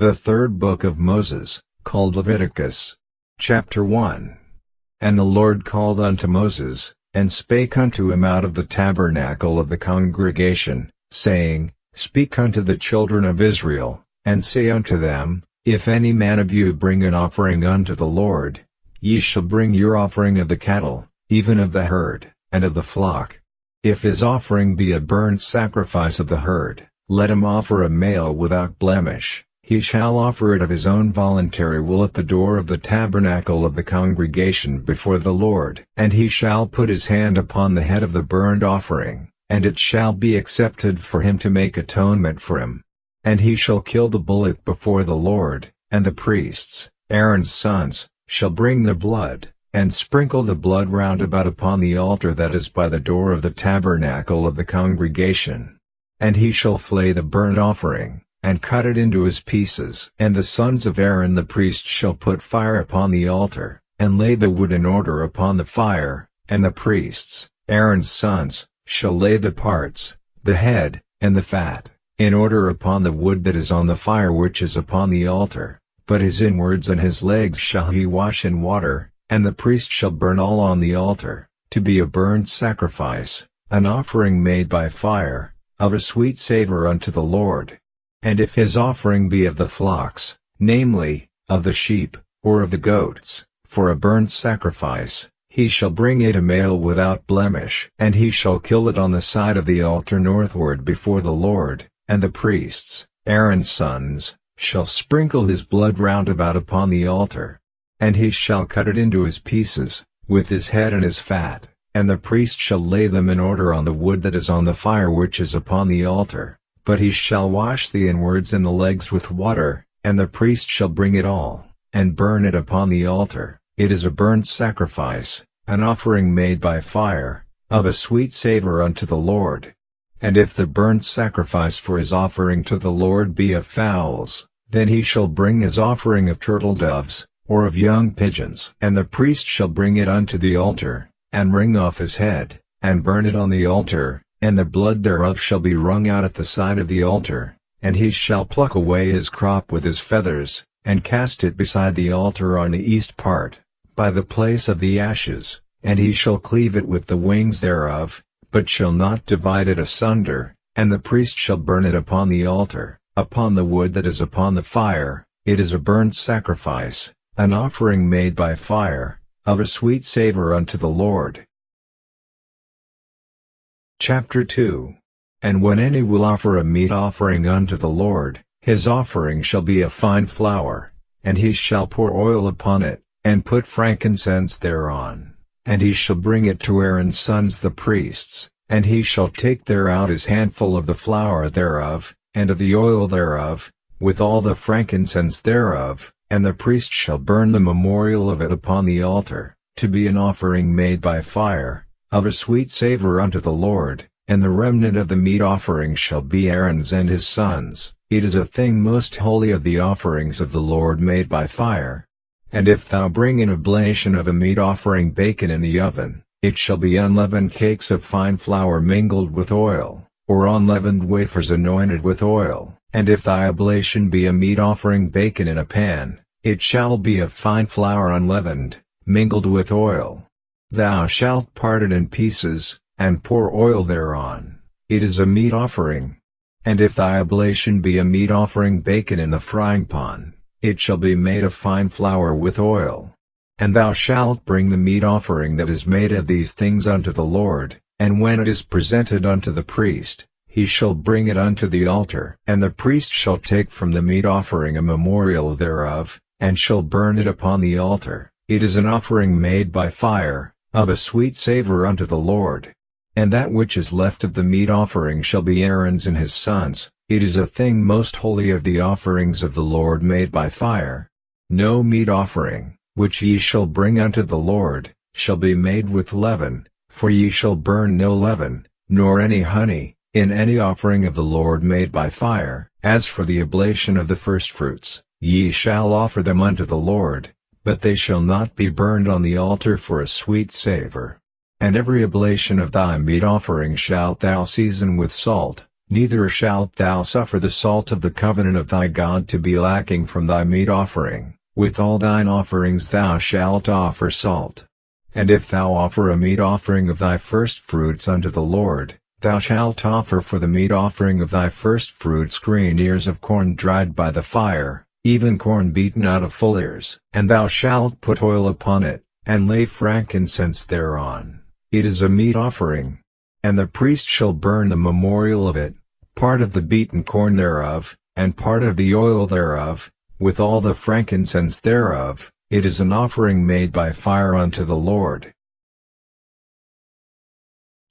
The third book of Moses, called Leviticus. Chapter 1. And the Lord called unto Moses, and spake unto him out of the tabernacle of the congregation, saying, Speak unto the children of Israel, and say unto them, If any man of you bring an offering unto the Lord, ye shall bring your offering of the cattle, even of the herd, and of the flock. If his offering be a burnt sacrifice of the herd, let him offer a male without blemish. He shall offer it of his own voluntary will at the door of the tabernacle of the congregation before the Lord. And he shall put his hand upon the head of the burnt offering, and it shall be accepted for him to make atonement for him. And he shall kill the bullock before the Lord, and the priests, Aaron's sons, shall bring the blood, and sprinkle the blood round about upon the altar that is by the door of the tabernacle of the congregation. And he shall flay the burnt offering, and cut it into his pieces. And the sons of Aaron the priest shall put fire upon the altar, and lay the wood in order upon the fire, and the priests, Aaron's sons, shall lay the parts, the head, and the fat, in order upon the wood that is on the fire which is upon the altar. But his inwards and his legs shall he wash in water, and the priest shall burn all on the altar, to be a burnt sacrifice, an offering made by fire, of a sweet savor unto the Lord. And if his offering be of the flocks, namely, of the sheep, or of the goats, for a burnt sacrifice, he shall bring it a male without blemish. And he shall kill it on the side of the altar northward before the Lord, and the priests, Aaron's sons, shall sprinkle his blood round about upon the altar. And he shall cut it into his pieces, with his head and his fat, and the priest shall lay them in order on the wood that is on the fire which is upon the altar. But he shall wash the inwards and the legs with water, and the priest shall bring it all, and burn it upon the altar. It is a burnt sacrifice, an offering made by fire, of a sweet savor unto the Lord. And if the burnt sacrifice for his offering to the Lord be of fowls, then he shall bring his offering of turtle doves, or of young pigeons. And the priest shall bring it unto the altar, and wring off his head, and burn it on the altar. And the blood thereof shall be wrung out at the side of the altar, and he shall pluck away his crop with his feathers, and cast it beside the altar on the east part, by the place of the ashes, and he shall cleave it with the wings thereof, but shall not divide it asunder. And the priest shall burn it upon the altar, upon the wood that is upon the fire. It is a burnt sacrifice, an offering made by fire, of a sweet savor unto the Lord. Chapter 2. And when any will offer a meat offering unto the Lord, his offering shall be of fine flour, and he shall pour oil upon it, and put frankincense thereon. And he shall bring it to Aaron's sons the priests, and he shall take thereout his handful of the flour thereof, and of the oil thereof, with all the frankincense thereof, and the priest shall burn the memorial of it upon the altar, to be an offering made by fire, of a sweet savor unto the Lord. And the remnant of the meat offering shall be Aaron's and his sons. It is a thing most holy of the offerings of the Lord made by fire. And if thou bring an oblation of a meat offering baken in the oven, it shall be unleavened cakes of fine flour mingled with oil, or unleavened wafers anointed with oil. And if thy oblation be a meat offering baken in a pan, it shall be of fine flour unleavened, mingled with oil. Thou shalt part it in pieces, and pour oil thereon. It is a meat offering. And if thy oblation be a meat offering baken in the frying pan, it shall be made of fine flour with oil. And thou shalt bring the meat offering that is made of these things unto the Lord, and when it is presented unto the priest, he shall bring it unto the altar. And the priest shall take from the meat offering a memorial thereof, and shall burn it upon the altar. It is an offering made by fire, of a sweet savor unto the Lord. And that which is left of the meat offering shall be Aaron's and his sons. It is a thing most holy of the offerings of the Lord made by fire. No meat offering, which ye shall bring unto the Lord, shall be made with leaven, for ye shall burn no leaven, nor any honey, in any offering of the Lord made by fire. As for the oblation of the firstfruits, ye shall offer them unto the Lord, but they shall not be burned on the altar for a sweet savor. And every oblation of thy meat offering shalt thou season with salt, Neither shalt thou suffer the salt of the covenant of thy God to be lacking from thy meat offering. With all thine offerings thou shalt offer salt. And if thou offer a meat offering of thy firstfruits unto the Lord, thou shalt offer for the meat offering of thy firstfruits green ears of corn dried by the fire, even corn beaten out of full ears. And thou shalt put oil upon it, and lay frankincense thereon. It is a meat offering. And the priest shall burn the memorial of it, part of the beaten corn thereof, and part of the oil thereof, with all the frankincense thereof. It is an offering made by fire unto the Lord.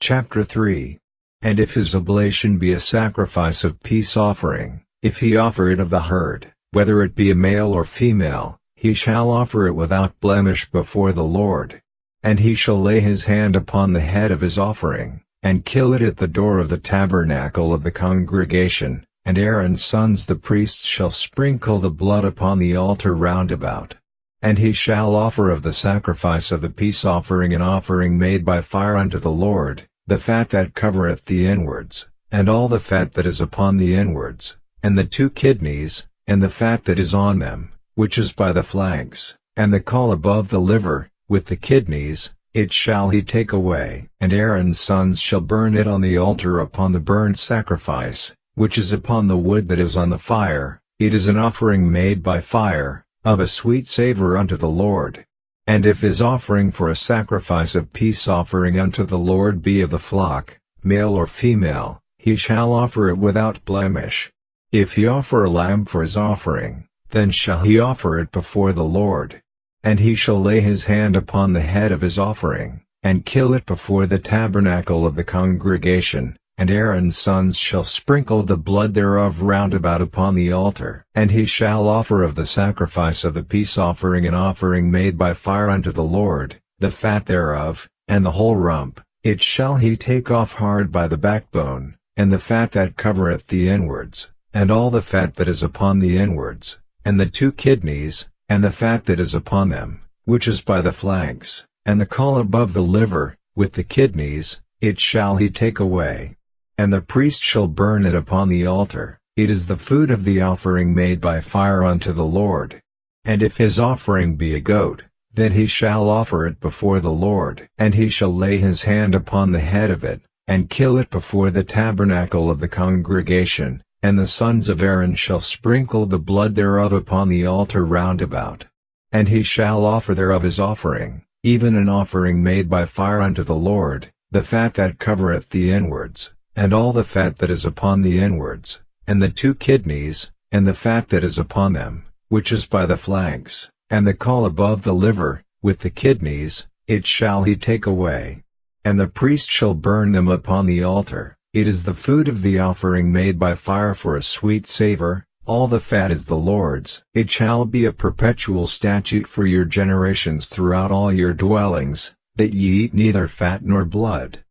Chapter 3. And if his oblation be a sacrifice of peace offering, if he offer it of the herd, whether it be a male or female, he shall offer it without blemish before the Lord. And he shall lay his hand upon the head of his offering, and kill it at the door of the tabernacle of the congregation, and Aaron's sons the priests shall sprinkle the blood upon the altar round about. And he shall offer of the sacrifice of the peace offering an offering made by fire unto the Lord, the fat that covereth the inwards, and all the fat that is upon the inwards, and the 2 kidneys, and the fat that is on them, which is by the flanks, and the caul above the liver, with the kidneys, it shall he take away. And Aaron's sons shall burn it on the altar upon the burnt sacrifice, which is upon the wood that is on the fire. It is an offering made by fire, of a sweet savor unto the Lord. And if his offering for a sacrifice of peace offering unto the Lord be of the flock, male or female, he shall offer it without blemish. If he offer a lamb for his offering, then shall he offer it before the Lord. And he shall lay his hand upon the head of his offering, and kill it before the tabernacle of the congregation. And Aaron's sons shall sprinkle the blood thereof round about upon the altar. And he shall offer of the sacrifice of the peace offering an offering made by fire unto the Lord, the fat thereof, and the whole rump. It shall he take off hard by the backbone, and the fat that covereth the inwards, and all the fat that is upon the inwards, and the 2 kidneys, and the fat that is upon them, which is by the flanks, and the caul above the liver, with the kidneys, it shall he take away. And the priest shall burn it upon the altar. It is the food of the offering made by fire unto the Lord. And if his offering be a goat, then he shall offer it before the Lord. And he shall lay his hand upon the head of it, and kill it before the tabernacle of the congregation. And the sons of Aaron shall sprinkle the blood thereof upon the altar round about. And he shall offer thereof his offering, even an offering made by fire unto the Lord, the fat that covereth the inwards, and all the fat that is upon the inwards, and the 2 kidneys, and the fat that is upon them, which is by the flanks, and the caul above the liver, with the kidneys, it shall he take away. And the priest shall burn them upon the altar. It is the food of the offering made by fire for a sweet savor. All the fat is the Lord's. It shall be a perpetual statute for your generations throughout all your dwellings, that ye eat neither fat nor blood.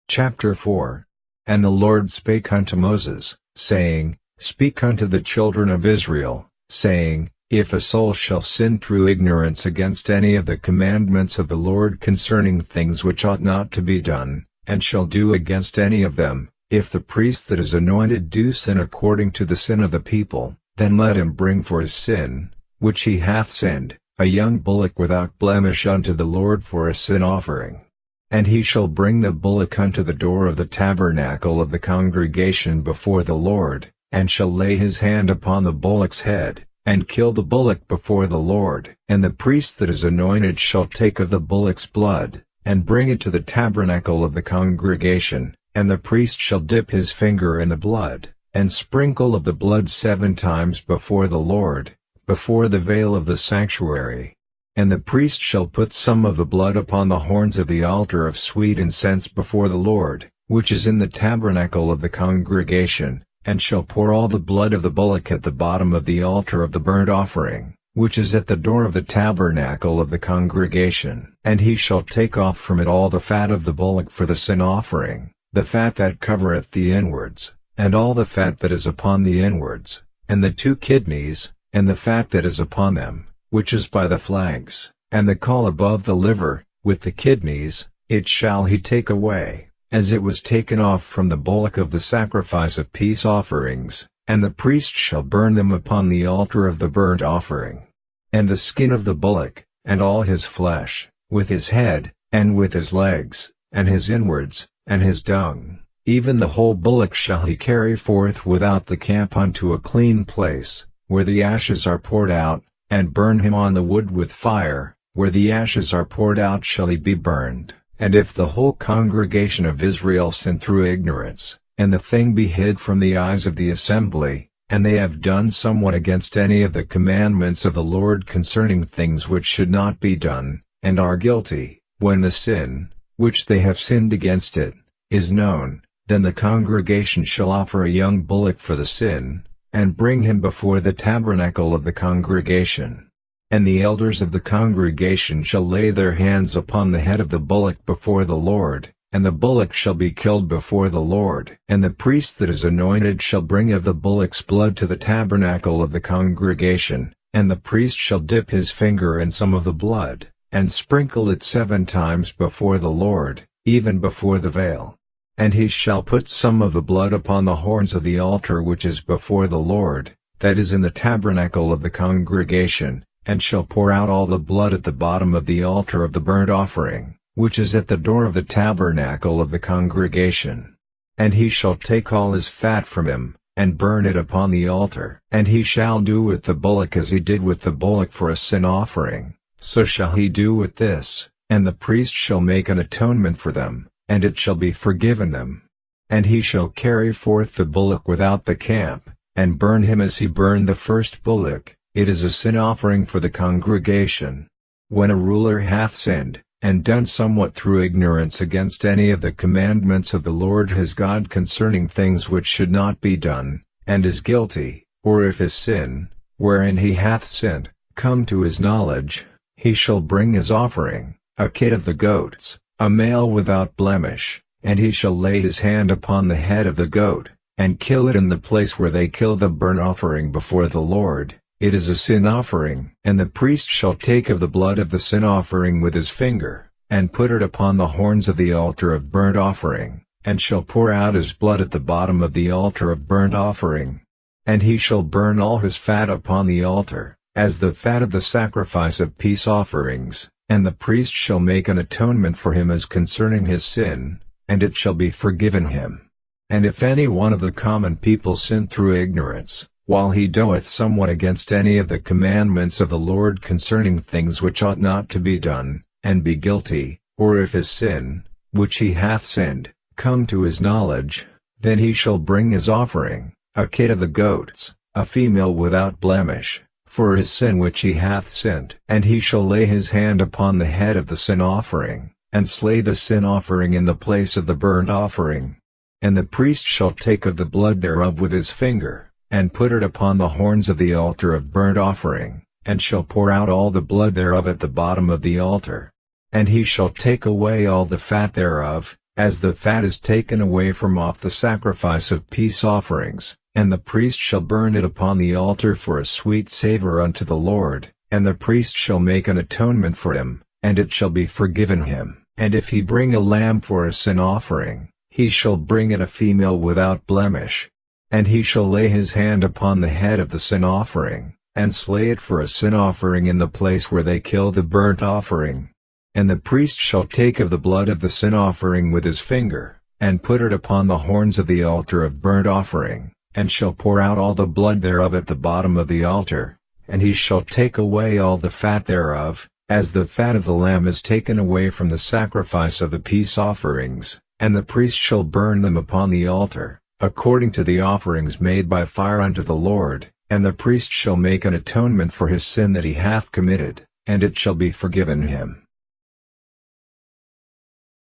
Chapter 4. And the Lord spake unto Moses, saying, Speak unto the children of Israel, saying, If a soul shall sin through ignorance against any of the commandments of the Lord concerning things which ought not to be done, and shall do against any of them, if the priest that is anointed do sin according to the sin of the people, then let him bring for his sin, which he hath sinned, a young bullock without blemish unto the Lord for a sin offering. And he shall bring the bullock unto the door of the tabernacle of the congregation before the Lord, and shall lay his hand upon the bullock's head, and kill the bullock before the Lord. And the priest that is anointed shall take of the bullock's blood, and bring it to the tabernacle of the congregation, and the priest shall dip his finger in the blood, and sprinkle of the blood 7 times before the Lord, before the veil of the sanctuary. And the priest shall put some of the blood upon the horns of the altar of sweet incense before the Lord, which is in the tabernacle of the congregation, and shall pour all the blood of the bullock at the bottom of the altar of the burnt offering, which is at the door of the tabernacle of the congregation. And he shall take off from it all the fat of the bullock for the sin offering, the fat that covereth the inwards, and all the fat that is upon the inwards, and the 2 kidneys, and the fat that is upon them, which is by the flanks, and the caul above the liver, with the kidneys, it shall he take away. as it was taken off from the bullock of the sacrifice of peace offerings, and the priest shall burn them upon the altar of the burnt offering. And the skin of the bullock, and all his flesh, with his head, and with his legs, and his inwards, and his dung, even the whole bullock shall he carry forth without the camp unto a clean place, where the ashes are poured out, and burn him on the wood with fire, where the ashes are poured out shall he be burned. And if the whole congregation of Israel sin through ignorance, and the thing be hid from the eyes of the assembly, and they have done somewhat against any of the commandments of the Lord concerning things which should not be done, and are guilty, when the sin, which they have sinned against it, is known, then the congregation shall offer a young bullock for the sin, and bring him before the tabernacle of the congregation. And the elders of the congregation shall lay their hands upon the head of the bullock before the Lord, and the bullock shall be killed before the Lord. And the priest that is anointed shall bring of the bullock's blood to the tabernacle of the congregation, and the priest shall dip his finger in some of the blood, and sprinkle it 7 times before the Lord, even before the veil. And he shall put some of the blood upon the horns of the altar which is before the Lord, that is in the tabernacle of the congregation, and shall pour out all the blood at the bottom of the altar of the burnt offering, which is at the door of the tabernacle of the congregation. And he shall take all his fat from him, and burn it upon the altar. And he shall do with the bullock as he did with the bullock for a sin offering, so shall he do with this, and the priest shall make an atonement for them, and it shall be forgiven them. And he shall carry forth the bullock without the camp, and burn him as he burned the first bullock. It is a sin offering for the congregation. When a ruler hath sinned, and done somewhat through ignorance against any of the commandments of the Lord his God concerning things which should not be done, and is guilty, or if his sin, wherein he hath sinned, come to his knowledge, he shall bring his offering, a kid of the goats, a male without blemish, and he shall lay his hand upon the head of the goat, and kill it in the place where they kill the burnt offering before the Lord. It is a sin offering. And the priest shall take of the blood of the sin offering with his finger, and put it upon the horns of the altar of burnt offering, and shall pour out his blood at the bottom of the altar of burnt offering. And he shall burn all his fat upon the altar, as the fat of the sacrifice of peace offerings, and the priest shall make an atonement for him as concerning his sin, and it shall be forgiven him. And if any one of the common people sin through ignorance, while he doeth somewhat against any of the commandments of the Lord concerning things which ought not to be done, and be guilty, or if his sin, which he hath sinned, come to his knowledge, then he shall bring his offering, a kid of the goats, a female without blemish, for his sin which he hath sinned. And he shall lay his hand upon the head of the sin offering, and slay the sin offering in the place of the burnt offering. And the priest shall take of the blood thereof with his finger, and put it upon the horns of the altar of burnt offering, and shall pour out all the blood thereof at the bottom of the altar. And he shall take away all the fat thereof, as the fat is taken away from off the sacrifice of peace offerings, and the priest shall burn it upon the altar for a sweet savor unto the Lord, and the priest shall make an atonement for him, and it shall be forgiven him. And if he bring a lamb for a sin offering, he shall bring it a female without blemish. And he shall lay his hand upon the head of the sin offering, and slay it for a sin offering in the place where they kill the burnt offering. And the priest shall take of the blood of the sin offering with his finger, and put it upon the horns of the altar of burnt offering, and shall pour out all the blood thereof at the bottom of the altar. And he shall take away all the fat thereof, as the fat of the lamb is taken away from the sacrifice of the peace offerings, and the priest shall burn them upon the altar, according to the offerings made by fire unto the Lord. And the priest shall make an atonement for his sin that he hath committed, and it shall be forgiven him.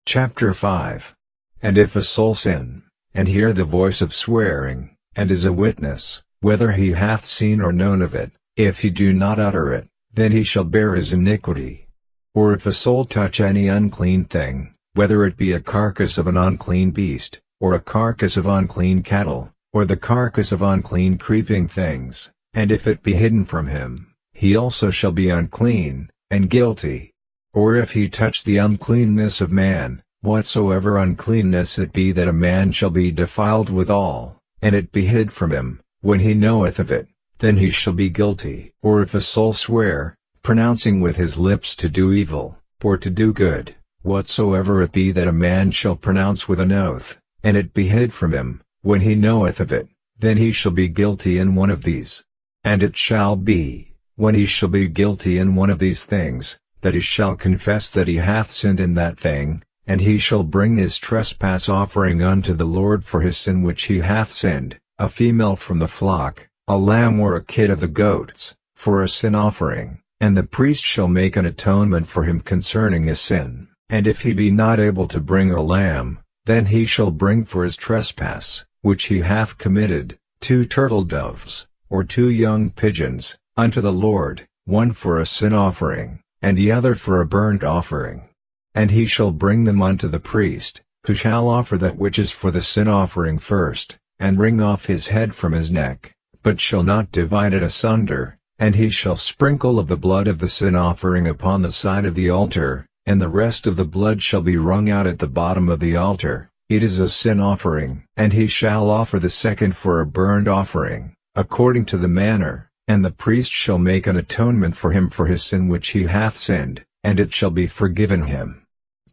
Chapter 5. And if a soul sin, and hear the voice of swearing, and is a witness, whether he hath seen or known of it, if he do not utter it, then he shall bear his iniquity. Or if a soul touch any unclean thing, whether it be a carcass of an unclean beast, or a carcass of unclean cattle, or the carcass of unclean creeping things, and if it be hidden from him, he also shall be unclean, and guilty. Or if he touch the uncleanness of man, Whatsoever uncleanness it be that a man shall be defiled withal, and it be hid from him, when he knoweth of it, then he shall be guilty. Or if a soul swear, pronouncing with his lips to do evil, or to do good, whatsoever it be that a man shall pronounce with an oath, and it be hid from him, when he knoweth of it, then he shall be guilty in one of these. And it shall be, when he shall be guilty in one of these things, that he shall confess that he hath sinned in that thing, and he shall bring his trespass offering unto the Lord for his sin which he hath sinned, a female from the flock, a lamb or a kid of the goats, for a sin offering, and the priest shall make an atonement for him concerning his sin. And if he be not able to bring a lamb, then he shall bring for his trespass, which he hath committed, 2 turtle doves, or 2 young pigeons, unto the Lord, one for a sin offering, and the other for a burnt offering. And he shall bring them unto the priest, who shall offer that which is for the sin offering first, and wring off his head from his neck, but shall not divide it asunder, and he shall sprinkle of the blood of the sin offering upon the side of the altar, and the rest of the blood shall be wrung out at the bottom of the altar. It is a sin offering. And he shall offer the second for a burnt offering, according to the manner, and the priest shall make an atonement for him for his sin which he hath sinned, and it shall be forgiven him.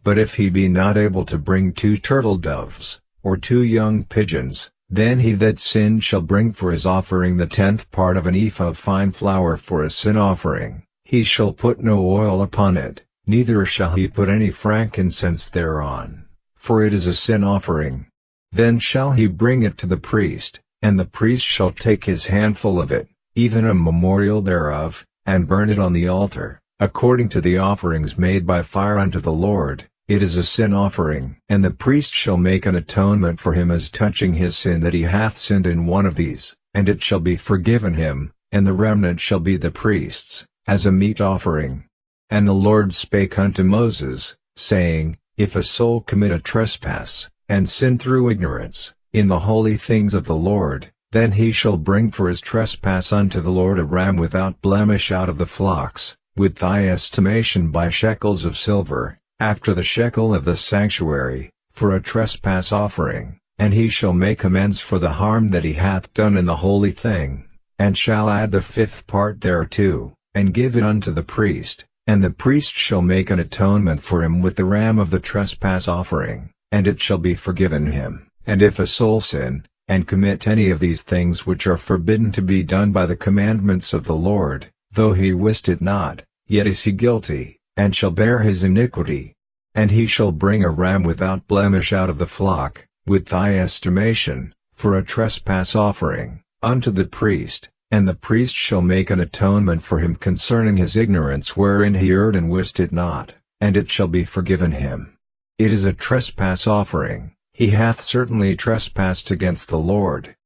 But if he be not able to bring 2 turtle doves, or 2 young pigeons, then he that sinned shall bring for his offering the 10th part of an ephah of fine flour for a sin offering. He shall put no oil upon it, neither shall he put any frankincense thereon, for it is a sin offering. Then shall he bring it to the priest, and the priest shall take his handful of it, even a memorial thereof, and burn it on the altar, according to the offerings made by fire unto the Lord. It is a sin offering. And the priest shall make an atonement for him as touching his sin that he hath sinned in one of these, and it shall be forgiven him, and the remnant shall be the priest's, as a meat offering. And the Lord spake unto Moses, saying, If a soul commit a trespass, and sin through ignorance, in the holy things of the Lord, then he shall bring for his trespass unto the Lord a ram without blemish out of the flocks, with thy estimation by shekels of silver, after the shekel of the sanctuary, for a trespass offering. And he shall make amends for the harm that he hath done in the holy thing, and shall add the 5th part thereto, and give it unto the priest, and the priest shall make an atonement for him with the ram of the trespass offering, and it shall be forgiven him. And if a soul sin, and commit any of these things which are forbidden to be done by the commandments of the Lord, though he wist it not, yet is he guilty, and shall bear his iniquity. And he shall bring a ram without blemish out of the flock, with thy estimation, for a trespass offering, unto the priest, and the priest shall make an atonement for him concerning his ignorance wherein he erred and wist it not, and it shall be forgiven him. It is a trespass offering. He hath certainly trespassed against the Lord.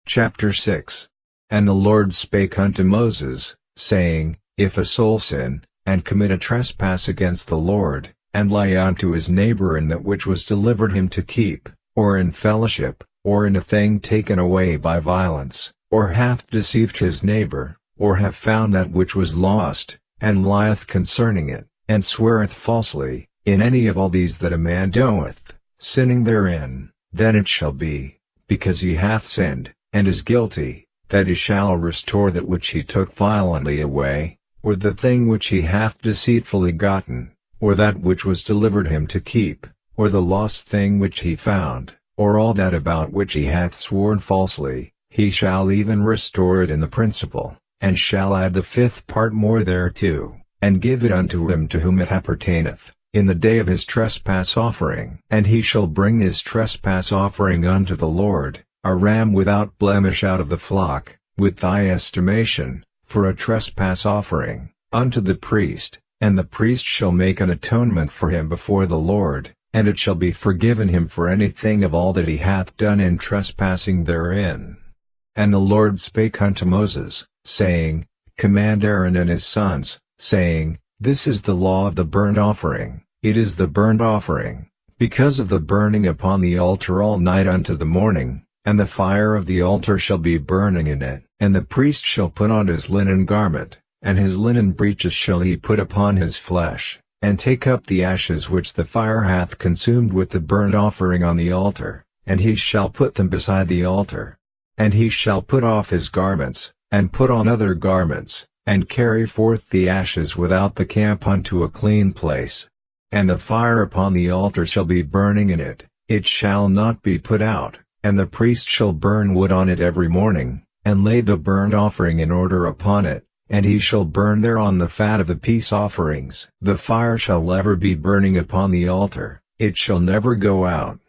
Chapter 6. And the Lord spake unto Moses, saying, If a soul sin, and commit a trespass against the Lord, and lie unto his neighbor in that which was delivered him to keep, or in fellowship, or in a thing taken away by violence, or hath deceived his neighbor, or have found that which was lost, and lieth concerning it, and sweareth falsely, in any of all these that a man doeth, sinning therein, then it shall be, because he hath sinned, and is guilty, that he shall restore that which he took violently away, or the thing which he hath deceitfully gotten, or that which was delivered him to keep, or the lost thing which he found, or all that about which he hath sworn falsely, he shall even restore it in the principal, and shall add the 5th part more thereto, and give it unto him to whom it appertaineth, in the day of his trespass offering. And he shall bring his trespass offering unto the Lord, a ram without blemish out of the flock, with thy estimation, for a trespass offering, unto the priest, and the priest shall make an atonement for him before the Lord, and it shall be forgiven him for anything of all that he hath done in trespassing therein. And the Lord spake unto Moses, saying, Command Aaron and his sons, saying, This is the law of the burnt offering. It is the burnt offering, because of the burning upon the altar all night unto the morning, and the fire of the altar shall be burning in it. And the priest shall put on his linen garment, and his linen breeches shall he put upon his flesh, and take up the ashes which the fire hath consumed with the burnt offering on the altar, and he shall put them beside the altar. And he shall put off his garments, and put on other garments, and carry forth the ashes without the camp unto a clean place. And the fire upon the altar shall be burning in it, it shall not be put out, and the priest shall burn wood on it every morning, and lay the burnt offering in order upon it, and he shall burn thereon the fat of the peace offerings. The fire shall ever be burning upon the altar, it shall never go out.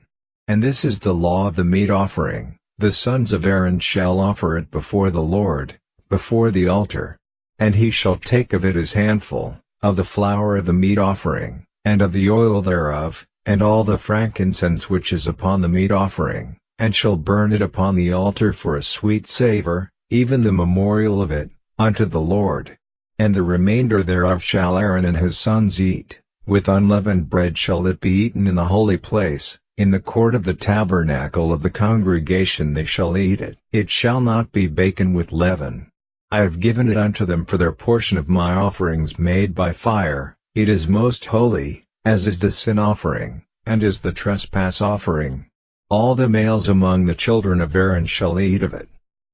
And this is the law of the meat offering: the sons of Aaron shall offer it before the Lord, before the altar. And he shall take of it his handful, of the flour of the meat offering, and of the oil thereof, and all the frankincense which is upon the meat offering, and shall burn it upon the altar for a sweet savor, even the memorial of it, unto the Lord. And the remainder thereof shall Aaron and his sons eat, with unleavened bread shall it be eaten in the holy place, in the court of the tabernacle of the congregation they shall eat it. It shall not be baken with leaven. I have given it unto them for their portion of my offerings made by fire. It is most holy, as is the sin offering, and is the trespass offering. All the males among the children of Aaron shall eat of it.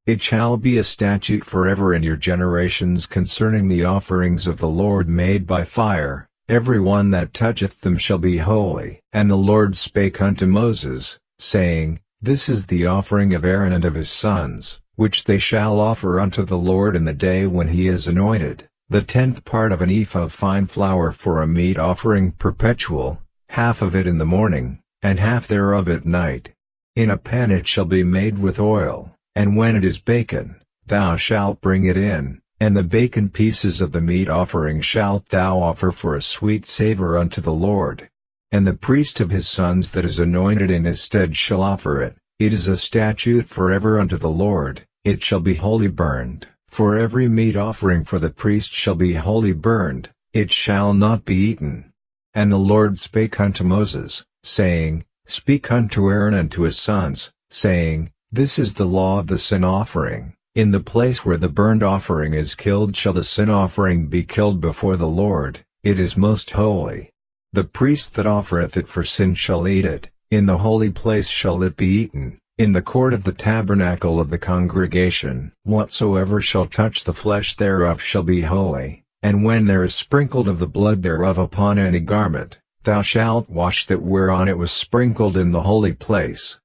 It shall be a statute forever in your generations concerning the offerings of the Lord made by fire. Every one that toucheth them shall be holy. And the Lord spake unto Moses, saying, This is the offering of Aaron and of his sons, which they shall offer unto the Lord in the day when he is anointed, the 10th part of an ephah of fine flour for a meat offering perpetual, half of it in the morning, and half thereof at night. In a pan it shall be made with oil, and when it is baken, thou shalt bring it in, and the baken pieces of the meat offering shalt thou offer for a sweet savor unto the Lord. And the priest of his sons that is anointed in his stead shall offer it. It is a statute forever unto the Lord, it shall be wholly burned. For every meat offering for the priest shall be wholly burned, it shall not be eaten. And the Lord spake unto Moses, saying, Speak unto Aaron and to his sons, saying, This is the law of the sin offering: in the place where the burnt offering is killed shall the sin offering be killed before the Lord, it is most holy. The priest that offereth it for sin shall eat it, in the holy place shall it be eaten, in the court of the tabernacle of the congregation. Whatsoever shall touch the flesh thereof shall be holy, and when there is sprinkled of the blood thereof upon any garment, thou shalt wash that whereon it was sprinkled in the holy place.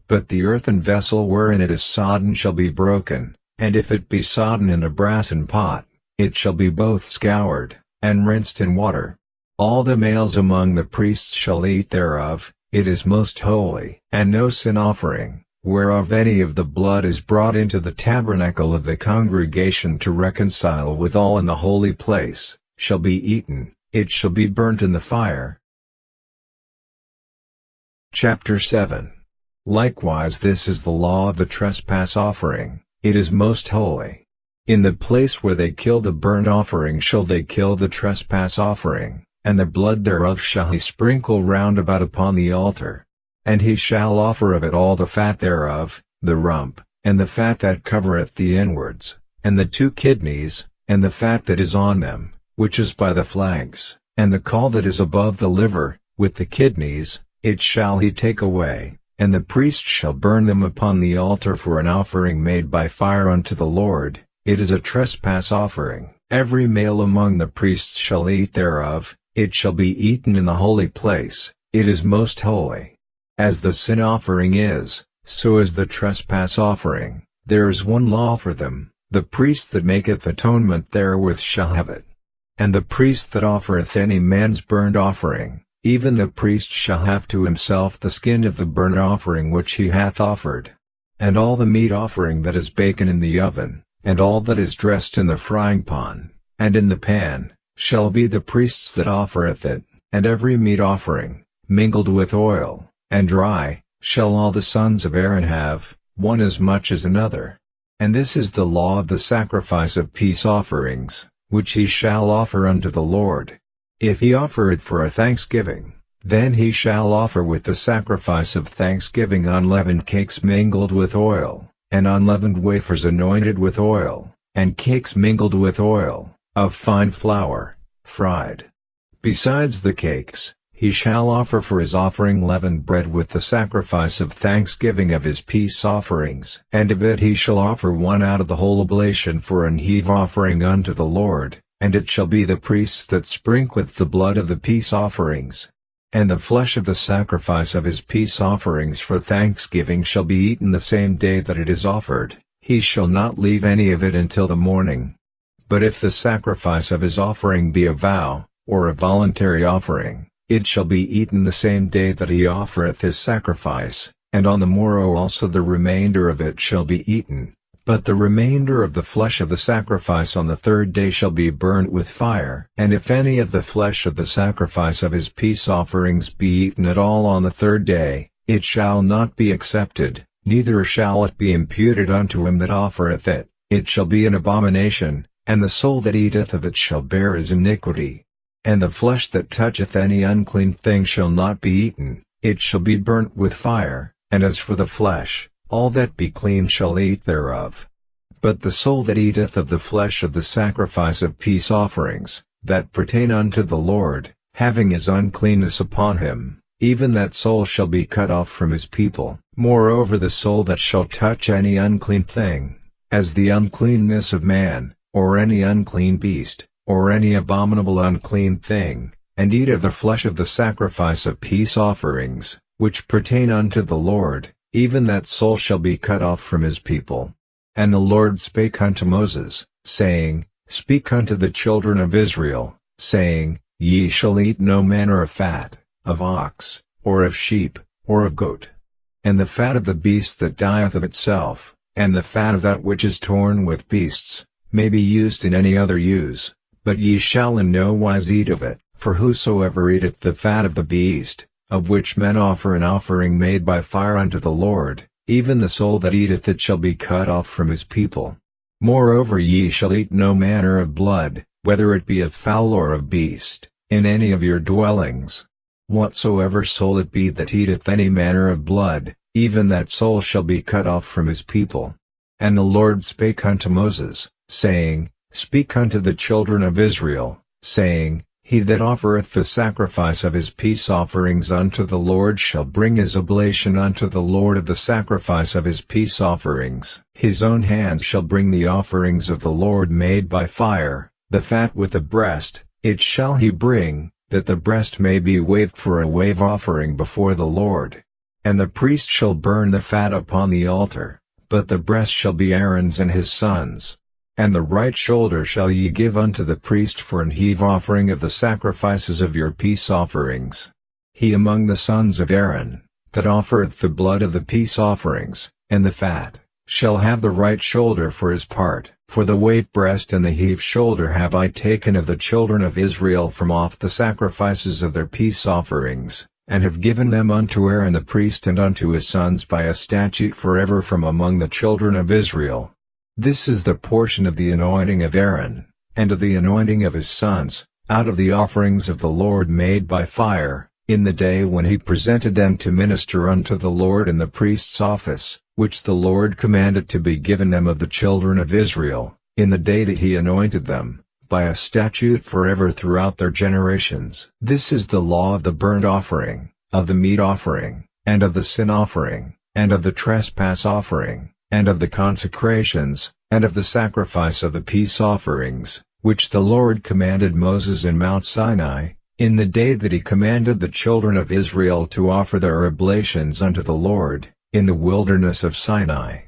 But the earthen vessel wherein it is sodden shall be broken, and if it be sodden in a brassen pot, it shall be both scoured, and rinsed in water. All the males among the priests shall eat thereof, it is most holy. And no sin offering, whereof any of the blood is brought into the tabernacle of the congregation to reconcile withal in the holy place, shall be eaten, it shall be burnt in the fire. Chapter 7. Likewise this is the law of the trespass offering: it is most holy. In the place where they kill the burnt offering shall they kill the trespass offering, and the blood thereof shall he sprinkle round about upon the altar. And he shall offer of it all the fat thereof, the rump, and the fat that covereth the inwards, and the 2 kidneys, and the fat that is on them, which is by the flanks, and the caul that is above the liver, with the kidneys, it shall he take away. And the priest shall burn them upon the altar for an offering made by fire unto the Lord. It is a trespass offering. Every male among the priests shall eat thereof, it shall be eaten in the holy place, it is most holy. As the sin offering is, so is the trespass offering. There is one law for them: the priest that maketh atonement therewith shall have it. And the priest that offereth any man's burnt offering, even the priest shall have to himself the skin of the burnt offering which he hath offered. And all the meat offering that is baken in the oven, and all that is dressed in the frying pan, and in the pan, shall be the priest's that offereth it. And every meat offering, mingled with oil, and dry, shall all the sons of Aaron have, one as much as another. And this is the law of the sacrifice of peace offerings, which he shall offer unto the Lord. If he offer it for a thanksgiving, then he shall offer with the sacrifice of thanksgiving unleavened cakes mingled with oil, and unleavened wafers anointed with oil, and cakes mingled with oil, of fine flour, fried. Besides the cakes, he shall offer for his offering leavened bread with the sacrifice of thanksgiving of his peace offerings. And of it he shall offer one out of the whole oblation for an heave offering unto the Lord, and it shall be the priest that sprinkleth the blood of the peace offerings. And the flesh of the sacrifice of his peace offerings for thanksgiving shall be eaten the same day that it is offered, he shall not leave any of it until the morning. But if the sacrifice of his offering be a vow, or a voluntary offering, it shall be eaten the same day that he offereth his sacrifice, and on the morrow also the remainder of it shall be eaten. But the remainder of the flesh of the sacrifice on the third day shall be burnt with fire. And if any of the flesh of the sacrifice of his peace offerings be eaten at all on the third day, it shall not be accepted, neither shall it be imputed unto him that offereth it, it shall be an abomination, and the soul that eateth of it shall bear his iniquity. And the flesh that toucheth any unclean thing shall not be eaten, it shall be burnt with fire. And as for the flesh, all that be clean shall eat thereof. But the soul that eateth of the flesh of the sacrifice of peace offerings, that pertain unto the Lord, having his uncleanness upon him, even that soul shall be cut off from his people. Moreover the soul that shall touch any unclean thing, as the uncleanness of man, or any unclean beast, or any abominable unclean thing, and eat of the flesh of the sacrifice of peace offerings, which pertain unto the Lord, even that soul shall be cut off from his people. And the Lord spake unto Moses, saying, Speak unto the children of Israel, saying, Ye shall eat no manner of fat, of ox, or of sheep, or of goat. And the fat of the beast that dieth of itself, and the fat of that which is torn with beasts, may be used in any other use. But ye shall in no wise eat of it, for whosoever eateth the fat of the beast, of which men offer an offering made by fire unto the Lord, even the soul that eateth it shall be cut off from his people. Moreover ye shall eat no manner of blood, whether it be of fowl or of beast, in any of your dwellings. Whatsoever soul it be that eateth any manner of blood, even that soul shall be cut off from his people. And the Lord spake unto Moses, saying, Speak unto the children of Israel, saying, He that offereth the sacrifice of his peace offerings unto the Lord shall bring his oblation unto the Lord of the sacrifice of his peace offerings. His own hands shall bring the offerings of the Lord made by fire, the fat with the breast, it shall he bring, that the breast may be waved for a wave offering before the Lord. And the priest shall burn the fat upon the altar, but the breast shall be Aaron's and his sons'. And the right shoulder shall ye give unto the priest for an heave offering of the sacrifices of your peace offerings. He among the sons of Aaron, that offereth the blood of the peace offerings, and the fat, shall have the right shoulder for his part. For the wave breast and the heave shoulder have I taken of the children of Israel from off the sacrifices of their peace offerings, and have given them unto Aaron the priest and unto his sons by a statute forever from among the children of Israel. This is the portion of the anointing of Aaron, and of the anointing of his sons, out of the offerings of the Lord made by fire, in the day when he presented them to minister unto the Lord in the priest's office, which the Lord commanded to be given them of the children of Israel, in the day that he anointed them, by a statute forever throughout their generations. This is the law of the burnt offering, of the meat offering, and of the sin offering, and of the trespass offering, and of the consecrations, and of the sacrifice of the peace offerings, which the Lord commanded Moses in Mount Sinai, in the day that he commanded the children of Israel to offer their oblations unto the Lord, in the wilderness of Sinai.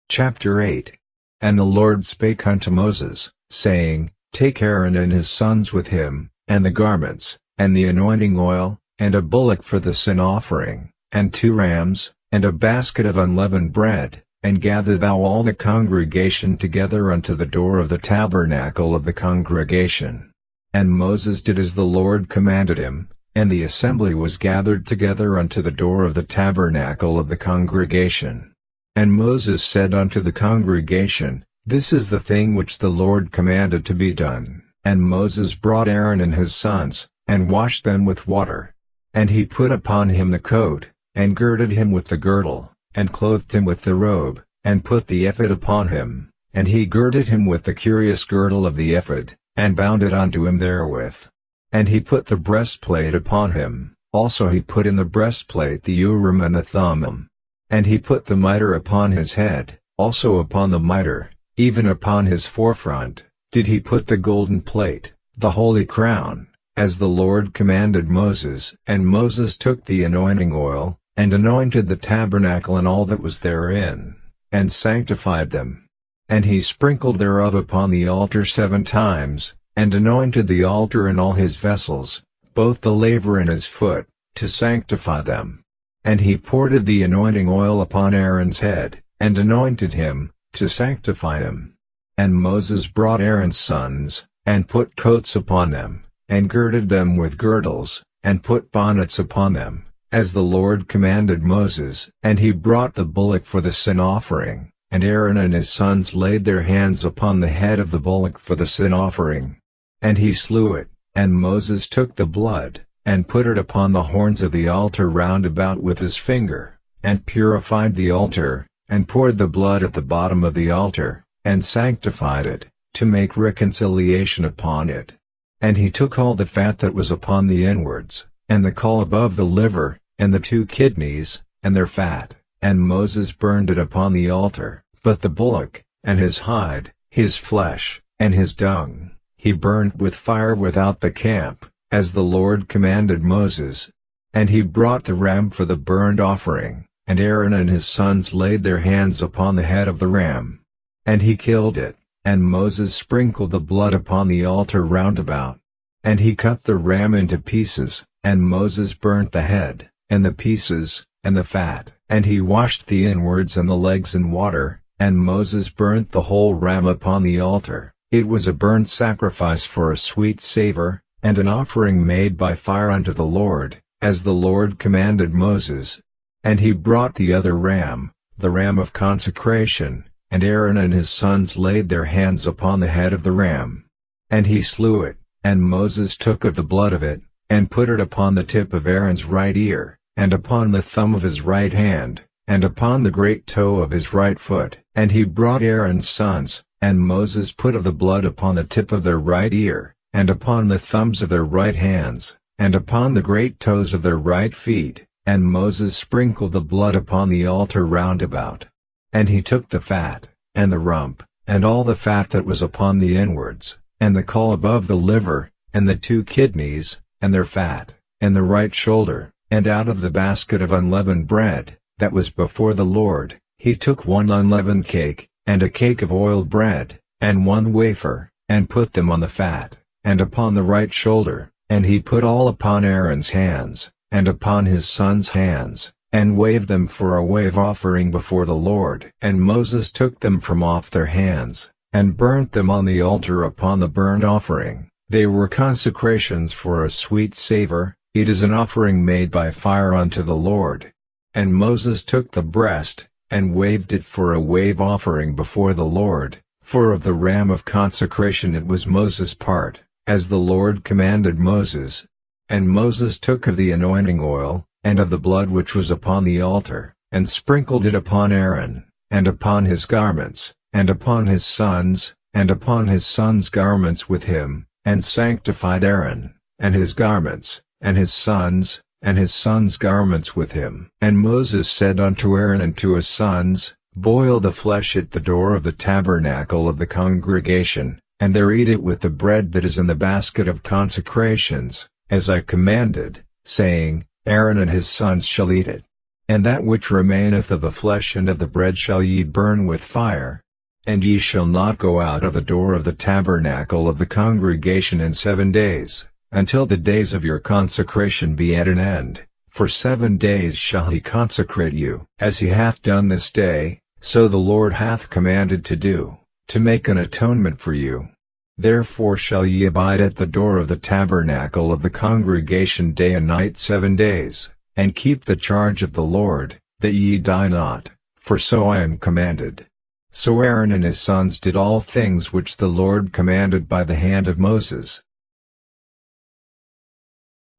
Chapter 8. And the Lord spake unto Moses, saying, Take Aaron and his sons with him, and the garments, and the anointing oil, and a bullock for the sin offering, and 2 rams, and a basket of unleavened bread, and gather thou all the congregation together unto the door of the tabernacle of the congregation. And Moses did as the Lord commanded him, and the assembly was gathered together unto the door of the tabernacle of the congregation. And Moses said unto the congregation, This is the thing which the Lord commanded to be done. And Moses brought Aaron and his sons, and washed them with water. And he put upon him the coat, and girded him with the girdle, and clothed him with the robe, and put the ephod upon him, and he girded him with the curious girdle of the ephod, and bound it unto him therewith. And he put the breastplate upon him, also he put in the breastplate the Urim and the Thummim. And he put the mitre upon his head, also upon the mitre, even upon his forefront, did he put the golden plate, the holy crown, as the Lord commanded Moses. And Moses took the anointing oil, and anointed the tabernacle and all that was therein, and sanctified them. And he sprinkled thereof upon the altar 7 times, and anointed the altar and all his vessels, both the laver and his foot, to sanctify them. And he poured the anointing oil upon Aaron's head, and anointed him, to sanctify him. And Moses brought Aaron's sons, and put coats upon them, and girded them with girdles, and put bonnets upon them, as the Lord commanded Moses. And he brought the bullock for the sin offering, and Aaron and his sons laid their hands upon the head of the bullock for the sin offering. And he slew it, and Moses took the blood, and put it upon the horns of the altar round about with his finger, and purified the altar, and poured the blood at the bottom of the altar, and sanctified it, to make reconciliation upon it. And he took all the fat that was upon the inwards, and the caul above the liver, and the 2 kidneys, and their fat, and Moses burned it upon the altar. But the bullock, and his hide, his flesh, and his dung, he burned with fire without the camp, as the Lord commanded Moses. And he brought the ram for the burnt offering, and Aaron and his sons laid their hands upon the head of the ram. And he killed it, and Moses sprinkled the blood upon the altar round about. And he cut the ram into pieces, and Moses burnt the head, and the pieces, and the fat, and he washed the inwards and the legs in water, and Moses burnt the whole ram upon the altar. It was a burnt sacrifice for a sweet savor, and an offering made by fire unto the Lord, as the Lord commanded Moses. And he brought the other ram, the ram of consecration, and Aaron and his sons laid their hands upon the head of the ram. And he slew it, and Moses took of the blood of it, and put it upon the tip of Aaron's right ear, and upon the thumb of his right hand, and upon the great toe of his right foot. And he brought Aaron's sons, and Moses put of the blood upon the tip of their right ear, and upon the thumbs of their right hands, and upon the great toes of their right feet, and Moses sprinkled the blood upon the altar round about. And he took the fat, and the rump, and all the fat that was upon the inwards, and the caul above the liver, and the 2 kidneys, and their fat, and the right shoulder, and out of the basket of unleavened bread, that was before the Lord, he took 1 unleavened cake, and a cake of oiled bread, and 1 wafer, and put them on the fat, and upon the right shoulder, and he put all upon Aaron's hands, and upon his sons' hands, and waved them for a wave offering before the Lord. And Moses took them from off their hands, and burnt them on the altar upon the burnt offering. They were consecrations for a sweet savor, it is an offering made by fire unto the Lord. And Moses took the breast, and waved it for a wave offering before the Lord, for of the ram of consecration it was Moses' part, as the Lord commanded Moses. And Moses took of the anointing oil, and of the blood which was upon the altar, and sprinkled it upon Aaron, and upon his garments, and upon his sons, and upon his sons' garments with him, and sanctified Aaron, and his garments, and his sons' garments with him. And Moses said unto Aaron and to his sons, Boil the flesh at the door of the tabernacle of the congregation, and there eat it with the bread that is in the basket of consecrations, as I commanded, saying, Aaron and his sons shall eat it. And that which remaineth of the flesh and of the bread shall ye burn with fire. And ye shall not go out of the door of the tabernacle of the congregation in 7 days, until the days of your consecration be at an end. For 7 days shall he consecrate you, as he hath done this day, so the Lord hath commanded to do, to make an atonement for you. Therefore shall ye abide at the door of the tabernacle of the congregation day and night 7 days, and keep the charge of the Lord, that ye die not, for so I am commanded. So Aaron and his sons did all things which the Lord commanded by the hand of Moses.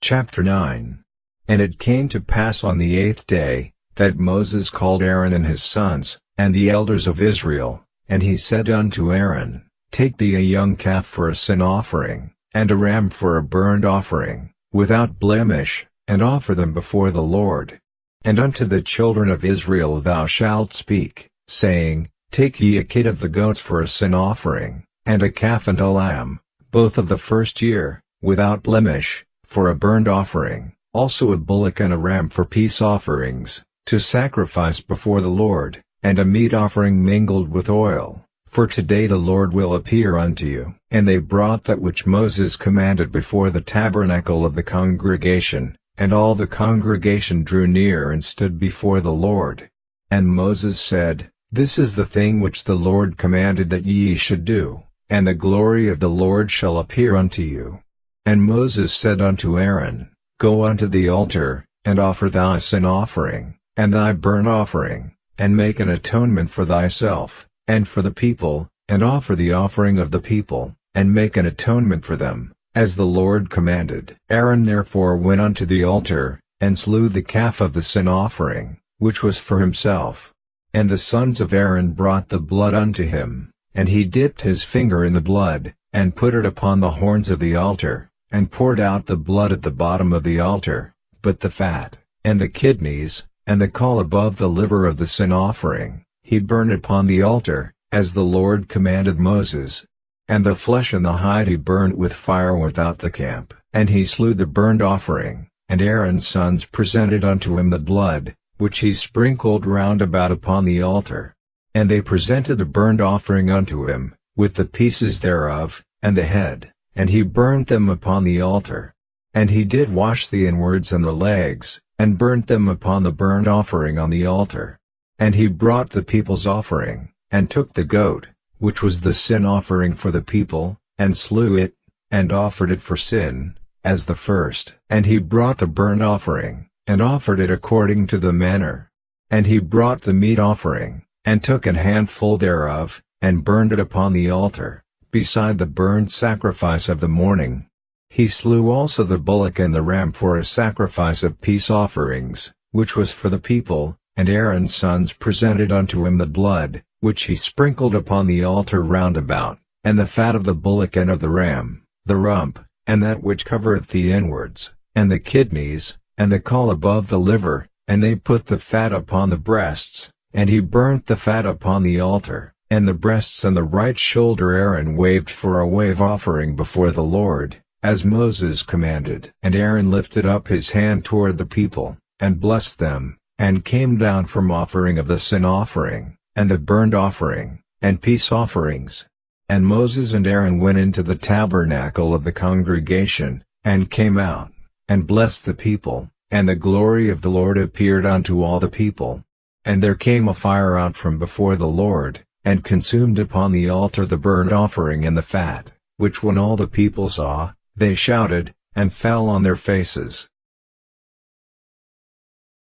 Chapter 9. And it came to pass on the 8th day, that Moses called Aaron and his sons, and the elders of Israel, and he said unto Aaron, Take thee a young calf for a sin offering, and a ram for a burnt offering, without blemish, and offer them before the Lord. And unto the children of Israel thou shalt speak, saying, Take ye a kid of the goats for a sin offering, and a calf and a lamb, both of the first year, without blemish, for a burnt offering, also a bullock and a ram for peace offerings, to sacrifice before the Lord, and a meat offering mingled with oil. For today the Lord will appear unto you. And they brought that which Moses commanded before the tabernacle of the congregation, and all the congregation drew near and stood before the Lord. And Moses said, This is the thing which the Lord commanded that ye should do, and the glory of the Lord shall appear unto you. And Moses said unto Aaron, Go unto the altar, and offer thy sin offering, and thy burnt offering, and make an atonement for thyself, and for the people, and offer the offering of the people, and make an atonement for them, as the Lord commanded. Aaron therefore went unto the altar, and slew the calf of the sin offering, which was for himself. And the sons of Aaron brought the blood unto him, and he dipped his finger in the blood, and put it upon the horns of the altar, and poured out the blood at the bottom of the altar, but the fat, and the kidneys, and the caul above the liver of the sin offering, he burned upon the altar, as the Lord commanded Moses. And the flesh and the hide he burnt with fire without the camp. And he slew the burnt offering, and Aaron's sons presented unto him the blood, which he sprinkled round about upon the altar. And they presented the burnt offering unto him, with the pieces thereof, and the head, and he burnt them upon the altar. And he did wash the inwards and the legs, and burnt them upon the burnt offering on the altar. And he brought the people's offering, and took the goat, which was the sin offering for the people, and slew it, and offered it for sin, as the first. And he brought the burnt offering, and offered it according to the manner. And he brought the meat offering, and took an handful thereof, and burned it upon the altar, beside the burnt sacrifice of the morning. He slew also the bullock and the ram for a sacrifice of peace offerings, which was for the people, and Aaron's sons presented unto him the blood, which he sprinkled upon the altar round about, and the fat of the bullock and of the ram, the rump, and that which covereth the inwards, and the kidneys, and the caul above the liver, and they put the fat upon the breasts, and he burnt the fat upon the altar, and the breasts and the right shoulder Aaron waved for a wave offering before the Lord, as Moses commanded. And Aaron lifted up his hand toward the people, and blessed them, and came down from offering of the sin offering, and the burnt offering, and peace offerings. And Moses and Aaron went into the tabernacle of the congregation, and came out, and blessed the people, and the glory of the Lord appeared unto all the people. And there came a fire out from before the Lord, and consumed upon the altar the burnt offering and the fat, which when all the people saw, they shouted, and fell on their faces.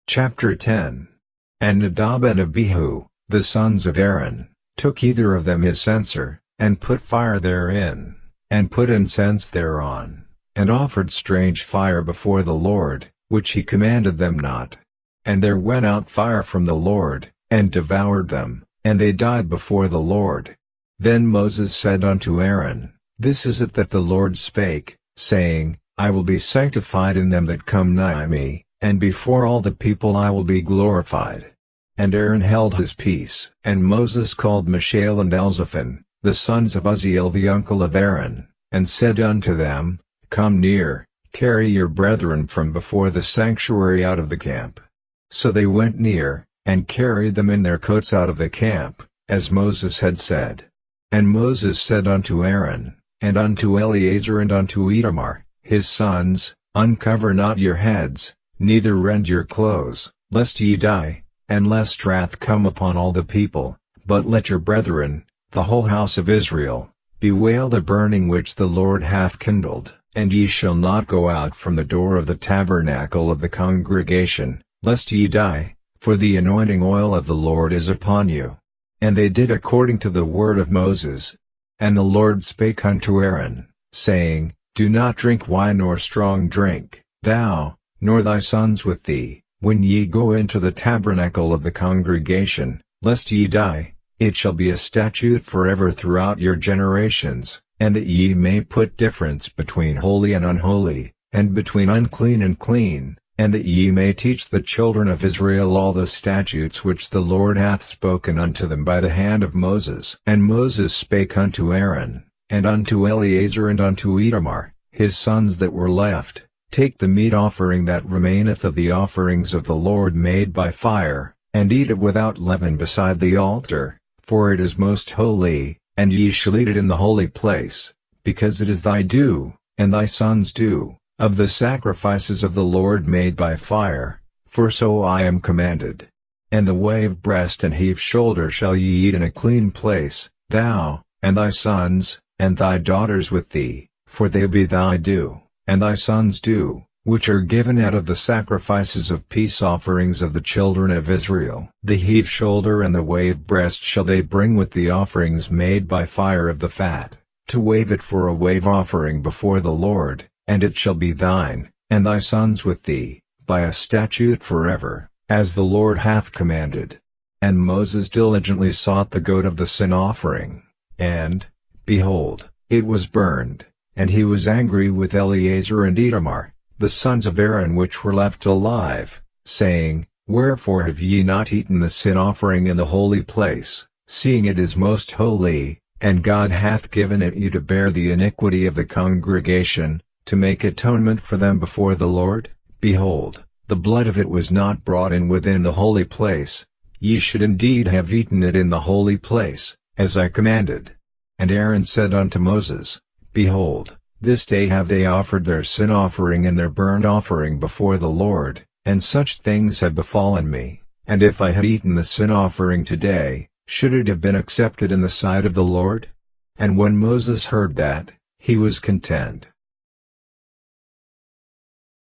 Chapter 10. And Nadab and Abihu, the sons of Aaron, took either of them his censer, and put fire therein, and put incense thereon, and offered strange fire before the Lord, which he commanded them not. And there went out fire from the Lord, and devoured them, and they died before the Lord. Then Moses said unto Aaron, This is it that the Lord spake, saying, I will be sanctified in them that come nigh me, and before all the people I will be glorified. And Aaron held his peace. And Moses called Mishael and Elzaphan, the sons of Uzziel the uncle of Aaron, and said unto them, Come near, carry your brethren from before the sanctuary out of the camp. So they went near, and carried them in their coats out of the camp, as Moses had said. And Moses said unto Aaron, and unto Eleazar and unto Itamar, his sons, Uncover not your heads, neither rend your clothes, lest ye die, and lest wrath come upon all the people, but let your brethren, the whole house of Israel, bewail the burning which the Lord hath kindled. And ye shall not go out from the door of the tabernacle of the congregation, lest ye die, for the anointing oil of the Lord is upon you. And they did according to the word of Moses. And the Lord spake unto Aaron, saying, Do not drink wine nor strong drink, thou, nor thy sons with thee, when ye go into the tabernacle of the congregation, lest ye die, It shall be a statute forever throughout your generations, and that ye may put difference between holy and unholy, and between unclean and clean, and that ye may teach the children of Israel all the statutes which the Lord hath spoken unto them by the hand of Moses. And Moses spake unto Aaron, and unto Eleazar and unto Ithamar, his sons that were left, Take the meat offering that remaineth of the offerings of the Lord made by fire, and eat it without leaven beside the altar, for it is most holy, and ye shall eat it in the holy place, because it is thy due, and thy sons' due, of the sacrifices of the Lord made by fire, for so I am commanded. And the wave breast and heave shoulder shall ye eat in a clean place, thou, and thy sons, and thy daughters with thee, for they be thy due, and thy sons' due, which are given out of the sacrifices of peace offerings of the children of Israel. The heave shoulder and the wave breast shall they bring with the offerings made by fire of the fat, to wave it for a wave offering before the Lord, and it shall be thine, and thy sons with thee, by a statute forever, as the Lord hath commanded. And Moses diligently sought the goat of the sin offering, and, behold, it was burned, and he was angry with Eleazar and Ithamar, the sons of Aaron which were left alive, saying, Wherefore have ye not eaten the sin offering in the holy place, seeing it is most holy, and God hath given it you to bear the iniquity of the congregation, to make atonement for them before the Lord? Behold, the blood of it was not brought in within the holy place, ye should indeed have eaten it in the holy place, as I commanded. And Aaron said unto Moses, Behold, this day have they offered their sin offering and their burnt offering before the Lord, and such things have befallen me, and if I had eaten the sin offering today, should it have been accepted in the sight of the Lord? And when Moses heard that, he was content.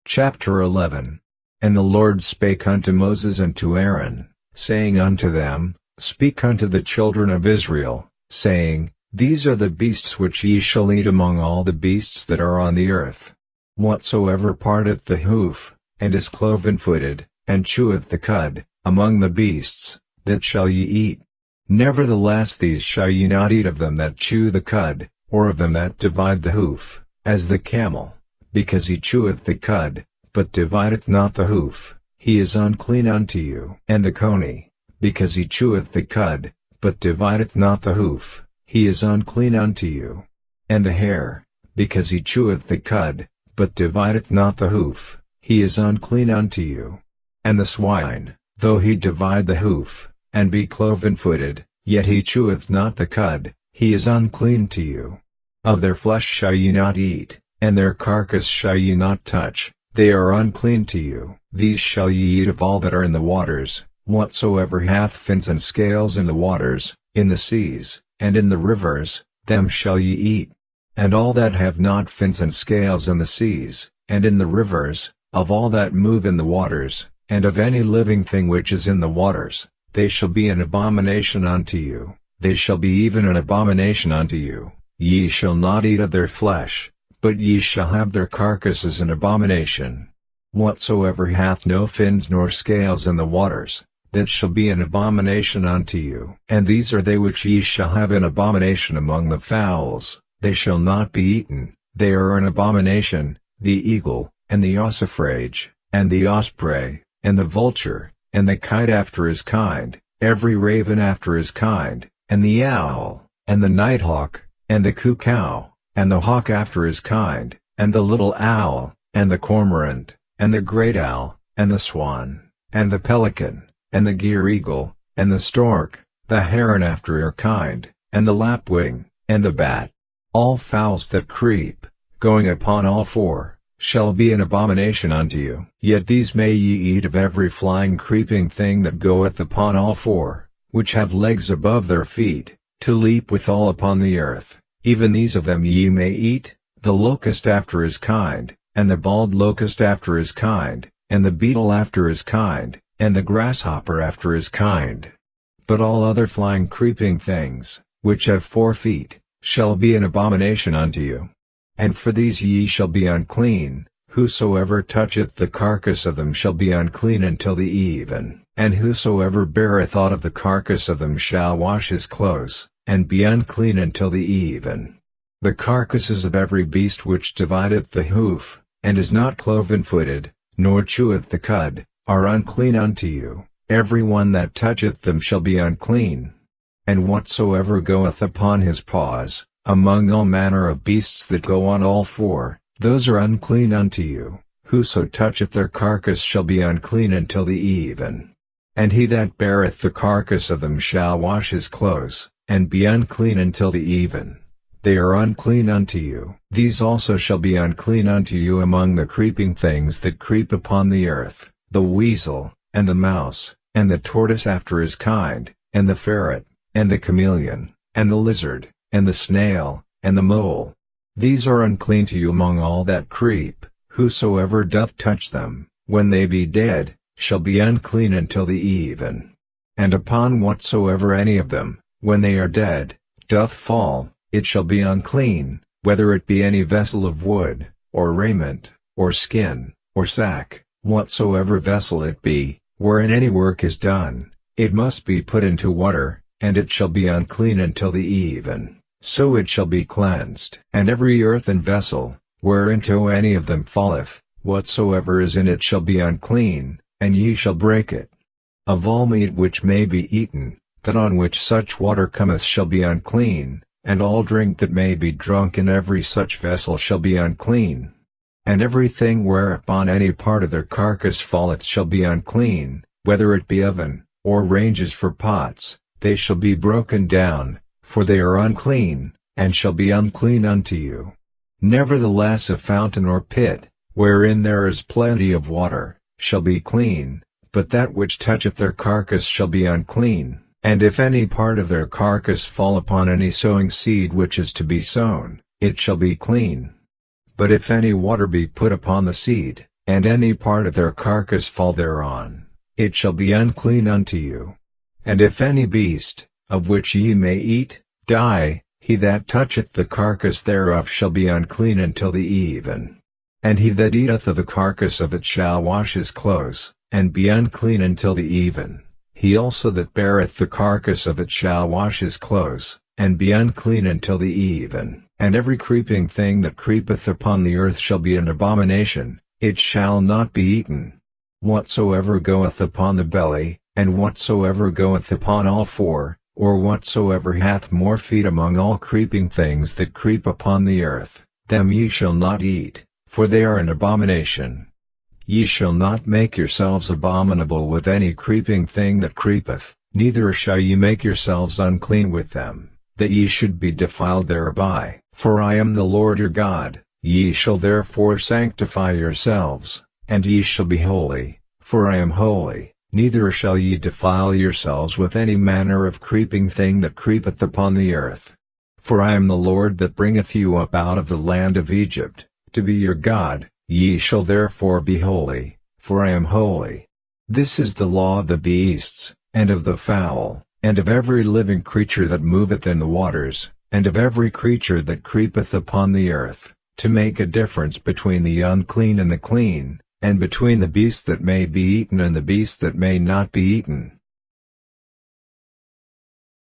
Chapter 11. And the Lord spake unto Moses and to Aaron, saying unto them, Speak unto the children of Israel, saying, These are the beasts which ye shall eat among all the beasts that are on the earth. Whatsoever parteth the hoof, and is cloven-footed, and cheweth the cud, among the beasts, that shall ye eat. Nevertheless these shall ye not eat of them that chew the cud, or of them that divide the hoof, as the camel, because he cheweth the cud, but divideth not the hoof, he is unclean unto you. And the coney, because he cheweth the cud, but divideth not the hoof, he is unclean unto you. And the hare, because he cheweth the cud, but divideth not the hoof, he is unclean unto you. And the swine, though he divide the hoof, and be cloven-footed, yet he cheweth not the cud, he is unclean to you. Of their flesh shall ye not eat, and their carcass shall ye not touch, they are unclean to you. These shall ye eat of all that are in the waters, whatsoever hath fins and scales in the waters, in the seas, and in the rivers, them shall ye eat. And all that have not fins and scales in the seas, and in the rivers, of all that move in the waters, and of any living thing which is in the waters, they shall be an abomination unto you, they shall be even an abomination unto you. Ye shall not eat of their flesh, but ye shall have their carcass as an abomination. Whatsoever hath no fins nor scales in the waters, that shall be an abomination unto you. And these are they which ye shall have an abomination among the fowls, they shall not be eaten, they are an abomination, the eagle, and the ossifrage, and the osprey, and the vulture, and the kite after his kind, every raven after his kind, and the owl, and the nighthawk, and the cuckoo, and the hawk after his kind, and the little owl, and the cormorant, and the great owl, and the swan, and the pelican, and the gyre-eagle, and the stork, the heron after her kind, and the lapwing, and the bat. All fowls that creep, going upon all four, shall be an abomination unto you. Yet these may ye eat of every flying creeping thing that goeth upon all four, which have legs above their feet, to leap withal upon the earth. Even these of them ye may eat, the locust after his kind, and the bald locust after his kind, and the beetle after his kind, and the grasshopper after his kind. But all other flying creeping things, which have 4 feet, shall be an abomination unto you. And for these ye shall be unclean, whosoever toucheth the carcass of them shall be unclean until the even. And whosoever beareth aught of the carcass of them shall wash his clothes, and be unclean until the even. The carcasses of every beast which divideth the hoof, and is not cloven-footed, nor cheweth the cud, are unclean unto you. Every one that toucheth them shall be unclean. And whatsoever goeth upon his paws, among all manner of beasts that go on all four, those are unclean unto you. Whoso toucheth their carcass shall be unclean until the even. And he that beareth the carcass of them shall wash his clothes, and be unclean until the even. They are unclean unto you. These also shall be unclean unto you among the creeping things that creep upon the earth, the weasel, and the mouse, and the tortoise after his kind, and the ferret, and the chameleon, and the lizard, and the snail, and the mole. These are unclean to you among all that creep. Whosoever doth touch them, when they be dead, shall be unclean until the even. And upon whatsoever any of them, when they are dead, doth fall, it shall be unclean, whether it be any vessel of wood, or raiment, or skin, or sack, whatsoever vessel it be, wherein any work is done, it must be put into water, and it shall be unclean until the even, so it shall be cleansed. And every earthen vessel, whereinto any of them falleth, whatsoever is in it shall be unclean, and ye shall break it. Of all meat which may be eaten, that on which such water cometh shall be unclean, and all drink that may be drunk in every such vessel shall be unclean. And everything whereupon any part of their carcass falleth shall be unclean, whether it be oven, or ranges for pots, they shall be broken down, for they are unclean, and shall be unclean unto you. Nevertheless a fountain or pit, wherein there is plenty of water, shall be clean, but that which toucheth their carcass shall be unclean. And if any part of their carcass fall upon any sowing seed which is to be sown, it shall be clean. But if any water be put upon the seed, and any part of their carcass fall thereon, it shall be unclean unto you. And if any beast, of which ye may eat, die, he that toucheth the carcass thereof shall be unclean until the even. And he that eateth of the carcass of it shall wash his clothes, and be unclean until the even. He also that beareth the carcass of it shall wash his clothes, and be unclean until the even. And every creeping thing that creepeth upon the earth shall be an abomination, it shall not be eaten. Whatsoever goeth upon the belly, and whatsoever goeth upon all four, or whatsoever hath more feet among all creeping things that creep upon the earth, them ye shall not eat, for they are an abomination. Ye shall not make yourselves abominable with any creeping thing that creepeth, neither shall ye make yourselves unclean with them, that ye should be defiled thereby. For I am the Lord your God. Ye shall therefore sanctify yourselves, and ye shall be holy, for I am holy. Neither shall ye defile yourselves with any manner of creeping thing that creepeth upon the earth. For I am the Lord that bringeth you up out of the land of Egypt, to be your God. Ye shall therefore be holy, for I am holy. This is the law of the beasts, and of the fowl, and of every living creature that moveth in the waters, and of every creature that creepeth upon the earth, to make a difference between the unclean and the clean, and between the beast that may be eaten and the beast that may not be eaten.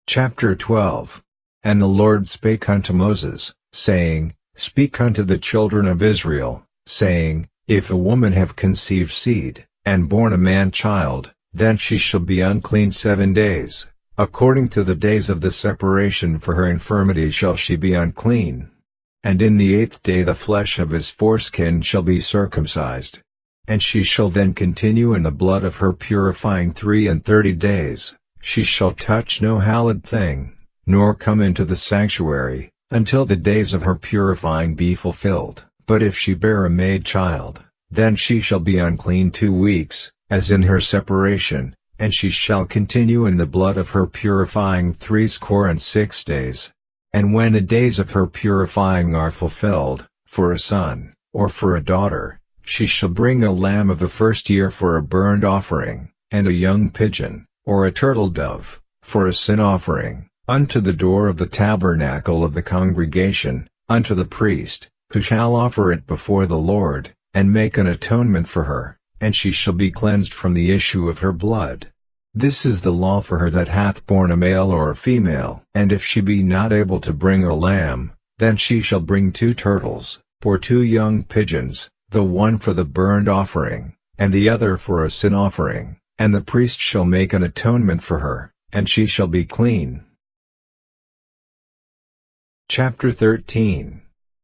Chapter 12. And the Lord spake unto Moses, saying, Speak unto the children of Israel, saying, If a woman have conceived seed, and born a man-child, then she shall be unclean 7 days. According to the days of the separation for her infirmity shall she be unclean. And in the 8th day the flesh of his foreskin shall be circumcised. And she shall then continue in the blood of her purifying 33 days. She shall touch no hallowed thing, nor come into the sanctuary, until the days of her purifying be fulfilled. But if she bear a maid child, then she shall be unclean 2 weeks, as in her separation, and she shall continue in the blood of her purifying 66 days. And when the days of her purifying are fulfilled, for a son, or for a daughter, she shall bring a lamb of the first year for a burnt offering, and a young pigeon, or a turtle dove, for a sin offering, unto the door of the tabernacle of the congregation, unto the priest, who shall offer it before the Lord, and make an atonement for her, and she shall be cleansed from the issue of her blood. This is the law for her that hath borne a male or a female. And if she be not able to bring a lamb, then she shall bring 2 turtles, or 2 young pigeons, the one for the burnt offering, and the other for a sin offering, and the priest shall make an atonement for her, and she shall be clean. Chapter 13.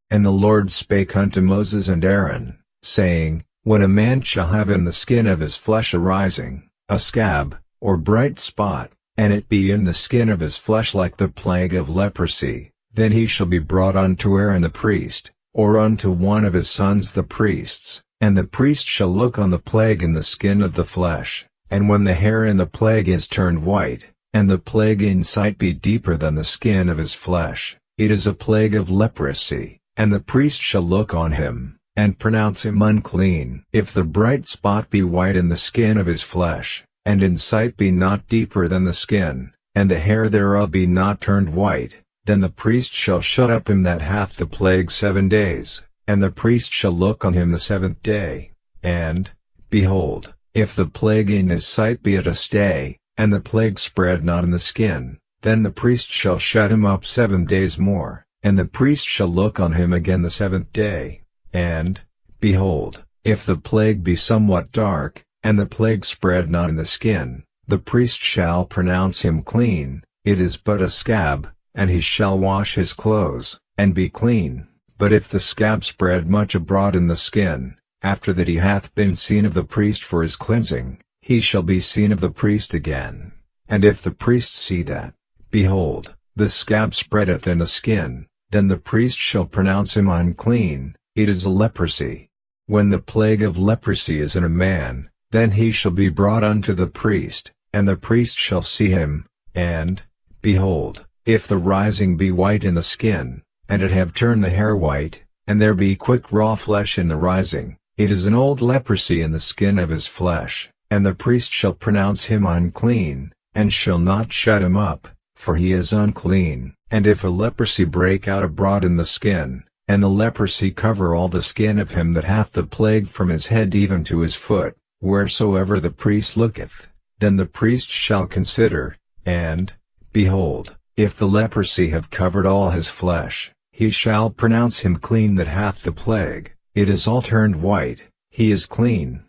And the Lord spake unto Moses and Aaron, saying, When a man shall have in the skin of his flesh a rising, a scab, or bright spot, and it be in the skin of his flesh like the plague of leprosy, then he shall be brought unto Aaron the priest, or unto one of his sons the priests, and the priest shall look on the plague in the skin of the flesh, and when the hair in the plague is turned white, and the plague in sight be deeper than the skin of his flesh, it is a plague of leprosy, and the priest shall look on him, and pronounce him unclean. If the bright spot be white in the skin of his flesh, and in sight be not deeper than the skin, and the hair thereof be not turned white, then the priest shall shut up him that hath the plague 7 days, and the priest shall look on him the 7th day. And, behold, if the plague in his sight be at a stay, and the plague spread not in the skin, then the priest shall shut him up 7 days more, and the priest shall look on him again the 7th day. And, behold, if the plague be somewhat dark, and the plague spread not in the skin, the priest shall pronounce him clean, it is but a scab, and he shall wash his clothes, and be clean. But if the scab spread much abroad in the skin, after that he hath been seen of the priest for his cleansing, he shall be seen of the priest again. And if the priest see that, behold, the scab spreadeth in the skin, then the priest shall pronounce him unclean, it is a leprosy. When the plague of leprosy is in a man, then he shall be brought unto the priest, and the priest shall see him, and, behold, if the rising be white in the skin, and it have turned the hair white, and there be quick raw flesh in the rising, it is an old leprosy in the skin of his flesh, and the priest shall pronounce him unclean, and shall not shut him up, for he is unclean. And if a leprosy break out abroad in the skin, and the leprosy cover all the skin of him that hath the plague from his head even to his foot, wheresoever the priest looketh, then the priest shall consider, and, behold, if the leprosy have covered all his flesh, he shall pronounce him clean that hath the plague, it is all turned white, he is clean.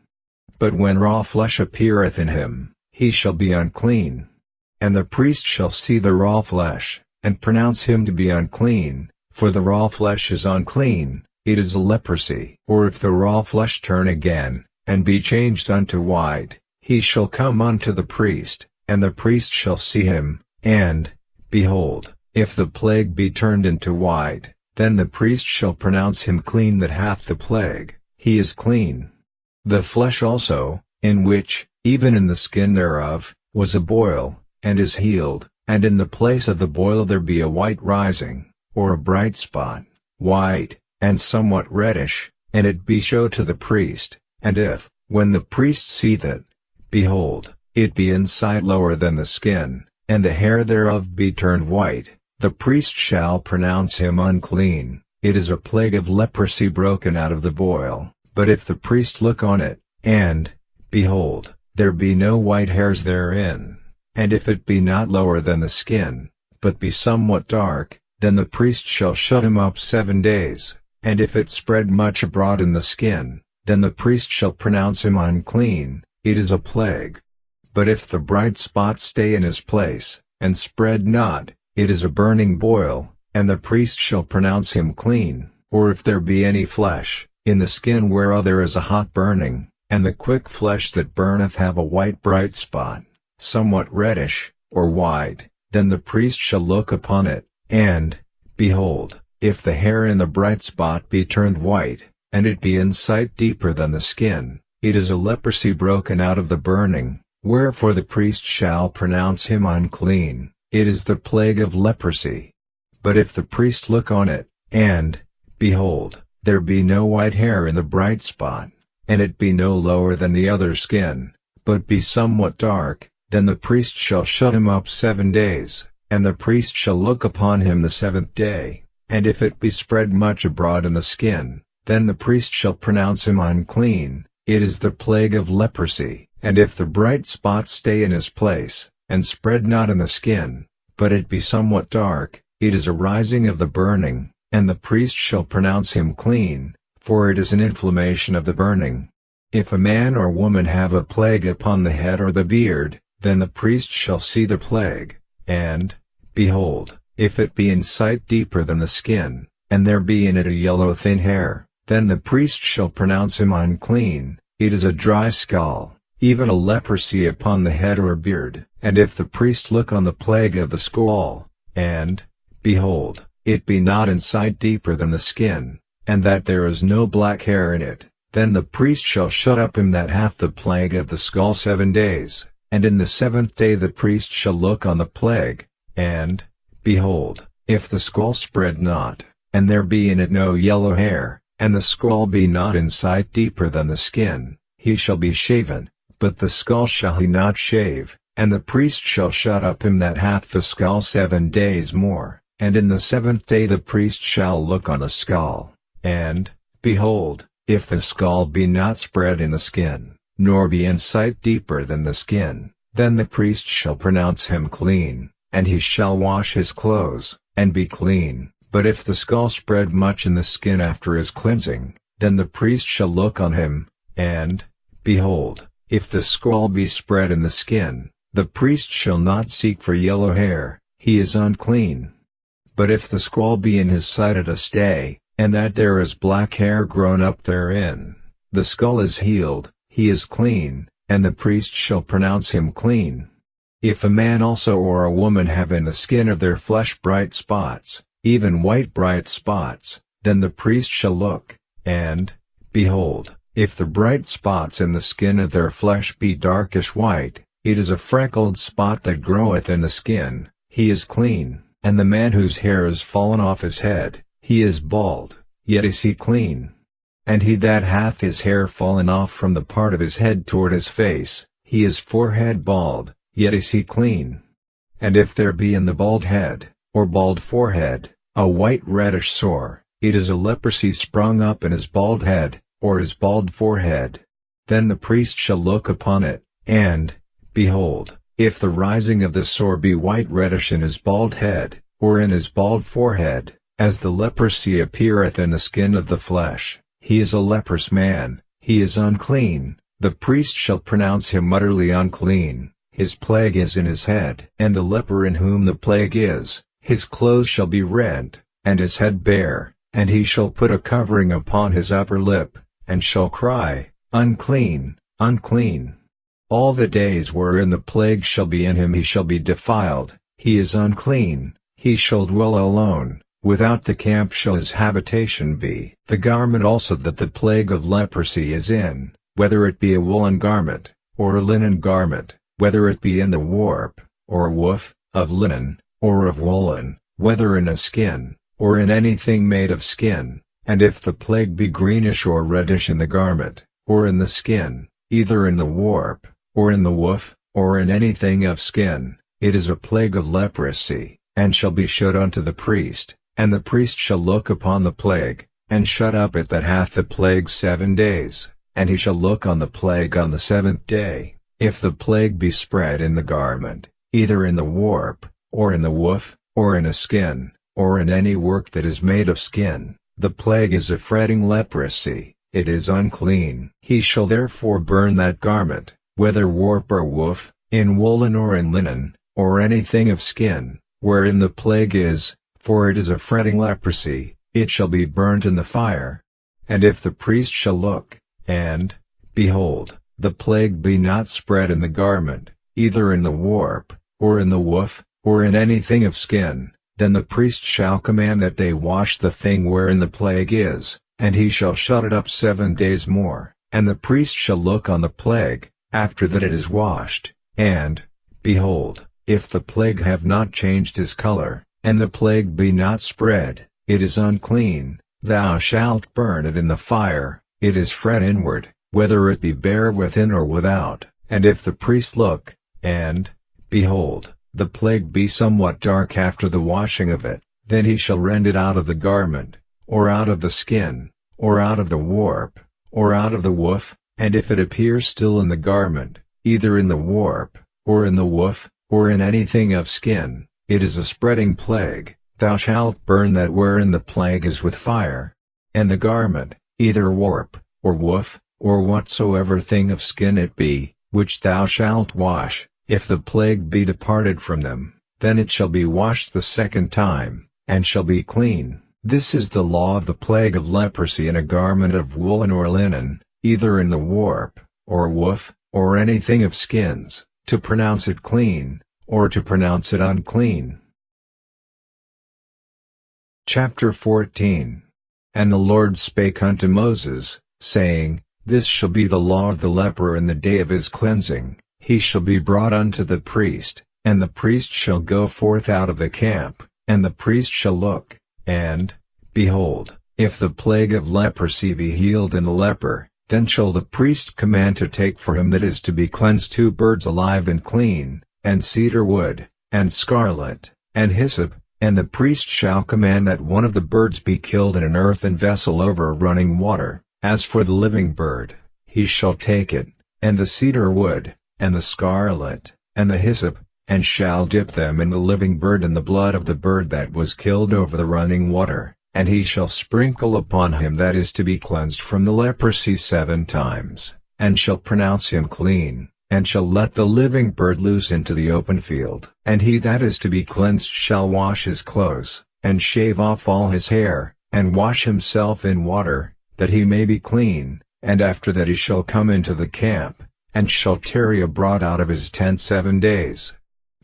But when raw flesh appeareth in him, he shall be unclean. And the priest shall see the raw flesh, and pronounce him to be unclean, for the raw flesh is unclean, it is a leprosy. Or if the raw flesh turn again, and be changed unto white, he shall come unto the priest, and the priest shall see him, and, behold, if the plague be turned into white, then the priest shall pronounce him clean that hath the plague, he is clean. The flesh also, in which, even in the skin thereof, was a boil, and is healed, and in the place of the boil there be a white rising, or a bright spot, white, and somewhat reddish, and it be showed to the priest, and if, when the priest seeth it, behold, it be in sight lower than the skin, and the hair thereof be turned white, the priest shall pronounce him unclean, it is a plague of leprosy broken out of the boil. But if the priest look on it, and, behold, there be no white hairs therein, and if it be not lower than the skin, but be somewhat dark, then the priest shall shut him up 7 days, and if it spread much abroad in the skin, then the priest shall pronounce him unclean, it is a plague. But if the bright spot stay in his place, and spread not, it is a burning boil, and the priest shall pronounce him clean. Or if there be any flesh, in the skin whereof there is a hot burning, and the quick flesh that burneth have a white bright spot, somewhat reddish, or white, then the priest shall look upon it, and, behold, if the hair in the bright spot be turned white, and it be in sight deeper than the skin, it is a leprosy broken out of the burning, wherefore the priest shall pronounce him unclean, it is the plague of leprosy. But if the priest look on it, and, behold, there be no white hair in the bright spot, and it be no lower than the other skin, but be somewhat dark, then the priest shall shut him up 7 days, and the priest shall look upon him the 7th day, and if it be spread much abroad in the skin, then the priest shall pronounce him unclean. It is the plague of leprosy. And if the bright spot stay in his place, and spread not in the skin, but it be somewhat dark, it is a rising of the burning, and the priest shall pronounce him clean, for it is an inflammation of the burning. If a man or woman have a plague upon the head or the beard, then the priest shall see the plague, and, behold, if it be in sight deeper than the skin, and there be in it a yellow thin hair, then the priest shall pronounce him unclean. It is a dry skull, even a leprosy upon the head or beard. And if the priest look on the plague of the skull, and, behold, it be not in sight deeper than the skin, and that there is no black hair in it, then the priest shall shut up him that hath the plague of the skull 7 days, and in the 7th day the priest shall look on the plague, and, behold, if the skull spread not, and there be in it no yellow hair, and the skull be not in sight deeper than the skin, he shall be shaven, but the skull shall he not shave, and the priest shall shut up him that hath the skull 7 days more, and in the 7th day the priest shall look on the skull, and, behold, if the skull be not spread in the skin, nor be in sight deeper than the skin, then the priest shall pronounce him clean, and he shall wash his clothes, and be clean. But if the skull spread much in the skin after his cleansing, then the priest shall look on him, and, behold, if the skull be spread in the skin, the priest shall not seek for yellow hair, he is unclean. But if the skull be in his sight at a stay, and that there is black hair grown up therein, the skull is healed, he is clean, and the priest shall pronounce him clean. If a man also or a woman have in the skin of their flesh bright spots, even white bright spots, then the priest shall look, and, behold, if the bright spots in the skin of their flesh be darkish white, it is a freckled spot that groweth in the skin, he is clean. And the man whose hair is fallen off his head, he is bald, yet is he clean. And he that hath his hair fallen off from the part of his head toward his face, he is forehead bald, yet is he clean. And if there be in the bald head, or bald forehead, a white reddish sore, it is a leprosy sprung up in his bald head, or his bald forehead. Then the priest shall look upon it, and, behold, if the rising of the sore be white reddish in his bald head, or in his bald forehead, as the leprosy appeareth in the skin of the flesh, he is a leprous man, he is unclean. The priest shall pronounce him utterly unclean. His plague is in his head. And the leper in whom the plague is, his clothes shall be rent, and his head bare, and he shall put a covering upon his upper lip, and shall cry, Unclean, unclean. All the days wherein the plague shall be in him he shall be defiled, he is unclean, he shall dwell alone, without the camp shall his habitation be. The garment also that the plague of leprosy is in, whether it be a woolen garment, or a linen garment, whether it be in the warp, or woof, of linen, or of woolen, whether in a skin, or in anything made of skin, and if the plague be greenish or reddish in the garment, or in the skin, either in the warp, or in the woof, or in anything of skin, it is a plague of leprosy, and shall be showed unto the priest, and the priest shall look upon the plague, and shut up it that hath the plague 7 days, and he shall look on the plague on the 7th day. If the plague be spread in the garment, either in the warp, or in the woof, or in a skin, or in any work that is made of skin, the plague is a fretting leprosy, it is unclean. He shall therefore burn that garment, whether warp or woof, in woolen or in linen, or anything of skin, wherein the plague is, for it is a fretting leprosy, it shall be burnt in the fire. And if the priest shall look, and, behold, the plague be not spread in the garment, either in the warp, or in the woof, or in anything of skin, then the priest shall command that they wash the thing wherein the plague is, and he shall shut it up 7 days more, and the priest shall look on the plague, after that it is washed, and, behold, if the plague have not changed his color, and the plague be not spread, it is unclean, thou shalt burn it in the fire, it is fret inward, whether it be bare within or without. And if the priest look, and, behold, the plague be somewhat dark after the washing of it, then he shall rend it out of the garment, or out of the skin, or out of the warp, or out of the woof, and if it appears still in the garment, either in the warp, or in the woof, or in anything of skin, it is a spreading plague, thou shalt burn that wherein the plague is with fire. And the garment, either warp, or woof, or whatsoever thing of skin it be, which thou shalt wash, if the plague be departed from them, then it shall be washed the second time, and shall be clean. This is the law of the plague of leprosy in a garment of woolen or linen, either in the warp, or woof, or anything of skins, to pronounce it clean, or to pronounce it unclean. Chapter 14. And the Lord spake unto Moses, saying, This shall be the law of the leper in the day of his cleansing. He shall be brought unto the priest, and the priest shall go forth out of the camp, and the priest shall look, and, behold, if the plague of leprosy be healed in the leper, then shall the priest command to take for him that is to be cleansed 2 birds alive and clean, and cedar wood, and scarlet, and hyssop, and the priest shall command that one of the birds be killed in an earthen vessel over running water. As for the living bird, he shall take it, and the cedar wood, and the scarlet, and the hyssop, and shall dip them in the living bird in the blood of the bird that was killed over the running water, and he shall sprinkle upon him that is to be cleansed from the leprosy 7 times, and shall pronounce him clean, and shall let the living bird loose into the open field. And he that is to be cleansed shall wash his clothes, and shave off all his hair, and wash himself in water, that he may be clean, and after that he shall come into the camp, and shall tarry abroad out of his tent 7 days.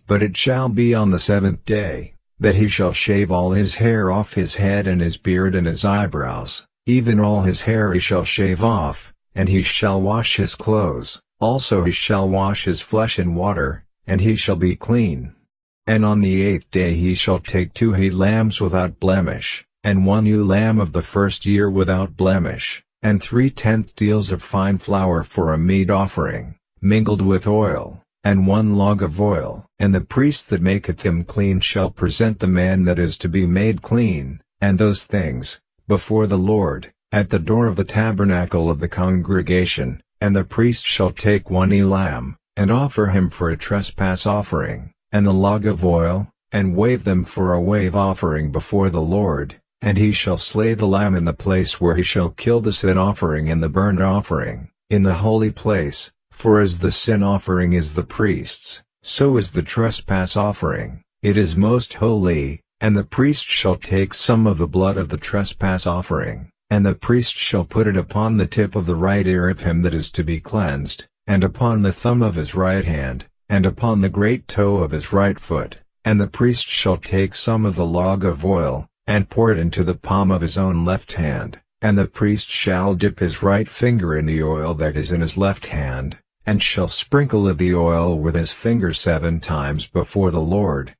But it shall be on the 7th day, that he shall shave all his hair off his head and his beard and his eyebrows, even all his hair he shall shave off, and he shall wash his clothes, also he shall wash his flesh in water, and he shall be clean. And on the 8th day he shall take 2 he lambs without blemish, and 1 ewe lamb of the first year without blemish, and 3/10 deals of fine flour for a meat offering, mingled with oil, and 1 log of oil. And the priest that maketh him clean shall present the man that is to be made clean, and those things, before the Lord, at the door of the tabernacle of the congregation. And the priest shall take 1 ewe lamb, and offer him for a trespass offering, and the log of oil, and wave them for a wave offering before the Lord. And he shall slay the lamb in the place where he shall kill the sin offering and the burnt offering, in the holy place, for as the sin offering is the priest's, so is the trespass offering, it is most holy. And the priest shall take some of the blood of the trespass offering, and the priest shall put it upon the tip of the right ear of him that is to be cleansed, and upon the thumb of his right hand, and upon the great toe of his right foot. And the priest shall take some of the log of oil, and pour it into the palm of his own left hand, and the priest shall dip his right finger in the oil that is in his left hand, and shall sprinkle of the oil with his finger 7 times before the Lord.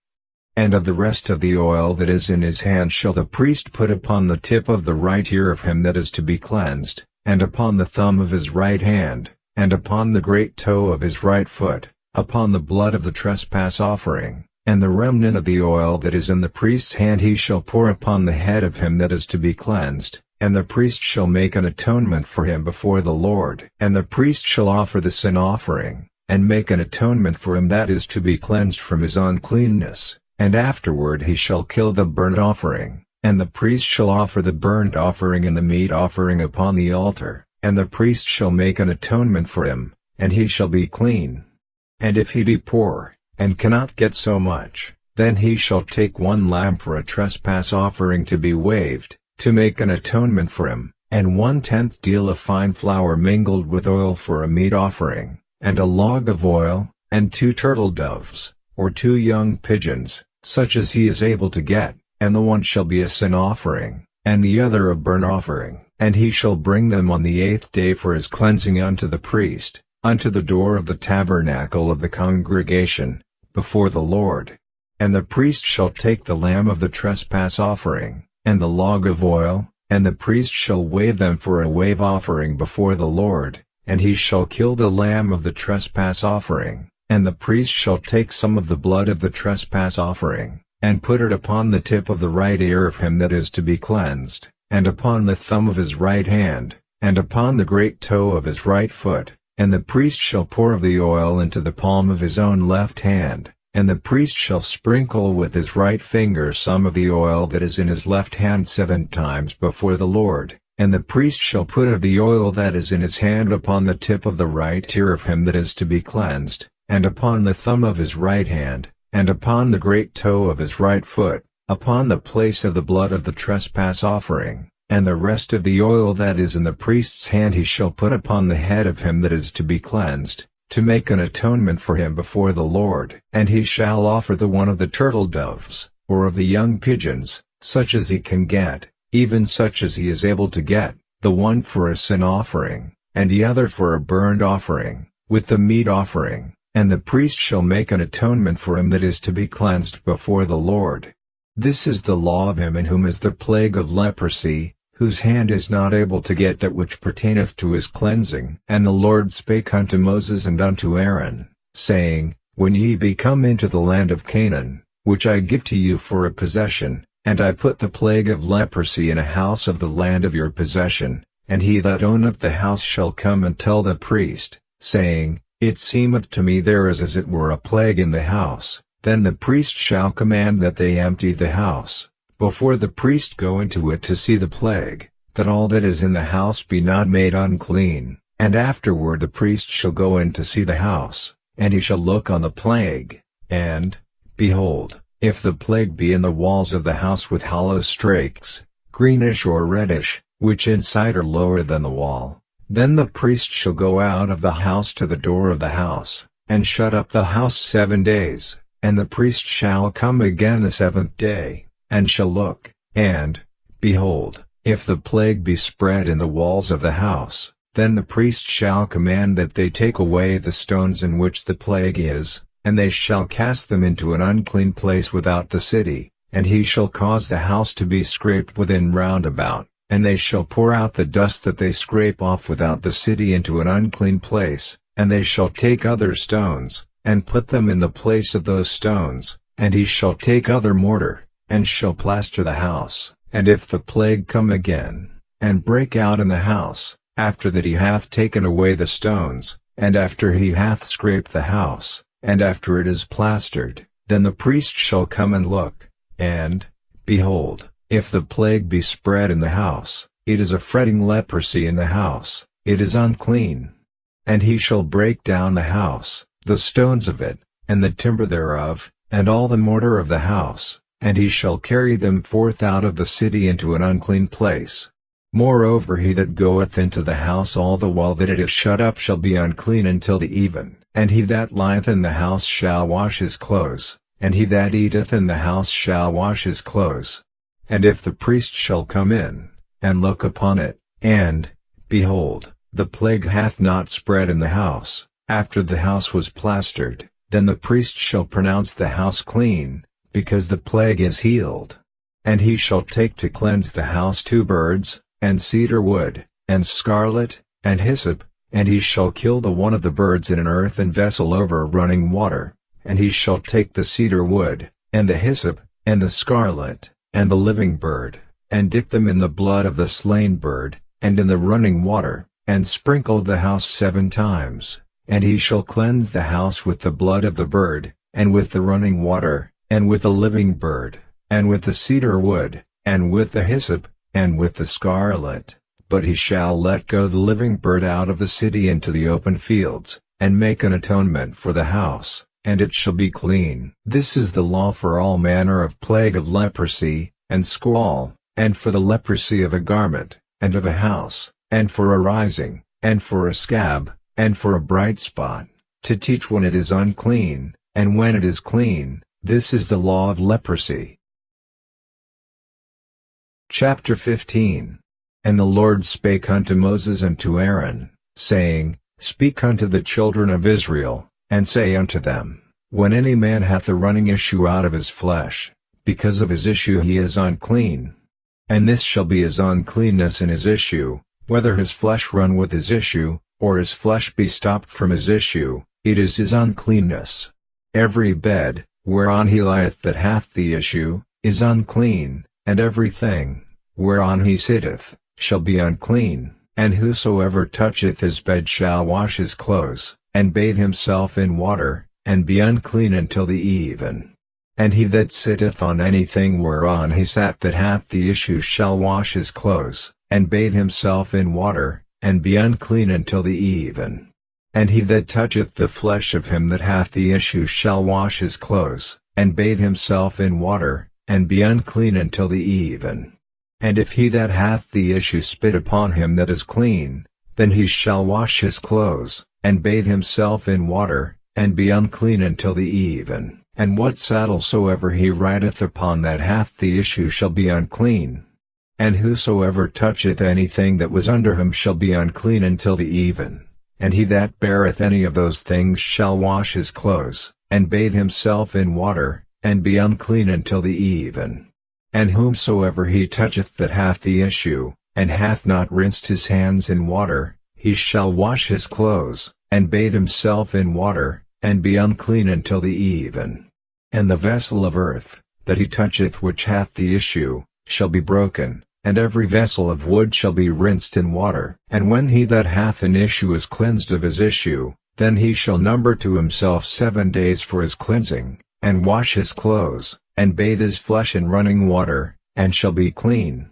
And of the rest of the oil that is in his hand shall the priest put upon the tip of the right ear of him that is to be cleansed, and upon the thumb of his right hand, and upon the great toe of his right foot, upon the blood of the trespass offering. And the remnant of the oil that is in the priest's hand he shall pour upon the head of him that is to be cleansed, and the priest shall make an atonement for him before the Lord. And the priest shall offer the sin offering, and make an atonement for him that is to be cleansed from his uncleanness. And afterward he shall kill the burnt offering, and the priest shall offer the burnt offering and the meat offering upon the altar, and the priest shall make an atonement for him, and he shall be clean. And if he be poor, and cannot get so much, then he shall take 1 lamb for a trespass offering to be waved, to make an atonement for him, and 1/10 deal of fine flour mingled with oil for a meat offering, and a log of oil, and 2 turtle doves, or 2 young pigeons, such as he is able to get, and the one shall be a sin offering, and the other a burnt offering. And he shall bring them on the 8th day for his cleansing unto the priest, unto the door of the tabernacle of the congregation, before the Lord. And the priest shall take the lamb of the trespass offering, and the log of oil, and the priest shall wave them for a wave offering before the Lord, and he shall kill the lamb of the trespass offering. And the priest shall take some of the blood of the trespass offering, and put it upon the tip of the right ear of him that is to be cleansed, and upon the thumb of his right hand, and upon the great toe of his right foot, and the priest shall pour of the oil into the palm of his own left hand, and the priest shall sprinkle with his right finger some of the oil that is in his left hand 7 times before the Lord, and the priest shall put of the oil that is in his hand upon the tip of the right ear of him that is to be cleansed, and upon the thumb of his right hand, and upon the great toe of his right foot, upon the place of the blood of the trespass offering, and the rest of the oil that is in the priest's hand he shall put upon the head of him that is to be cleansed, to make an atonement for him before the Lord. And he shall offer the one of the turtle doves, or of the young pigeons, such as he can get, even such as he is able to get, the one for a sin offering, and the other for a burnt offering, with the meat offering, and the priest shall make an atonement for him that is to be cleansed before the Lord. This is the law of him in whom is the plague of leprosy, whose hand is not able to get that which pertaineth to his cleansing. And the Lord spake unto Moses and unto Aaron, saying, When ye be come into the land of Canaan, which I give to you for a possession, and I put the plague of leprosy in a house of the land of your possession, and he that owneth the house shall come and tell the priest, saying, It seemeth to me there is as it were a plague in the house. Then the priest shall command that they empty the house, before the priest go into it to see the plague, that all that is in the house be not made unclean. And afterward the priest shall go in to see the house, and he shall look on the plague, and, behold, if the plague be in the walls of the house with hollow strakes, greenish or reddish, which inside are lower than the wall, then the priest shall go out of the house to the door of the house, and shut up the house 7 days. And the priest shall come again the 7th day, and shall look, and, behold, if the plague be spread in the walls of the house, then the priest shall command that they take away the stones in which the plague is, and they shall cast them into an unclean place without the city, and he shall cause the house to be scraped within round about, and they shall pour out the dust that they scrape off without the city into an unclean place, and they shall take other stones, and put them in the place of those stones, and he shall take other mortar, and shall plaster the house. And if the plague come again, and break out in the house, after that he hath taken away the stones, and after he hath scraped the house, and after it is plastered, then the priest shall come and look, and, behold, if the plague be spread in the house, it is a fretting leprosy in the house, it is unclean. And he shall break down the house, the stones of it, and the timber thereof, and all the mortar of the house, and he shall carry them forth out of the city into an unclean place. Moreover he that goeth into the house all the while that it is shut up shall be unclean until the even. And he that lieth in the house shall wash his clothes, and he that eateth in the house shall wash his clothes. And if the priest shall come in, and look upon it, and, behold, the plague hath not spread in the house, after the house was plastered, then the priest shall pronounce the house clean, because the plague is healed. And he shall take to cleanse the house 2 birds, and cedar wood, and scarlet, and hyssop, and he shall kill the one of the birds in an earthen vessel over running water, and he shall take the cedar wood, and the hyssop, and the scarlet, and the living bird, and dip them in the blood of the slain bird, and in the running water, and sprinkle the house 7 times. And he shall cleanse the house with the blood of the bird, and with the running water, and with the living bird, and with the cedar wood, and with the hyssop, and with the scarlet. But he shall let go the living bird out of the city into the open fields, and make an atonement for the house, and it shall be clean. This is the law for all manner of plague of leprosy, and squall, and for the leprosy of a garment, and of a house, and for a rising, and for a scab, and for a bright spot, to teach when it is unclean, and when it is clean. This is the law of leprosy. Chapter 15. And the Lord spake unto Moses and to Aaron, saying, Speak unto the children of Israel, and say unto them, When any man hath a running issue out of his flesh, because of his issue he is unclean. And this shall be his uncleanness in his issue, whether his flesh run with his issue, or his flesh be stopped from his issue, it is his uncleanness. Every bed, whereon he lieth that hath the issue, is unclean, and every thing, whereon he sitteth, shall be unclean, and whosoever toucheth his bed shall wash his clothes, and bathe himself in water, and be unclean until the even. And he that sitteth on anything whereon he sat that hath the issue shall wash his clothes, and bathe himself in water, and be unclean until the even. And he that toucheth the flesh of him that hath the issue shall wash his clothes, and bathe himself in water, and be unclean until the even. And if he that hath the issue spit upon him that is clean, then he shall wash his clothes, and bathe himself in water, and be unclean until the even. And what saddle soever he rideth upon that hath the issue shall be unclean. And whosoever toucheth anything that was under him shall be unclean until the even. And he that beareth any of those things shall wash his clothes, and bathe himself in water, and be unclean until the even. And whomsoever he toucheth that hath the issue, and hath not rinsed his hands in water, he shall wash his clothes, and bathe himself in water, and be unclean until the even. And the vessel of earth, that he toucheth which hath the issue, shall be broken, and every vessel of wood shall be rinsed in water. And when he that hath an issue is cleansed of his issue, then he shall number to himself 7 days for his cleansing, and wash his clothes, and bathe his flesh in running water, and shall be clean.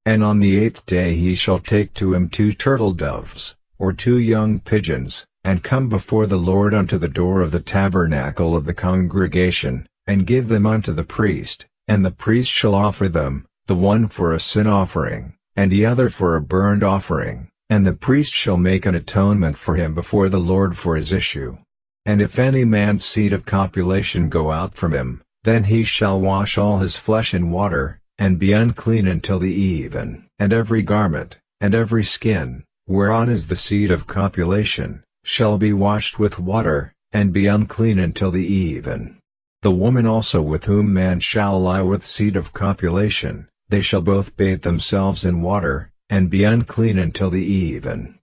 And on the 8th day he shall take to him 2 turtle doves, or 2 young pigeons, and come before the Lord unto the door of the tabernacle of the congregation, and give them unto the priest, and the priest shall offer them, the one for a sin offering, and the other for a burnt offering, and the priest shall make an atonement for him before the Lord for his issue. And if any man's seed of copulation go out from him, then he shall wash all his flesh in water, and be unclean until the even. And every garment, and every skin, whereon is the seed of copulation, shall be washed with water, and be unclean until the even. The woman also with whom man shall lie with seed of copulation, they shall both bathe themselves in water, and be unclean until the even.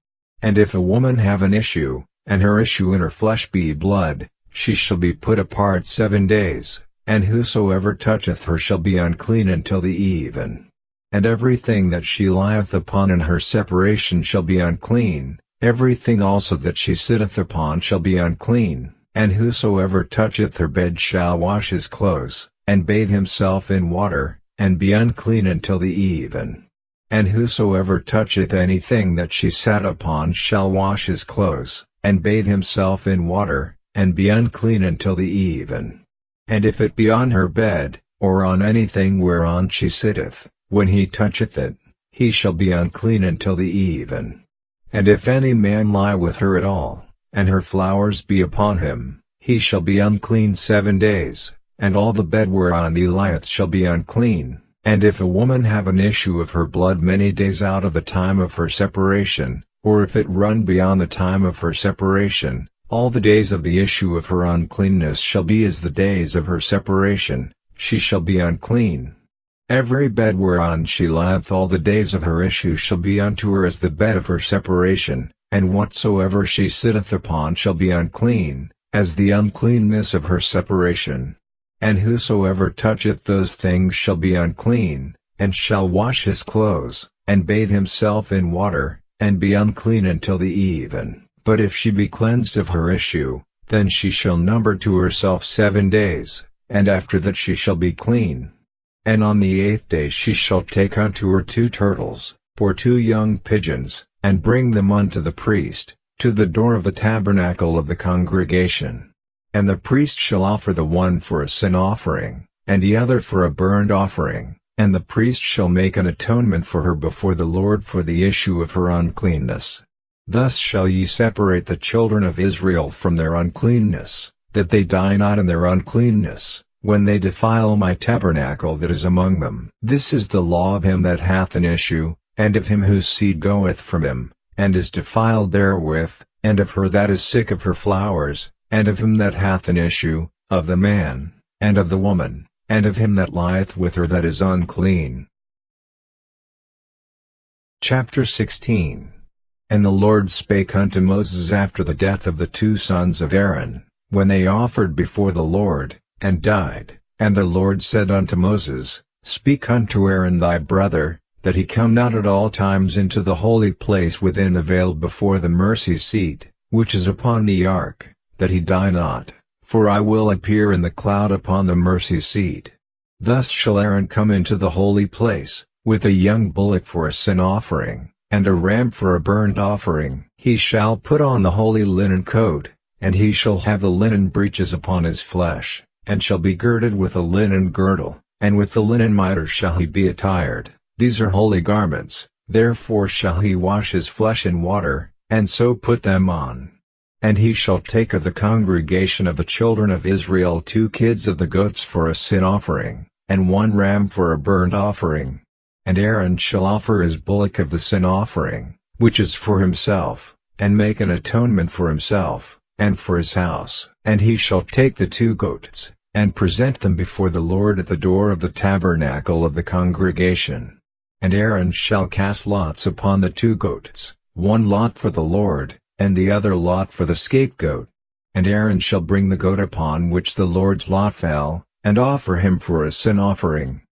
And if a woman have an issue, and her issue in her flesh be blood, she shall be put apart 7 days, and whosoever toucheth her shall be unclean until the even. And everything that she lieth upon in her separation shall be unclean, everything also that she sitteth upon shall be unclean, and whosoever toucheth her bed shall wash his clothes, and bathe himself in water, and be unclean until the even. And whosoever toucheth anything that she sat upon shall wash his clothes, and bathe himself in water, and be unclean until the even. And if it be on her bed, or on anything whereon she sitteth, when he toucheth it, he shall be unclean until the even. And if any man lie with her at all, and her flowers be upon him, he shall be unclean 7 days, and all the bed whereon he lieth shall be unclean. And if a woman have an issue of her blood many days out of the time of her separation, or if it run beyond the time of her separation, all the days of the issue of her uncleanness shall be as the days of her separation, she shall be unclean. Every bed whereon she lieth all the days of her issue shall be unto her as the bed of her separation, and whatsoever she sitteth upon shall be unclean, as the uncleanness of her separation. And whosoever toucheth those things shall be unclean, and shall wash his clothes, and bathe himself in water, and be unclean until the even. But if she be cleansed of her issue, then she shall number to herself 7 days, and after that she shall be clean. And on the 8th day she shall take unto her 2 turtles, or 2 young pigeons, and bring them unto the priest, to the door of the tabernacle of the congregation. And the priest shall offer the one for a sin offering, and the other for a burnt offering, and the priest shall make an atonement for her before the Lord for the issue of her uncleanness. Thus shall ye separate the children of Israel from their uncleanness, that they die not in their uncleanness, when they defile my tabernacle that is among them. This is the law of him that hath an issue, and of him whose seed goeth from him, and is defiled therewith, and of her that is sick of her flowers, and of him that hath an issue, of the man, and of the woman, and of him that lieth with her that is unclean. Chapter 16. And the Lord spake unto Moses after the death of the 2 sons of Aaron, when they offered before the Lord, and died. And the Lord said unto Moses, Speak unto Aaron thy brother, that he come not at all times into the holy place within the veil before the mercy seat, which is upon the ark, that he die not, for I will appear in the cloud upon the mercy seat. Thus shall Aaron come into the holy place, with a young bullock for a sin offering, and a ram for a burnt offering. He shall put on the holy linen coat, and he shall have the linen breeches upon his flesh, and shall be girded with a linen girdle, and with the linen mitre shall he be attired. These are holy garments, therefore shall he wash his flesh in water, and so put them on. And he shall take of the congregation of the children of Israel 2 kids of the goats for a sin offering, and 1 ram for a burnt offering. And Aaron shall offer his bullock of the sin offering, which is for himself, and make an atonement for himself, and for his house. And he shall take the 2 goats, and present them before the Lord at the door of the tabernacle of the congregation. And Aaron shall cast lots upon the 2 goats, 1 lot for the Lord, and the other lot for the scapegoat. And Aaron shall bring the goat upon which the Lord's lot fell, and offer him for a sin offering.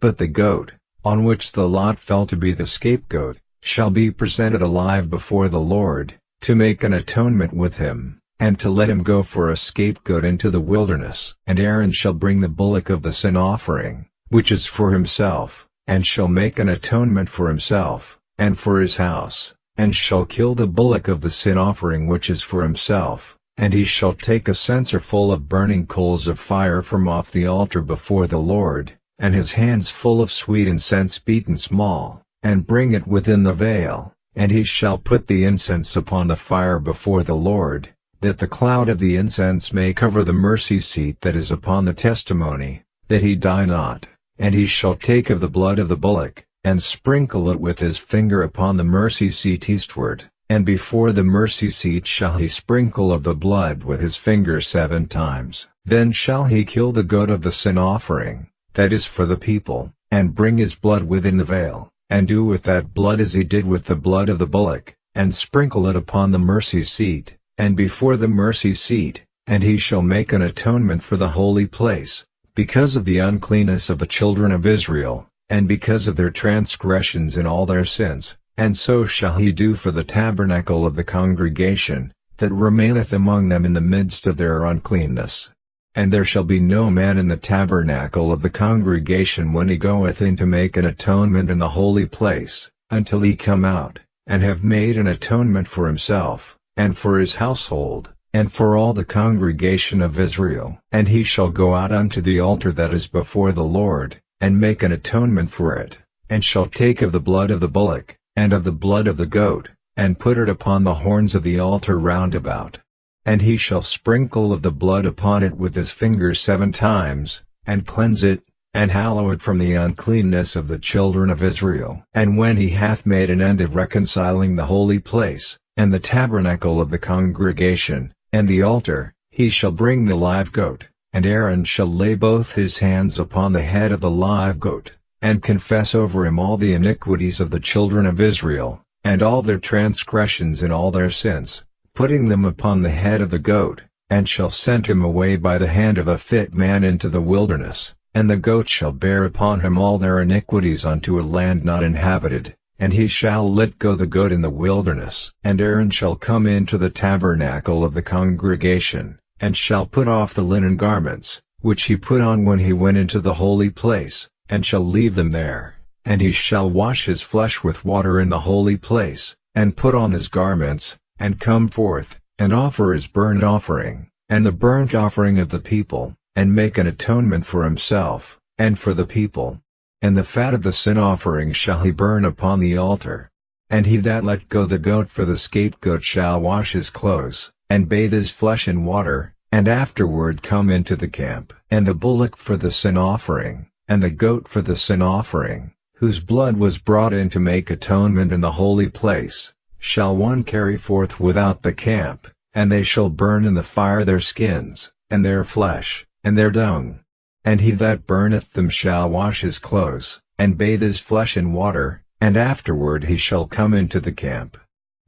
But the goat, on which the lot fell to be the scapegoat, shall be presented alive before the Lord, to make an atonement with him, and to let him go for a scapegoat into the wilderness. And Aaron shall bring the bullock of the sin offering, which is for himself, and shall make an atonement for himself, and for his house, and shall kill the bullock of the sin offering which is for himself, and he shall take a censer full of burning coals of fire from off the altar before the Lord, and his hands full of sweet incense beaten small, and bring it within the veil, and he shall put the incense upon the fire before the Lord, that the cloud of the incense may cover the mercy seat that is upon the testimony, that he die not. And he shall take of the blood of the bullock, and sprinkle it with his finger upon the mercy seat eastward, and before the mercy seat shall he sprinkle of the blood with his finger 7 times. Then shall he kill the goat of the sin offering, that is for the people, and bring his blood within the veil, and do with that blood as he did with the blood of the bullock, and sprinkle it upon the mercy seat, and before the mercy seat, and he shall make an atonement for the holy place, because of the uncleanness of the children of Israel, and because of their transgressions in all their sins, and so shall he do for the tabernacle of the congregation, that remaineth among them in the midst of their uncleanness. And there shall be no man in the tabernacle of the congregation when he goeth in to make an atonement in the holy place, until he come out, and have made an atonement for himself, and for his household, and for all the congregation of Israel. And he shall go out unto the altar that is before the Lord, and make an atonement for it, and shall take of the blood of the bullock, and of the blood of the goat, and put it upon the horns of the altar round about. And he shall sprinkle of the blood upon it with his finger 7 times, and cleanse it, and hallow it from the uncleanness of the children of Israel. And when he hath made an end of reconciling the holy place, and the tabernacle of the congregation, and the altar, he shall bring the live goat, and Aaron shall lay both his hands upon the head of the live goat, and confess over him all the iniquities of the children of Israel, and all their transgressions and all their sins, putting them upon the head of the goat, and shall send him away by the hand of a fit man into the wilderness, and the goat shall bear upon him all their iniquities unto a land not inhabited. And he shall let go the goat in the wilderness. And Aaron shall come into the tabernacle of the congregation, and shall put off the linen garments, which he put on when he went into the holy place, and shall leave them there. And he shall wash his flesh with water in the holy place, and put on his garments, and come forth, and offer his burnt offering, and the burnt offering of the people, and make an atonement for himself, and for the people. And the fat of the sin offering shall he burn upon the altar. And he that let go the goat for the scapegoat shall wash his clothes, and bathe his flesh in water, and afterward come into the camp. And the bullock for the sin offering, and the goat for the sin offering, whose blood was brought in to make atonement in the holy place, shall one carry forth without the camp, and they shall burn in the fire their skins, and their flesh, and their dung. And he that burneth them shall wash his clothes, and bathe his flesh in water, and afterward he shall come into the camp.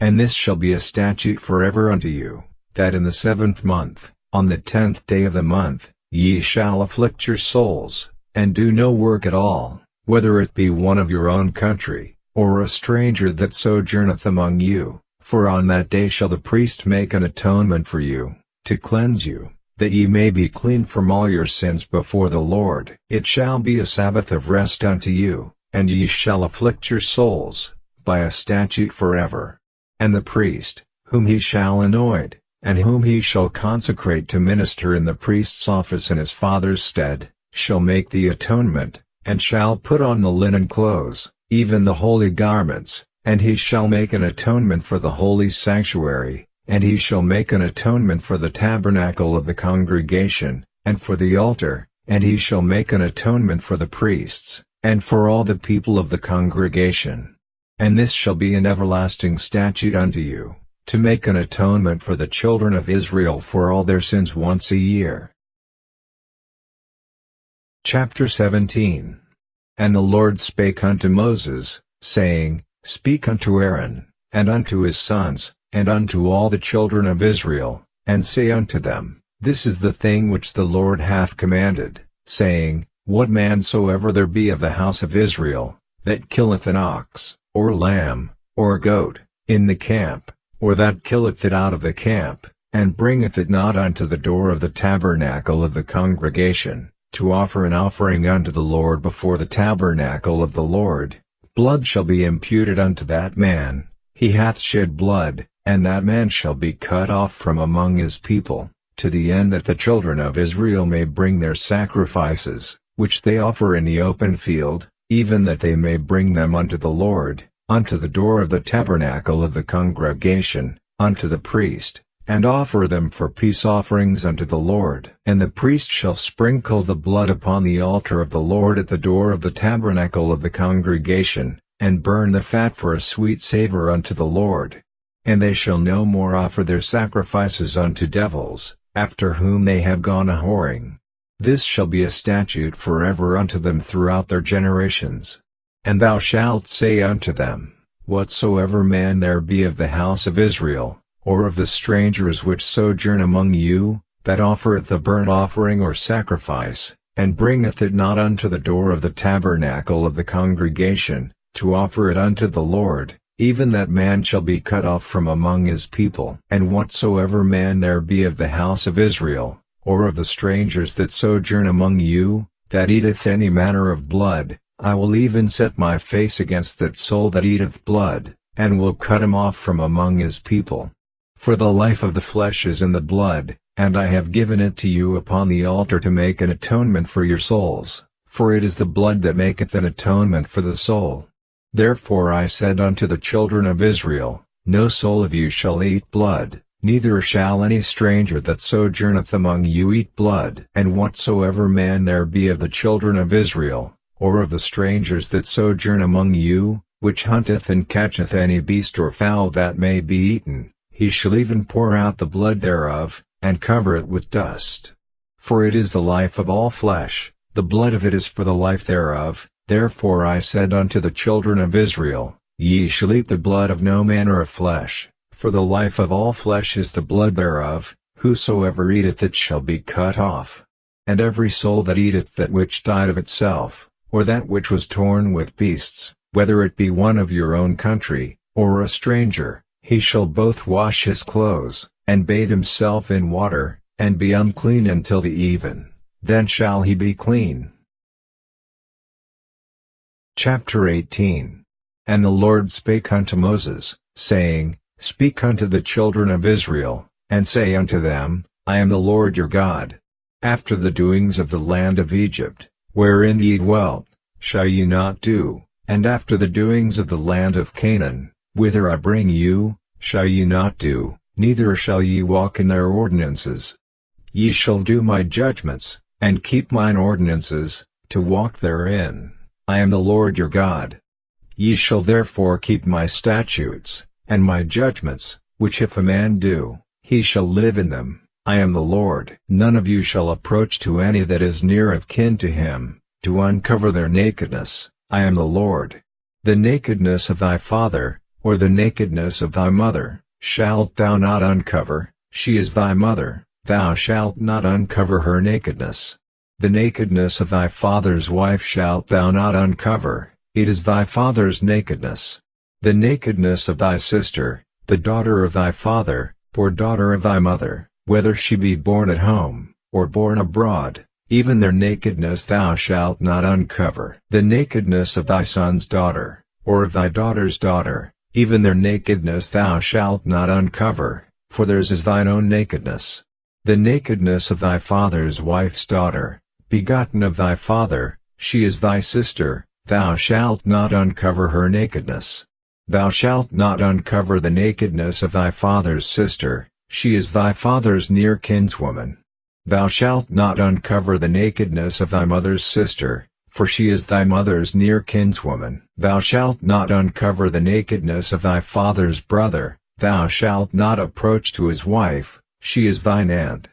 And this shall be a statute forever unto you, that in the 7th month, on the 10th day of the month, ye shall afflict your souls, and do no work at all, whether it be one of your own country, or a stranger that sojourneth among you, for on that day shall the priest make an atonement for you, to cleanse you, that ye may be clean from all your sins before the Lord. It shall be a Sabbath of rest unto you, and ye shall afflict your souls, by a statute forever. And the priest, whom he shall anoint, and whom he shall consecrate to minister in the priest's office in his father's stead, shall make the atonement, and shall put on the linen clothes, even the holy garments, and he shall make an atonement for the holy sanctuary, and he shall make an atonement for the tabernacle of the congregation, and for the altar, and he shall make an atonement for the priests, and for all the people of the congregation. And this shall be an everlasting statute unto you, to make an atonement for the children of Israel for all their sins once a year. Chapter 17. And the Lord spake unto Moses, saying, Speak unto Aaron, and unto his sons, and unto all the children of Israel, and say unto them, This is the thing which the Lord hath commanded, saying, What man soever there be of the house of Israel, that killeth an ox, or lamb, or goat, in the camp, or that killeth it out of the camp, and bringeth it not unto the door of the tabernacle of the congregation, to offer an offering unto the Lord before the tabernacle of the Lord, blood shall be imputed unto that man, he hath shed blood, and that man shall be cut off from among his people, to the end that the children of Israel may bring their sacrifices, which they offer in the open field, even that they may bring them unto the Lord, unto the door of the tabernacle of the congregation, unto the priest, and offer them for peace offerings unto the Lord. And the priest shall sprinkle the blood upon the altar of the Lord at the door of the tabernacle of the congregation, and burn the fat for a sweet savor unto the Lord. And they shall no more offer their sacrifices unto devils, after whom they have gone a whoring. This shall be a statute forever unto them throughout their generations. And thou shalt say unto them, Whatsoever man there be of the house of Israel, or of the strangers which sojourn among you, that offereth a burnt offering or sacrifice, and bringeth it not unto the door of the tabernacle of the congregation, to offer it unto the Lord, even that man shall be cut off from among his people. And whatsoever man there be of the house of Israel, or of the strangers that sojourn among you, that eateth any manner of blood, I will even set my face against that soul that eateth blood, and will cut him off from among his people. For the life of the flesh is in the blood, and I have given it to you upon the altar to make an atonement for your souls, for it is the blood that maketh an atonement for the soul. Therefore I said unto the children of Israel, No soul of you shall eat blood, neither shall any stranger that sojourneth among you eat blood. And whatsoever man there be of the children of Israel, or of the strangers that sojourn among you, which hunteth and catcheth any beast or fowl that may be eaten, he shall even pour out the blood thereof, and cover it with dust. For it is the life of all flesh, the blood of it is for the life thereof. Therefore I said unto the children of Israel, Ye shall eat the blood of no manner of flesh, for the life of all flesh is the blood thereof, whosoever eateth it shall be cut off. And every soul that eateth that which died of itself, or that which was torn with beasts, whether it be one of your own country, or a stranger, he shall both wash his clothes, and bathe himself in water, and be unclean until the even, then shall he be clean. Chapter 18. And the Lord spake unto Moses, saying, Speak unto the children of Israel, and say unto them, I am the Lord your God. After the doings of the land of Egypt, wherein ye dwelt, shall ye not do, and after the doings of the land of Canaan, whither I bring you, shall ye not do, neither shall ye walk in their ordinances. Ye shall do my judgments, and keep mine ordinances, to walk therein. I am the Lord your God. Ye shall therefore keep my statutes, and my judgments, which if a man do, he shall live in them. I am the Lord. None of you shall approach to any that is near of kin to him, to uncover their nakedness. I am the Lord. The nakedness of thy father, or the nakedness of thy mother, shalt thou not uncover, she is thy mother, thou shalt not uncover her nakedness. The nakedness of thy father's wife shalt thou not uncover, it is thy father's nakedness. The nakedness of thy sister, the daughter of thy father, or daughter of thy mother, whether she be born at home, or born abroad, even their nakedness thou shalt not uncover. The nakedness of thy son's daughter, or of thy daughter's daughter, even their nakedness thou shalt not uncover, for theirs is thine own nakedness. The nakedness of thy father's wife's daughter, begotten of thy father, she is thy sister, thou shalt not uncover her nakedness. Thou shalt not uncover the nakedness of thy father's sister, she is thy father's near kinswoman. Thou shalt not uncover the nakedness of thy mother's sister, for she is thy mother's near kinswoman. Thou shalt not uncover the nakedness of thy father's brother, thou shalt not approach to his wife, she is thine aunt.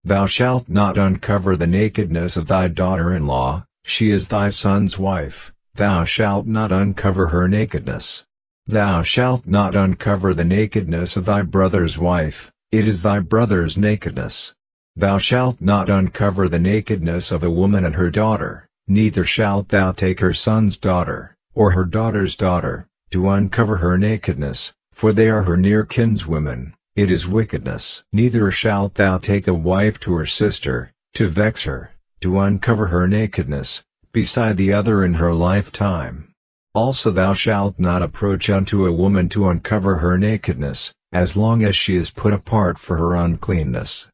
Thou shalt not uncover the nakedness of thy daughter-in-law, she is thy son's wife, thou shalt not uncover her nakedness. Thou shalt not uncover the nakedness of thy brother's wife, it is thy brother's nakedness. Thou shalt not uncover the nakedness of a woman and her daughter, neither shalt thou take her son's daughter, or her daughter's daughter, to uncover her nakedness, for they are her near kinswomen, it is wickedness. Neither shalt thou take a wife to her sister, to vex her, to uncover her nakedness, beside the other in her lifetime. Also thou shalt not approach unto a woman to uncover her nakedness, as long as she is put apart for her uncleanness.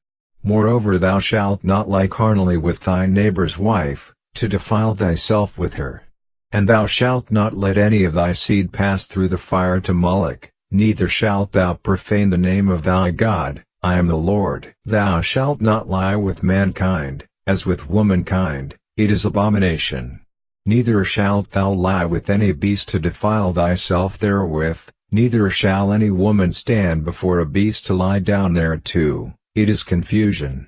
Moreover thou shalt not lie carnally with thy neighbor's wife, to defile thyself with her. And thou shalt not let any of thy seed pass through the fire to Moloch, neither shalt thou profane the name of thy God, I am the Lord. Thou shalt not lie with mankind, as with womankind, it is abomination. Neither shalt thou lie with any beast to defile thyself therewith, neither shall any woman stand before a beast to lie down thereto, it is confusion.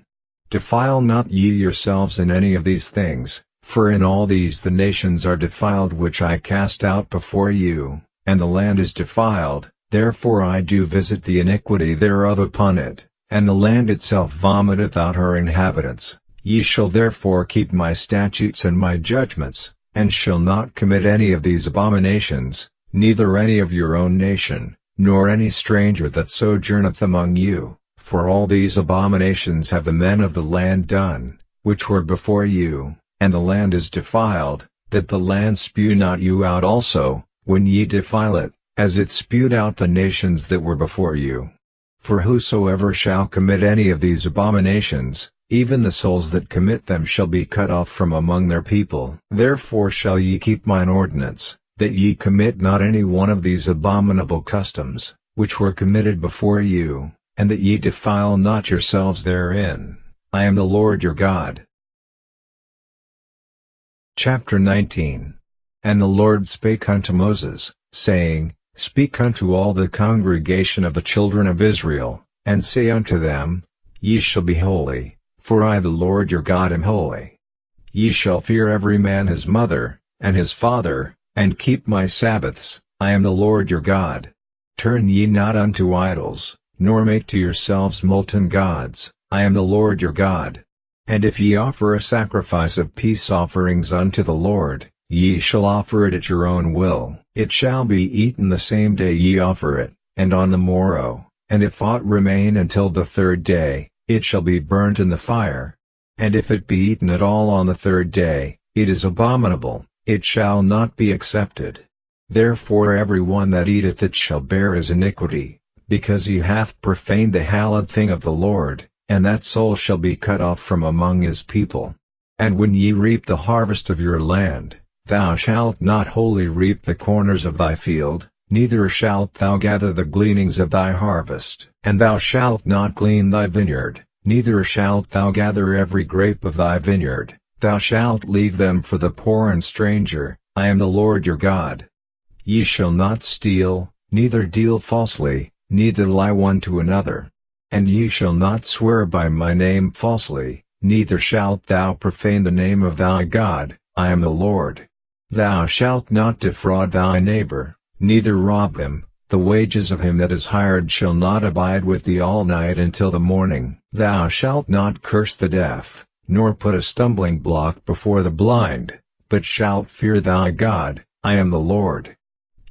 Defile not ye yourselves in any of these things, for in all these the nations are defiled which I cast out before you, and the land is defiled, therefore I do visit the iniquity thereof upon it, and the land itself vomiteth out her inhabitants. Ye shall therefore keep my statutes and my judgments, and shall not commit any of these abominations, neither any of your own nation, nor any stranger that sojourneth among you, for all these abominations have the men of the land done, which were before you, and the land is defiled, that the land spew not you out also, when ye defile it, as it spewed out the nations that were before you. For whosoever shall commit any of these abominations, even the souls that commit them shall be cut off from among their people. Therefore shall ye keep mine ordinance, that ye commit not any one of these abominable customs, which were committed before you, and that ye defile not yourselves therein. I am the Lord your God. Chapter 19. And the Lord spake unto Moses, saying, Speak unto all the congregation of the children of Israel, and say unto them, Ye shall be holy, for I the Lord your God am holy. Ye shall fear every man his mother, and his father, and keep my Sabbaths, I am the Lord your God. Turn ye not unto idols, nor make to yourselves molten gods, I am the Lord your God. And if ye offer a sacrifice of peace offerings unto the Lord, ye shall offer it at your own will. It shall be eaten the same day ye offer it, and on the morrow, and if aught remain until the third day, it shall be burnt in the fire. And if it be eaten at all on the third day, it is abominable, it shall not be accepted. Therefore every one that eateth it shall bear his iniquity, because he hath profaned the hallowed thing of the Lord, and that soul shall be cut off from among his people. And when ye reap the harvest of your land, thou shalt not wholly reap the corners of thy field, neither shalt thou gather the gleanings of thy harvest. And thou shalt not glean thy vineyard, neither shalt thou gather every grape of thy vineyard, thou shalt leave them for the poor and stranger, I am the Lord your God. Ye shall not steal, neither deal falsely, neither lie one to another. And ye shall not swear by my name falsely, neither shalt thou profane the name of thy God, I am the Lord. Thou shalt not defraud thy neighbor, neither rob him. The wages of him that is hired shall not abide with thee all night until the morning. Thou shalt not curse the deaf, nor put a stumbling block before the blind, but shalt fear thy God. I am the Lord.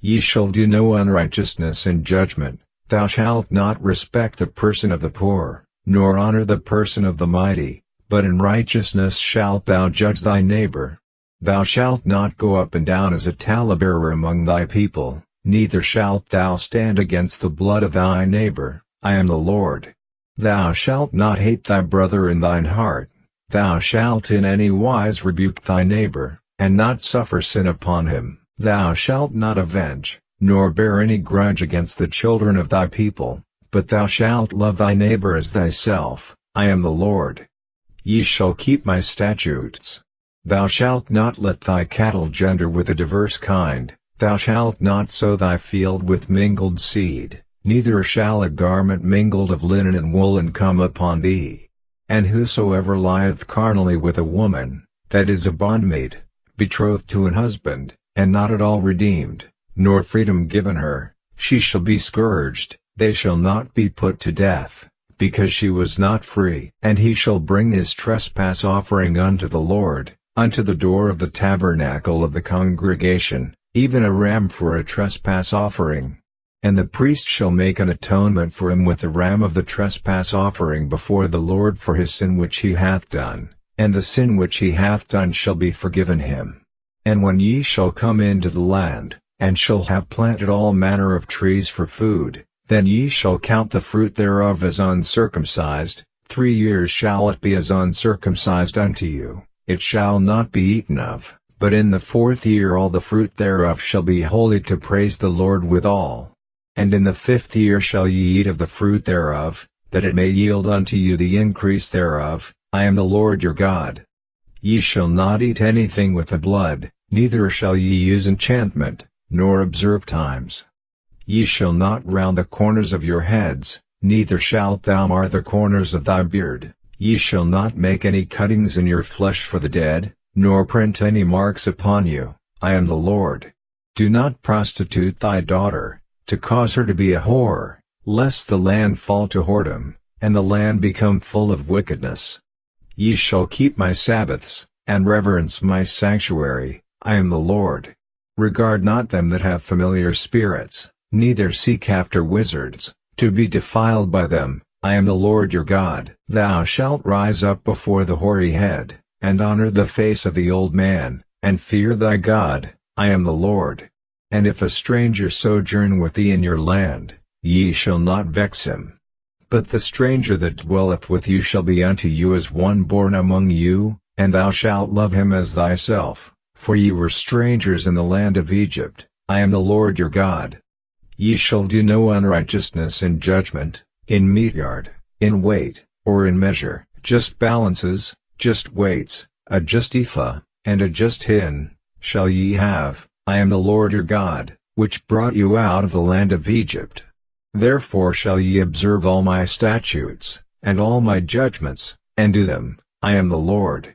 Ye shall do no unrighteousness in judgment. Thou shalt not respect the person of the poor, nor honor the person of the mighty, but in righteousness shalt thou judge thy neighbor. Thou shalt not go up and down as a talebearer among thy people, neither shalt thou stand against the blood of thy neighbor. I am the Lord. Thou shalt not hate thy brother in thine heart. Thou shalt in any wise rebuke thy neighbor, and not suffer sin upon him. Thou shalt not avenge, nor bear any grudge against the children of thy people, but thou shalt love thy neighbor as thyself. I am the Lord. Ye shall keep my statutes. Thou shalt not let thy cattle gender with a diverse kind. Thou shalt not sow thy field with mingled seed, neither shall a garment mingled of linen and woolen come upon thee. And whosoever lieth carnally with a woman, that is a bondmaid, betrothed to an husband, and not at all redeemed, nor freedom given her, she shall be scourged. They shall not be put to death, because she was not free. And he shall bring his trespass offering unto the Lord, unto the door of the tabernacle of the congregation, even a ram for a trespass offering. And the priest shall make an atonement for him with the ram of the trespass offering before the Lord for his sin which he hath done, and the sin which he hath done shall be forgiven him. And when ye shall come into the land, and shall have planted all manner of trees for food, then ye shall count the fruit thereof as uncircumcised. 3 years shall it be as uncircumcised unto you. It shall not be eaten of, but in the 4th year all the fruit thereof shall be holy to praise the Lord withal. And in the 5th year shall ye eat of the fruit thereof, that it may yield unto you the increase thereof. I am the Lord your God. Ye shall not eat anything with the blood, neither shall ye use enchantment, nor observe times. Ye shall not round the corners of your heads, neither shalt thou mar the corners of thy beard. Ye shall not make any cuttings in your flesh for the dead, nor print any marks upon you. I am the Lord. Do not prostitute thy daughter, to cause her to be a whore, lest the land fall to whoredom, and the land become full of wickedness. Ye shall keep my Sabbaths, and reverence my sanctuary. I am the Lord. Regard not them that have familiar spirits, neither seek after wizards, to be defiled by them. I am the Lord your God. Thou shalt rise up before the hoary head, and honor the face of the old man, and fear thy God. I am the Lord. And if a stranger sojourn with thee in your land, ye shall not vex him. But the stranger that dwelleth with you shall be unto you as one born among you, and thou shalt love him as thyself, for ye were strangers in the land of Egypt. I am the Lord your God. Ye shall do no unrighteousness in judgment, in meat yard, in weight, or in measure. Just balances, just weights, a just ephah, and a just hin, shall ye have. I am the Lord your God, which brought you out of the land of Egypt. Therefore shall ye observe all my statutes, and all my judgments, and do them. I am the Lord.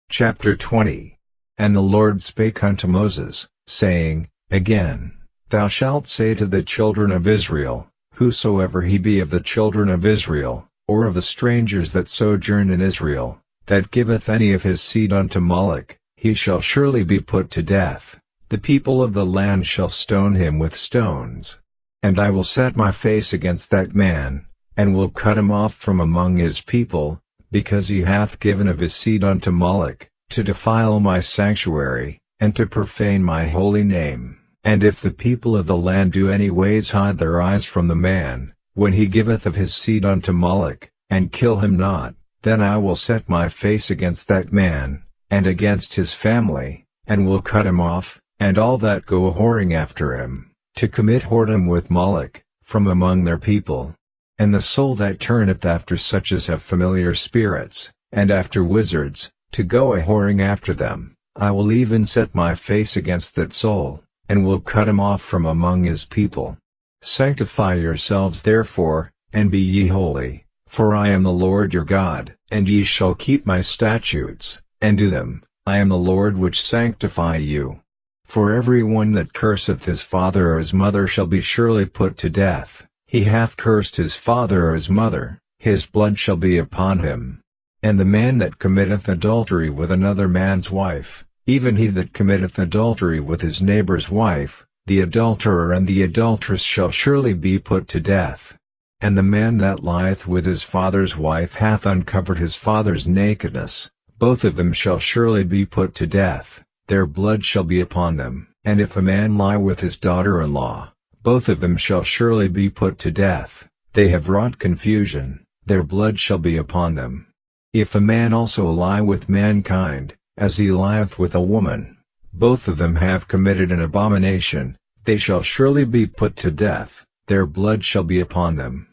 Chapter 20. And the Lord spake unto Moses, saying, Again, thou shalt say to the children of Israel, whosoever he be of the children of Israel, or of the strangers that sojourn in Israel, that giveth any of his seed unto Moloch, he shall surely be put to death. The people of the land shall stone him with stones. And I will set my face against that man, and will cut him off from among his people, because he hath given of his seed unto Moloch, to defile my sanctuary, and to profane my holy name. And if the people of the land do any ways hide their eyes from the man, when he giveth of his seed unto Moloch, and kill him not, then I will set my face against that man, and against his family, and will cut him off, and all that go a-whoring after him, to commit whoredom with Moloch, from among their people. And the soul that turneth after such as have familiar spirits, and after wizards, to go a-whoring after them, I will even set my face against that soul, and will cut him off from among his people. Sanctify yourselves therefore, and be ye holy, for I am the Lord your God. And ye shall keep my statutes, and do them. I am the Lord which sanctify you. For every one that curseth his father or his mother shall be surely put to death. He hath cursed his father or his mother, his blood shall be upon him. And the man that committeth adultery with another man's wife, even he that committeth adultery with his neighbor's wife, the adulterer and the adulteress shall surely be put to death. And the man that lieth with his father's wife hath uncovered his father's nakedness, both of them shall surely be put to death, their blood shall be upon them. And if a man lie with his daughter-in-law, both of them shall surely be put to death, they have wrought confusion, their blood shall be upon them. If a man also lie with mankind, as he lieth with a woman, both of them have committed an abomination, they shall surely be put to death, their blood shall be upon them.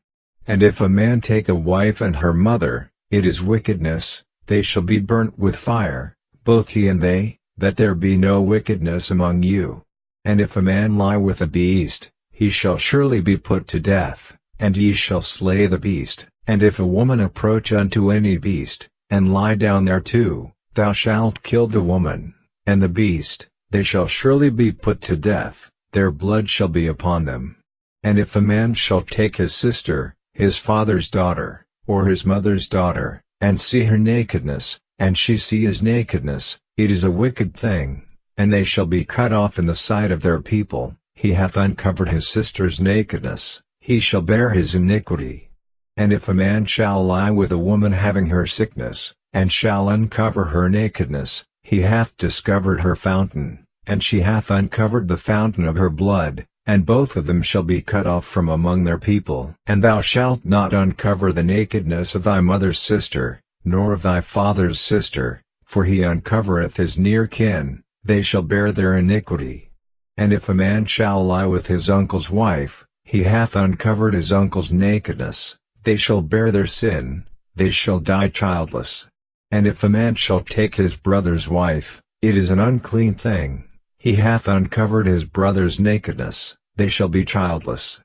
And if a man take a wife and her mother, it is wickedness, they shall be burnt with fire, both he and they, that there be no wickedness among you. And if a man lie with a beast, he shall surely be put to death, and ye shall slay the beast. And if a woman approach unto any beast, and lie down thereto, thou shalt kill the woman, and the beast, they shall surely be put to death, their blood shall be upon them. And if a man shall take his sister, his father's daughter, or his mother's daughter, and see her nakedness, and she see his nakedness, it is a wicked thing, and they shall be cut off in the sight of their people. He hath uncovered his sister's nakedness, he shall bear his iniquity. And if a man shall lie with a woman having her sickness, and shall uncover her nakedness, he hath discovered her fountain, and she hath uncovered the fountain of her blood, and both of them shall be cut off from among their people. And thou shalt not uncover the nakedness of thy mother's sister, nor of thy father's sister, for he uncovereth his near kin, they shall bear their iniquity. And if a man shall lie with his uncle's wife, he hath uncovered his uncle's nakedness, they shall bear their sin, they shall die childless. And if a man shall take his brother's wife, it is an unclean thing, he hath uncovered his brother's nakedness, they shall be childless.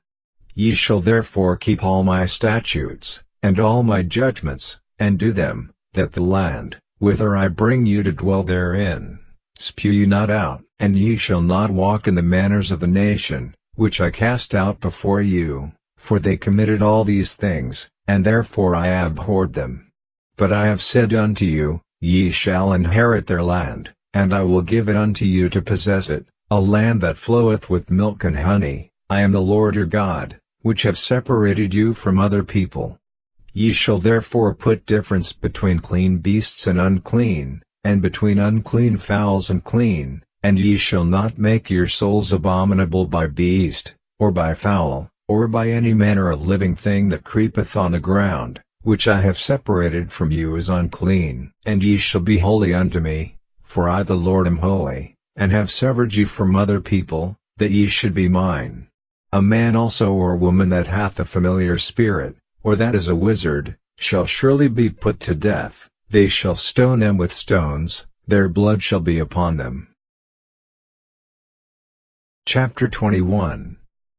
Ye shall therefore keep all my statutes, and all my judgments, and do them, that the land, whither I bring you to dwell therein, spew you not out. And ye shall not walk in the manners of the nation, which I cast out before you, for they committed all these things, and therefore I abhorred them. But I have said unto you, ye shall inherit their land, and I will give it unto you to possess it, a land that floweth with milk and honey. I am the Lord your God, which have separated you from other people. Ye shall therefore put difference between clean beasts and unclean, and between unclean fowls and clean. And ye shall not make your souls abominable by beast, or by fowl, or by any manner of living thing that creepeth on the ground, which I have separated from you as unclean. And ye shall be holy unto me, for I the Lord am holy, and have severed you from other people, that ye should be mine. A man also or woman that hath a familiar spirit, or that is a wizard, shall surely be put to death, they shall stone them with stones, their blood shall be upon them. Chapter 21.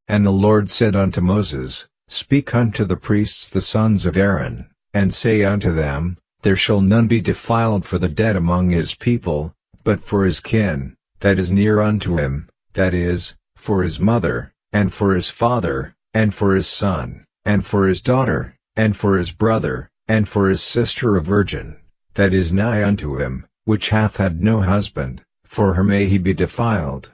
And the Lord said unto Moses, Speak unto the priests the sons of Aaron, and say unto them, There shall none be defiled for the dead among his people, but for his kin, that is near unto him, that is, for his mother, and for his father, and for his son, and for his daughter, and for his brother, and for his sister a virgin, that is nigh unto him, which hath had no husband, for her may he be defiled.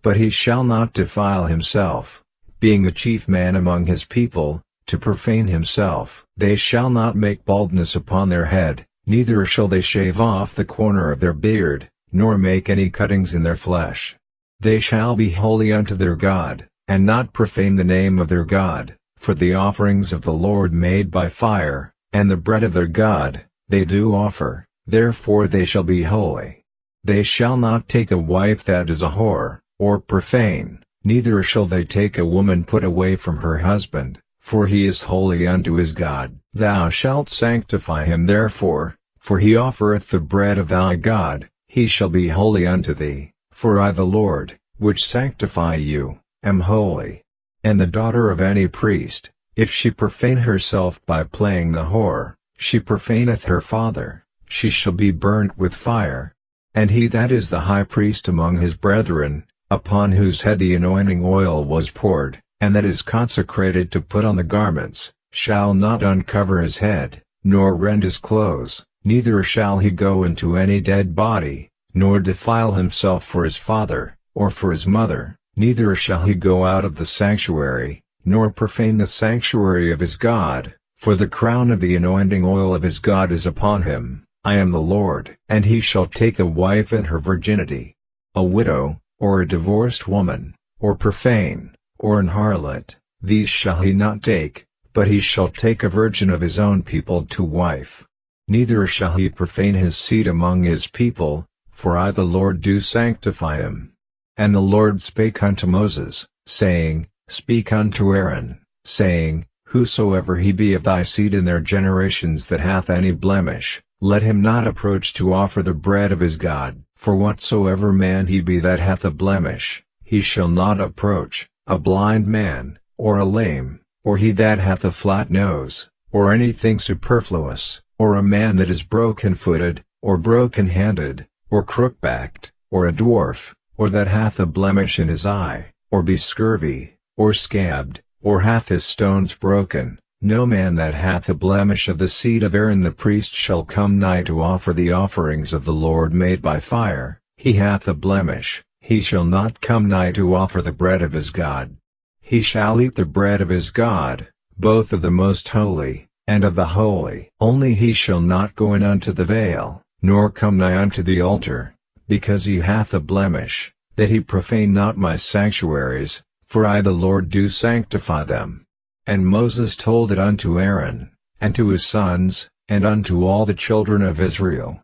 But he shall not defile himself, being a chief man among his people, to profane himself. They shall not make baldness upon their head, neither shall they shave off the corner of their beard, nor make any cuttings in their flesh. They shall be holy unto their God, and not profane the name of their God, for the offerings of the Lord made by fire, and the bread of their God, they do offer, therefore they shall be holy. They shall not take a wife that is a whore, or profane, neither shall they take a woman put away from her husband, for he is holy unto his God. Thou shalt sanctify him therefore, for he offereth the bread of thy God, he shall be holy unto thee, for I the Lord, which sanctify you, am holy. And the daughter of any priest, if she profane herself by playing the whore, she profaneth her father, she shall be burnt with fire. And he that is the high priest among his brethren, upon whose head the anointing oil was poured, and that is consecrated to put on the garments, shall not uncover his head, nor rend his clothes, neither shall he go into any dead body, nor defile himself for his father, or for his mother, neither shall he go out of the sanctuary, nor profane the sanctuary of his God, for the crown of the anointing oil of his God is upon him. I am the Lord. And he shall take a wife in her virginity. A widow, or a divorced woman, or profane, or an harlot, these shall he not take, but he shall take a virgin of his own people to wife. Neither shall he profane his seed among his people, for I the Lord do sanctify him. And the Lord spake unto Moses, saying, Speak unto Aaron, saying, Whosoever he be of thy seed in their generations that hath any blemish, let him not approach to offer the bread of his God. For whatsoever man he be that hath a blemish, he shall not approach, a blind man, or a lame, or he that hath a flat nose, or anything superfluous, or a man that is broken-footed, or broken-handed, or crook-backed, or a dwarf, or that hath a blemish in his eye, or be scurvy, or scabbed, or hath his stones broken. No man that hath a blemish of the seed of Aaron the priest shall come nigh to offer the offerings of the Lord made by fire. He hath a blemish, he shall not come nigh to offer the bread of his God. He shall eat the bread of his God, both of the most holy, and of the holy. Only he shall not go in unto the veil, nor come nigh unto the altar, because he hath a blemish, that he profane not my sanctuaries, for I the Lord do sanctify them. And Moses told it unto Aaron, and to his sons, and unto all the children of Israel.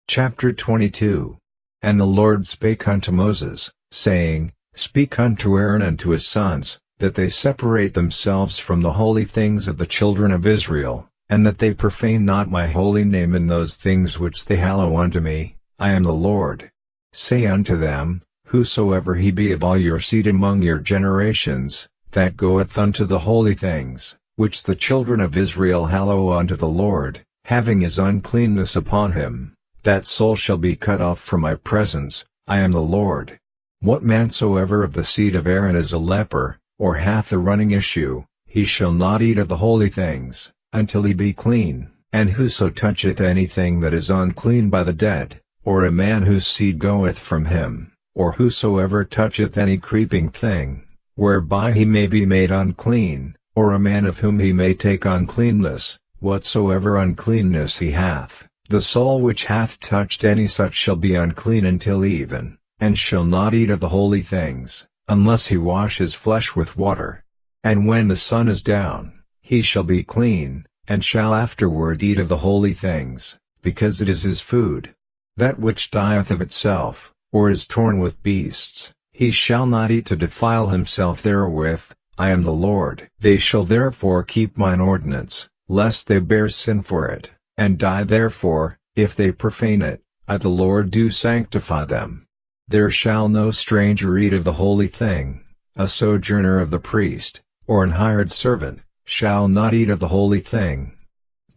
Chapter 22. And the Lord spake unto Moses, saying, Speak unto Aaron and to his sons, that they separate themselves from the holy things of the children of Israel, and that they profane not my holy name in those things which they hallow unto me. I am the Lord. Say unto them, Whosoever he be of all your seed among your generations, that goeth unto the holy things, which the children of Israel hallow unto the Lord, having his uncleanness upon him, that soul shall be cut off from my presence. I am the Lord. What man soever of the seed of Aaron is a leper, or hath a running issue, he shall not eat of the holy things, until he be clean. And whoso toucheth anything that is unclean by the dead, or a man whose seed goeth from him, or whosoever toucheth any creeping thing, whereby he may be made unclean, or a man of whom he may take uncleanness, whatsoever uncleanness he hath, the soul which hath touched any such shall be unclean until even, and shall not eat of the holy things, unless he wash his flesh with water. And when the sun is down, he shall be clean, and shall afterward eat of the holy things, because it is his food. That which dieth of itself, or is torn with beasts, he shall not eat to defile himself therewith. I am the Lord. They shall therefore keep mine ordinance, lest they bear sin for it, and die therefore, if they profane it. I the Lord do sanctify them. There shall no stranger eat of the holy thing, a sojourner of the priest, or an hired servant, shall not eat of the holy thing.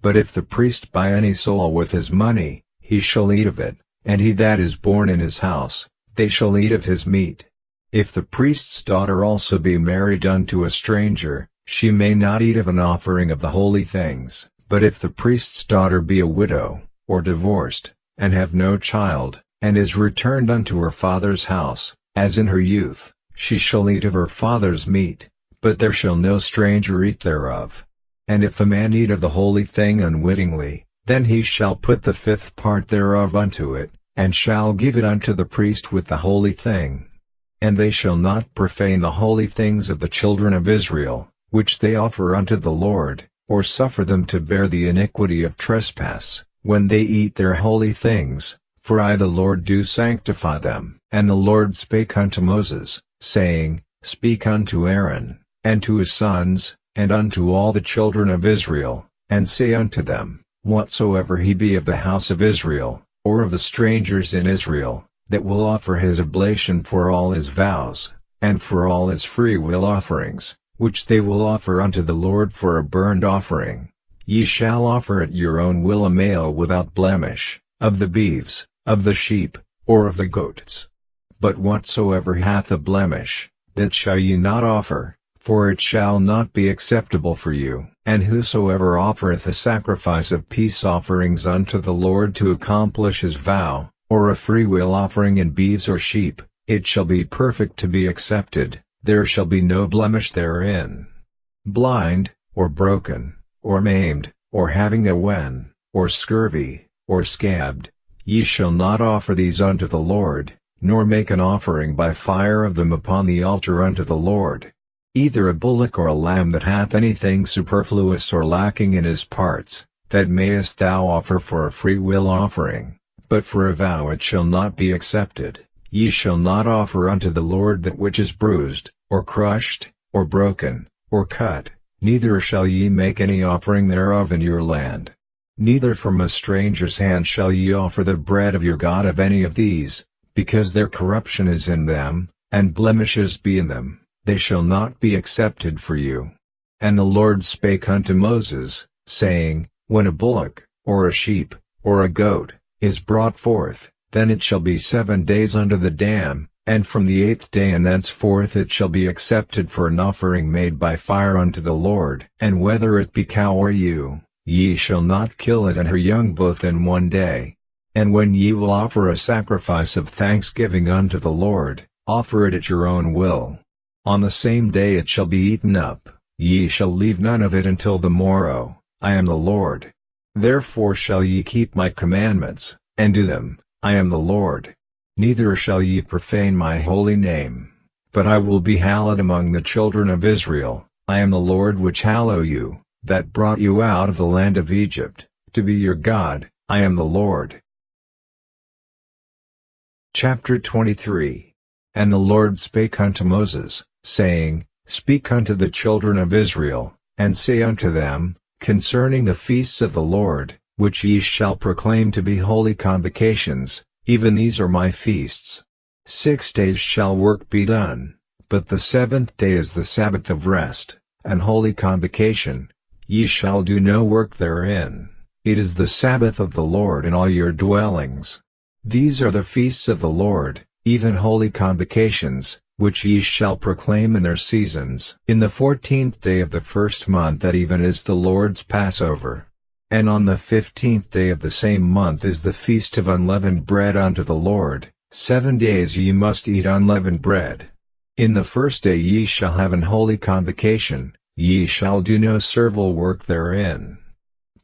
But if the priest buy any soul with his money, he shall eat of it, and he that is born in his house, they shall eat of his meat. If the priest's daughter also be married unto a stranger, she may not eat of an offering of the holy things. But if the priest's daughter be a widow, or divorced, and have no child, and is returned unto her father's house, as in her youth, she shall eat of her father's meat, but there shall no stranger eat thereof. And if a man eat of the holy thing unwittingly, then he shall put the fifth part thereof unto it, and shall give it unto the priest with the holy thing. And they shall not profane the holy things of the children of Israel, which they offer unto the Lord, or suffer them to bear the iniquity of trespass, when they eat their holy things, for I the Lord do sanctify them. And the Lord spake unto Moses, saying, Speak unto Aaron, and to his sons, and unto all the children of Israel, and say unto them, Whatsoever he be of the house of Israel, or of the strangers in Israel, that will offer his oblation for all his vows, and for all his freewill offerings, which they will offer unto the Lord for a burnt offering, ye shall offer at your own will a male without blemish, of the beeves, of the sheep, or of the goats. But whatsoever hath a blemish, that shall ye not offer, for it shall not be acceptable for you. And whosoever offereth a sacrifice of peace offerings unto the Lord to accomplish his vow, or a freewill offering in beeves or sheep, it shall be perfect to be accepted, there shall be no blemish therein. Blind, or broken, or maimed, or having a wen, or scurvy, or scabbed, ye shall not offer these unto the Lord, nor make an offering by fire of them upon the altar unto the Lord. Either a bullock or a lamb that hath anything superfluous or lacking in his parts, that mayest thou offer for a freewill offering, but for a vow it shall not be accepted. Ye shall not offer unto the Lord that which is bruised, or crushed, or broken, or cut, neither shall ye make any offering thereof in your land. Neither from a stranger's hand shall ye offer the bread of your God of any of these, because their corruption is in them, and blemishes be in them, they shall not be accepted for you. And the Lord spake unto Moses, saying, When a bullock, or a sheep, or a goat, is brought forth, then it shall be 7 days under the dam, and from the 8th day and thenceforth it shall be accepted for an offering made by fire unto the Lord. And whether it be cow or ewe, ye shall not kill it and her young both in 1 day. And when ye will offer a sacrifice of thanksgiving unto the Lord, offer it at your own will. On the same day it shall be eaten up, ye shall leave none of it until the morrow. I am the Lord. Therefore shall ye keep my commandments, and do them. I am the Lord. Neither shall ye profane my holy name. But I will be hallowed among the children of Israel. I am the Lord which hallow you, that brought you out of the land of Egypt, to be your God. I am the Lord. Chapter 23. And the Lord spake unto Moses, saying, Speak unto the children of Israel, and say unto them, concerning the feasts of the Lord, which ye shall proclaim to be holy convocations, even these are my feasts. 6 days shall work be done, but the 7th day is the Sabbath of rest, an holy convocation. Ye shall do no work therein. It is the Sabbath of the Lord in all your dwellings. These are the feasts of the Lord, even holy convocations, which ye shall proclaim in their seasons. In the 14th day of the 1st month at even is the Lord's Passover. And on the 15th day of the same month is the feast of unleavened bread unto the Lord. 7 days ye must eat unleavened bread. In the 1st day ye shall have an holy convocation, ye shall do no servile work therein.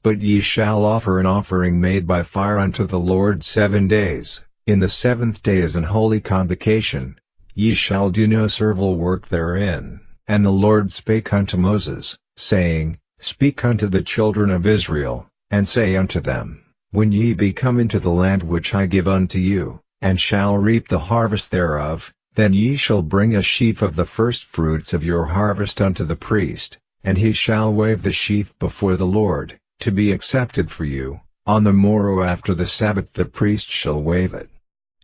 But ye shall offer an offering made by fire unto the Lord 7 days. In the 7th day is an holy convocation, ye shall do no servile work therein. And the Lord spake unto Moses, saying, Speak unto the children of Israel, and say unto them, When ye be come into the land which I give unto you, and shall reap the harvest thereof, then ye shall bring a sheaf of the firstfruits of your harvest unto the priest, and he shall wave the sheaf before the Lord, to be accepted for you. On the morrow after the Sabbath the priest shall wave it.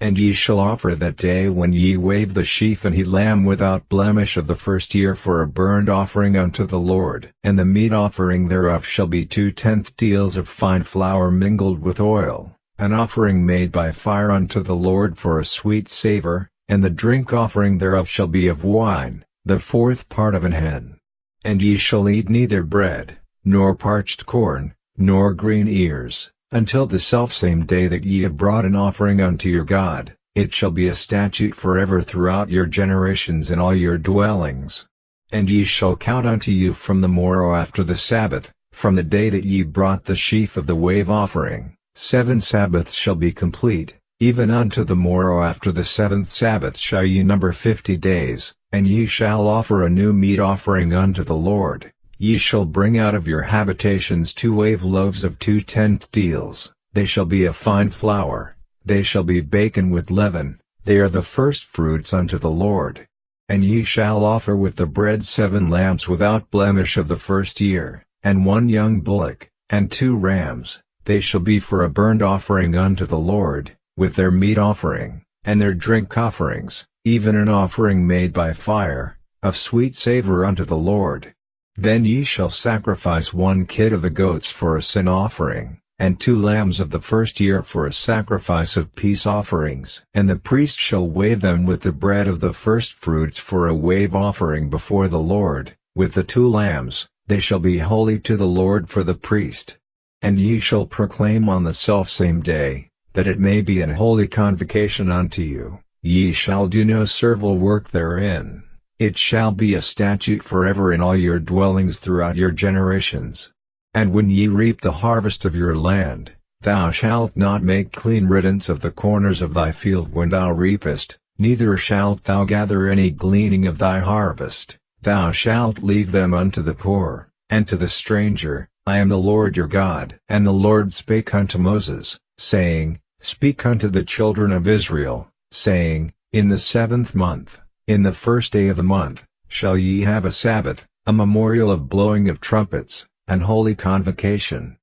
And ye shall offer that day when ye wave the sheaf an he lamb without blemish of the 1st year for a burnt offering unto the Lord. And the meat offering thereof shall be 2/10 deals of fine flour mingled with oil, an offering made by fire unto the Lord for a sweet savor, and the drink offering thereof shall be of wine, the 4th part of an hin. And ye shall eat neither bread, nor parched corn, nor green ears, until the selfsame day that ye have brought an offering unto your God. It shall be a statute forever throughout your generations in all your dwellings. And ye shall count unto you from the morrow after the Sabbath, from the day that ye brought the sheaf of the wave offering. 7 Sabbaths shall be complete, even unto the morrow after the 7th Sabbath shall ye number 50 days, and ye shall offer a new meat offering unto the Lord. Ye shall bring out of your habitations 2 wave loaves of 2/10 deals, they shall be of fine flour, they shall be baken with leaven, they are the firstfruits unto the Lord. And ye shall offer with the bread 7 lambs without blemish of the 1st year, and 1 young bullock, and 2 rams, they shall be for a burnt offering unto the Lord, with their meat offering, and their drink offerings, even an offering made by fire, of sweet savor unto the Lord. Then ye shall sacrifice 1 kid of the goats for a sin offering, and 2 lambs of the first year for a sacrifice of peace offerings. And the priest shall wave them with the bread of the firstfruits for a wave offering before the Lord, with the 2 lambs, they shall be holy to the Lord for the priest. And ye shall proclaim on the selfsame day, that it may be an holy convocation unto you, ye shall do no servile work therein. It shall be a statute forever in all your dwellings throughout your generations. And when ye reap the harvest of your land, thou shalt not make clean riddance of the corners of thy field when thou reapest, neither shalt thou gather any gleaning of thy harvest, thou shalt leave them unto the poor, and to the stranger. I am the Lord your God. And the Lord spake unto Moses, saying, Speak unto the children of Israel, saying, In the 7th month, in the 1st day of the month, shall ye have a Sabbath, a memorial of blowing of trumpets, an holy convocation.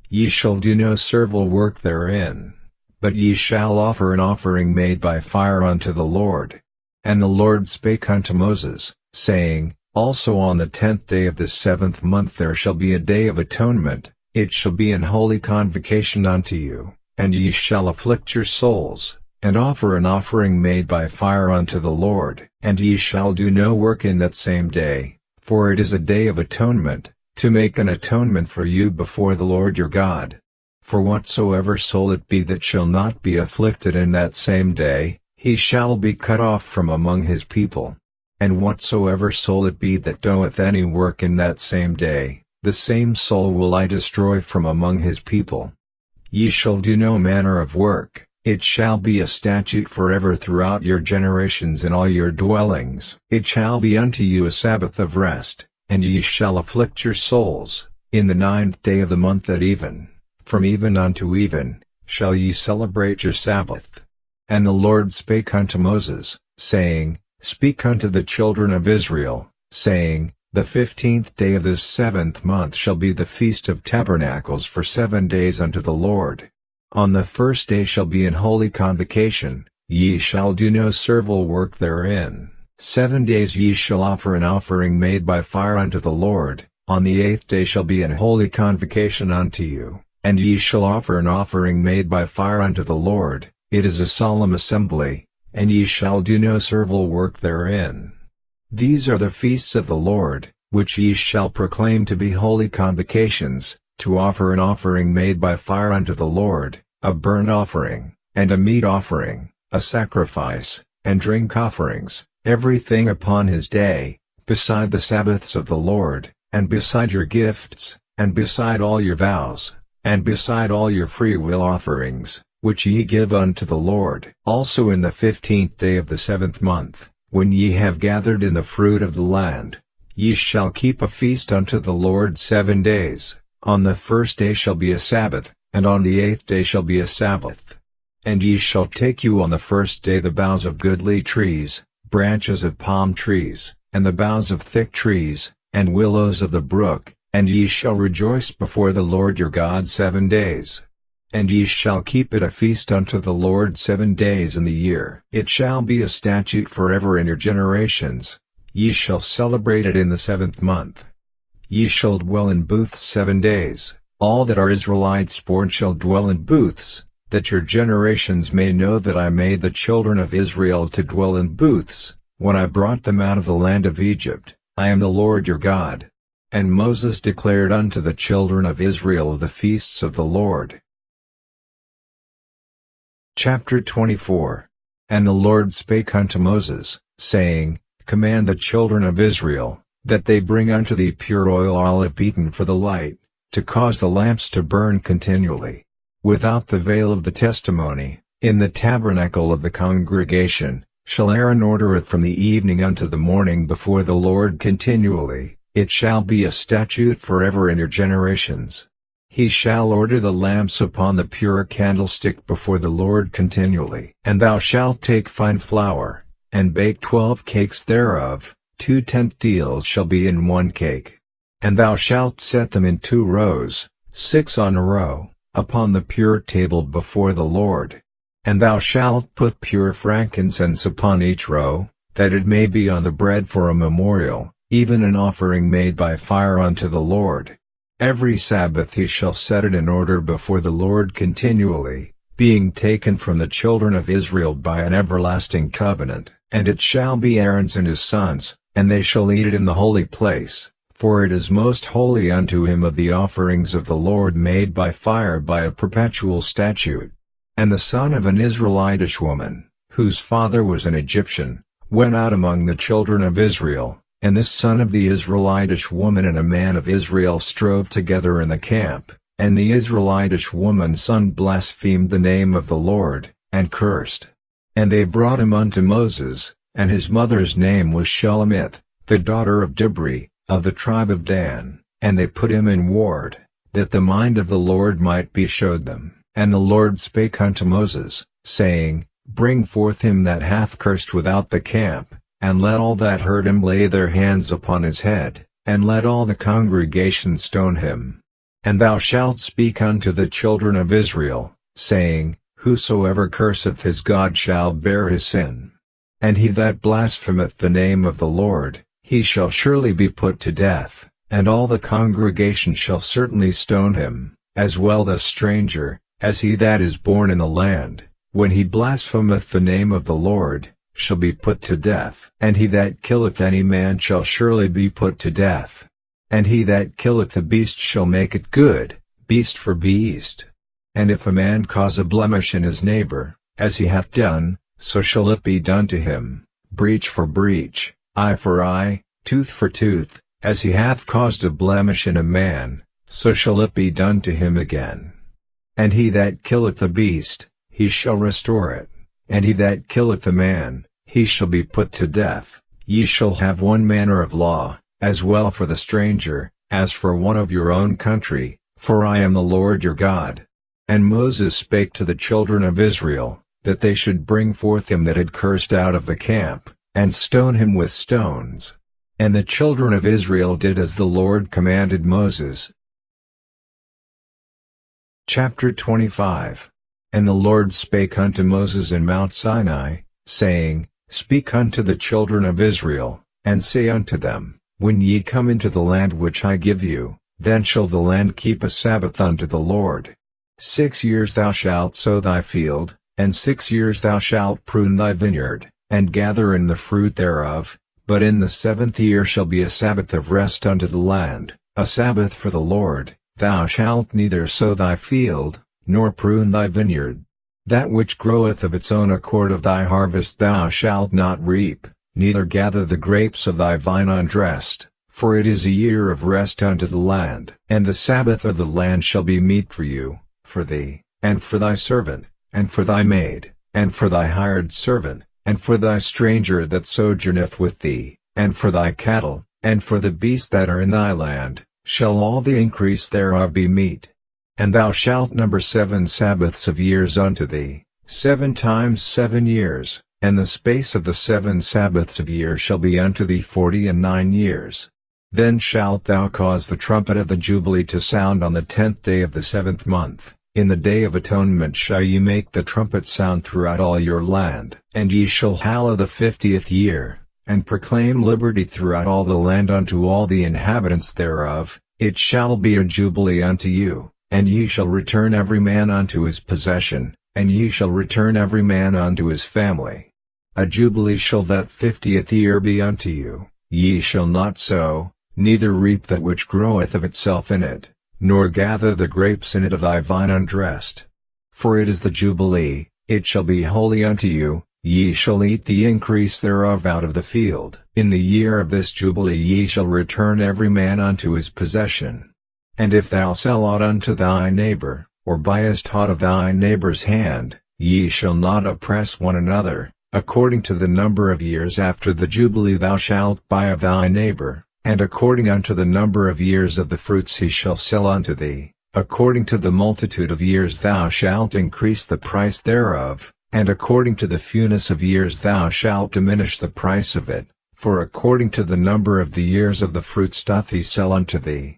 Ye shall do no servile work therein, but ye shall offer an offering made by fire unto the Lord. And the Lord spake unto Moses, saying, Also on the 10th day of the 7th month there shall be a day of atonement, it shall be an holy convocation unto you, and ye shall afflict your souls, and offer an offering made by fire unto the Lord. And ye shall do no work in that same day, for it is a day of atonement, to make an atonement for you before the Lord your God. For whatsoever soul it be that shall not be afflicted in that same day, he shall be cut off from among his people. And whatsoever soul it be that doeth any work in that same day, the same soul will I destroy from among his people. Ye shall do no manner of work, it shall be a statute forever throughout your generations in all your dwellings. It shall be unto you a Sabbath of rest, and ye shall afflict your souls. In the 9th day of the month at even, from even unto even, shall ye celebrate your Sabbath. And the Lord spake unto Moses, saying, Speak unto the children of Israel, saying, The 15th day of this 7th month shall be the Feast of Tabernacles for 7 days unto the Lord. On the 1st day shall be an holy convocation, ye shall do no servile work therein. 7 days ye shall offer an offering made by fire unto the Lord. On the 8th day shall be an holy convocation unto you, and ye shall offer an offering made by fire unto the Lord. It is a solemn assembly, and ye shall do no servile work therein. These are the feasts of the Lord, which ye shall proclaim to be holy convocations, to offer an offering made by fire unto the Lord, a burnt offering, and a meat offering, a sacrifice, and drink offerings, everything upon his day, beside the Sabbaths of the Lord, and beside your gifts, and beside all your vows, and beside all your freewill offerings, which ye give unto the Lord. Also in the 15th day of the 7th month, when ye have gathered in the fruit of the land, ye shall keep a feast unto the Lord 7 days. On the 1st day shall be a Sabbath, and on the 8th day shall be a Sabbath. And ye shall take you on the 1st day the boughs of goodly trees, branches of palm trees, and the boughs of thick trees, and willows of the brook, and ye shall rejoice before the Lord your God 7 days. And ye shall keep it a feast unto the Lord 7 days in the year. It shall be a statute forever in your generations. Ye shall celebrate it in the 7th month. Ye shall dwell in booths 7 days. All that are Israelites born shall dwell in booths, that your generations may know that I made the children of Israel to dwell in booths, when I brought them out of the land of Egypt. I am the Lord your God. And Moses declared unto the children of Israel the feasts of the Lord. Chapter 24. And the Lord spake unto Moses, saying, Command the children of Israel, that they bring unto thee pure oil olive beaten for the light, to cause the lamps to burn continually. Without the veil of the testimony, in the tabernacle of the congregation, shall Aaron order it from the evening unto the morning before the Lord continually. It shall be a statute forever in your generations. He shall order the lamps upon the pure candlestick before the Lord continually. And thou shalt take fine flour, and bake 12 cakes thereof, 2 tenth deals shall be in 1 cake. And thou shalt set them in 2 rows, 6 on a row, upon the pure table before the Lord. And thou shalt put pure frankincense upon each row, that it may be on the bread for a memorial, even an offering made by fire unto the Lord. Every Sabbath he shall set it in order before the Lord continually, being taken from the children of Israel by an everlasting covenant. And it shall be Aaron's and his sons, and they shall eat it in the holy place, for it is most holy unto him of the offerings of the Lord made by fire by a perpetual statute. And the son of an Israelitish woman, whose father was an Egyptian, went out among the children of Israel, and this son of the Israelitish woman and a man of Israel strove together in the camp, and the Israelitish woman's son blasphemed the name of the Lord, and cursed. And they brought him unto Moses, and his mother's name was Shelomith, the daughter of Dibri, of the tribe of Dan, and they put him in ward, that the mind of the Lord might be showed them. And the Lord spake unto Moses, saying, Bring forth him that hath cursed without the camp, and let all that heard him lay their hands upon his head, and let all the congregation stone him. And thou shalt speak unto the children of Israel, saying, Whosoever curseth his God shall bear his sin. And he that blasphemeth the name of the Lord, he shall surely be put to death, and all the congregation shall certainly stone him, as well the stranger, as he that is born in the land, when he blasphemeth the name of the Lord, shall be put to death. And he that killeth any man shall surely be put to death. And he that killeth a beast shall make it good, beast for beast. And if a man cause a blemish in his neighbor, as he hath done, so shall it be done to him, breach for breach, eye for eye, tooth for tooth, as he hath caused a blemish in a man, so shall it be done to him again. And he that killeth a beast, he shall restore it, and he that killeth a man, he shall be put to death. Ye shall have one manner of law, as well for the stranger, as for one of your own country, for I am the Lord your God. And Moses spake to the children of Israel, that they should bring forth him that had cursed out of the camp, and stone him with stones. And the children of Israel did as the Lord commanded Moses. Chapter 25. And the Lord spake unto Moses in Mount Sinai, saying, Speak unto the children of Israel, and say unto them, When ye come into the land which I give you, then shall the land keep a Sabbath unto the Lord. 6 years thou shalt sow thy field, and 6 years thou shalt prune thy vineyard, and gather in the fruit thereof, but in the 7th year shall be a Sabbath of rest unto the land, a Sabbath for the Lord. Thou shalt neither sow thy field, nor prune thy vineyard. That which groweth of its own accord of thy harvest thou shalt not reap, neither gather the grapes of thy vine undressed, for it is a year of rest unto the land. And the Sabbath of the land shall be meat for you, for thee, and for thy servant, and for thy maid, and for thy hired servant, and for thy stranger that sojourneth with thee, and for thy cattle, and for the beasts that are in thy land, shall all the increase thereof be meat. And thou shalt number 7 Sabbaths of years unto thee, 7 times 7 years, and the space of the 7 Sabbaths of years shall be unto thee 49 years. Then shalt thou cause the trumpet of the Jubilee to sound on the 10th day of the 7th month. In the day of atonement shall ye make the trumpet sound throughout all your land. And ye shall hallow the 50th year, and proclaim liberty throughout all the land unto all the inhabitants thereof. It shall be a jubilee unto you, and ye shall return every man unto his possession, and ye shall return every man unto his family. A jubilee shall that 50th year be unto you. Ye shall not sow, neither reap that which groweth of itself in it, nor gather the grapes in it of thy vine undressed. For it is the Jubilee, it shall be holy unto you, ye shall eat the increase thereof out of the field. In the year of this Jubilee ye shall return every man unto his possession. And if thou sell aught unto thy neighbor, or buyest aught of thy neighbor's hand, ye shall not oppress one another. According to the number of years after the Jubilee thou shalt buy of thy neighbor, and according unto the number of years of the fruits he shall sell unto thee, according to the multitude of years thou shalt increase the price thereof, and according to the fewness of years thou shalt diminish the price of it, for according to the number of the years of the fruits doth he sell unto thee.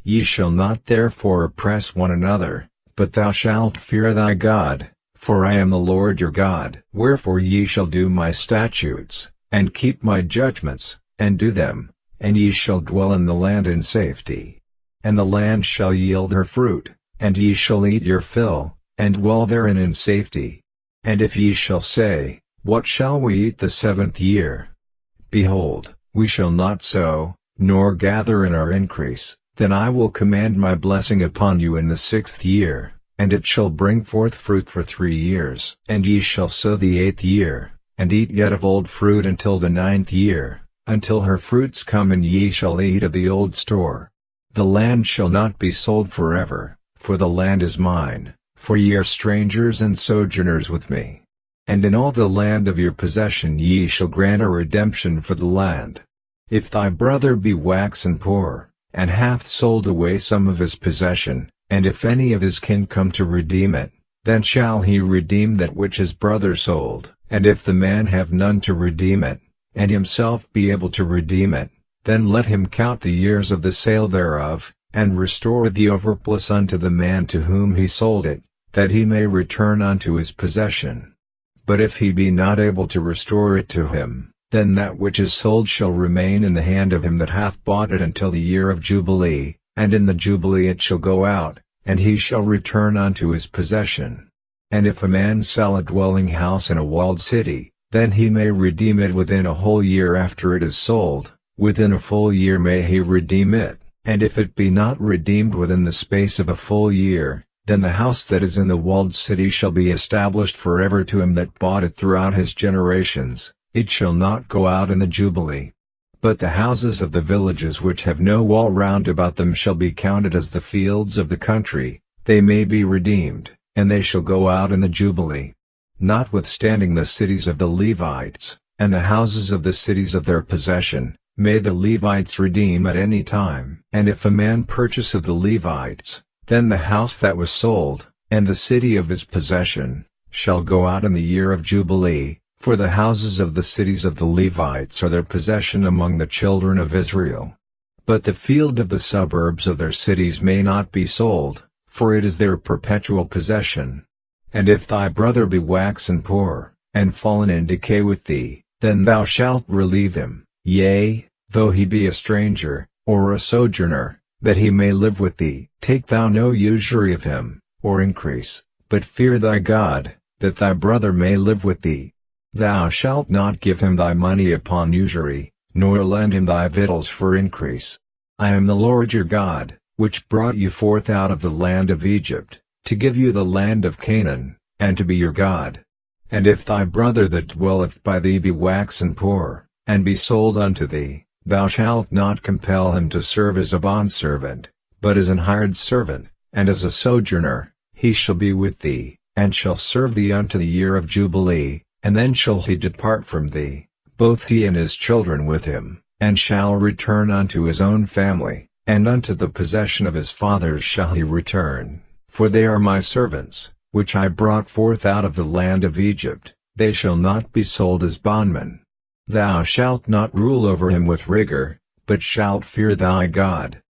Ye shall not therefore oppress one another, but thou shalt fear thy God, for I am the Lord your God. Wherefore ye shall do my statutes, and keep my judgments, and do them, and ye shall dwell in the land in safety. and the land shall yield her fruit, and ye shall eat your fill, and dwell therein in safety. And if ye shall say, What shall we eat the 7th year? Behold, we shall not sow, nor gather in our increase, then I will command my blessing upon you in the 6th year, and it shall bring forth fruit for 3 years. And ye shall sow the 8th year, and eat yet of old fruit until the 9th year, until her fruits come, and ye shall eat of the old store. The land shall not be sold forever, for the land is mine, for ye are strangers and sojourners with me. And in all the land of your possession ye shall grant a redemption for the land. If thy brother be waxen poor, and hath sold away some of his possession, and if any of his kin come to redeem it, then shall he redeem that which his brother sold. And if the man have none to redeem it, and himself be able to redeem it, then let him count the years of the sale thereof, and restore the overplus unto the man to whom he sold it, that he may return unto his possession. But if he be not able to restore it to him, then that which is sold shall remain in the hand of him that hath bought it until the year of Jubilee, and in the Jubilee it shall go out, and he shall return unto his possession. And if a man sell a dwelling house in a walled city, then he may redeem it within a whole year after it is sold, within a full year may he redeem it, and if it be not redeemed within the space of a full year, then the house that is in the walled city shall be established forever to him that bought it throughout his generations, it shall not go out in the Jubilee. But the houses of the villages which have no wall round about them shall be counted as the fields of the country, they may be redeemed, and they shall go out in the Jubilee. Notwithstanding the cities of the Levites, and the houses of the cities of their possession, may the Levites redeem at any time. And if a man purchase of the Levites, then the house that was sold, and the city of his possession, shall go out in the year of Jubilee, for the houses of the cities of the Levites are their possession among the children of Israel. But the field of the suburbs of their cities may not be sold, for it is their perpetual possession. And if thy brother be waxen poor, and fallen in decay with thee, then thou shalt relieve him, yea, though he be a stranger, or a sojourner, that he may live with thee. Take thou no usury of him, or increase, but fear thy God, that thy brother may live with thee. Thou shalt not give him thy money upon usury, nor lend him thy victuals for increase. I am the Lord your God, which brought you forth out of the land of Egypt, to give you the land of Canaan, and to be your God. And if thy brother that dwelleth by thee be waxen poor, and be sold unto thee, thou shalt not compel him to serve as a bondservant, but as an hired servant, and as a sojourner, he shall be with thee, and shall serve thee unto the year of Jubilee, and then shall he depart from thee, both he and his children with him, and shall return unto his own family, and unto the possession of his fathers shall he return, for they are my servants, which I brought forth out of the land of Egypt, they shall not be sold as bondmen. Thou shalt not rule over him with rigor, but shalt fear thy God.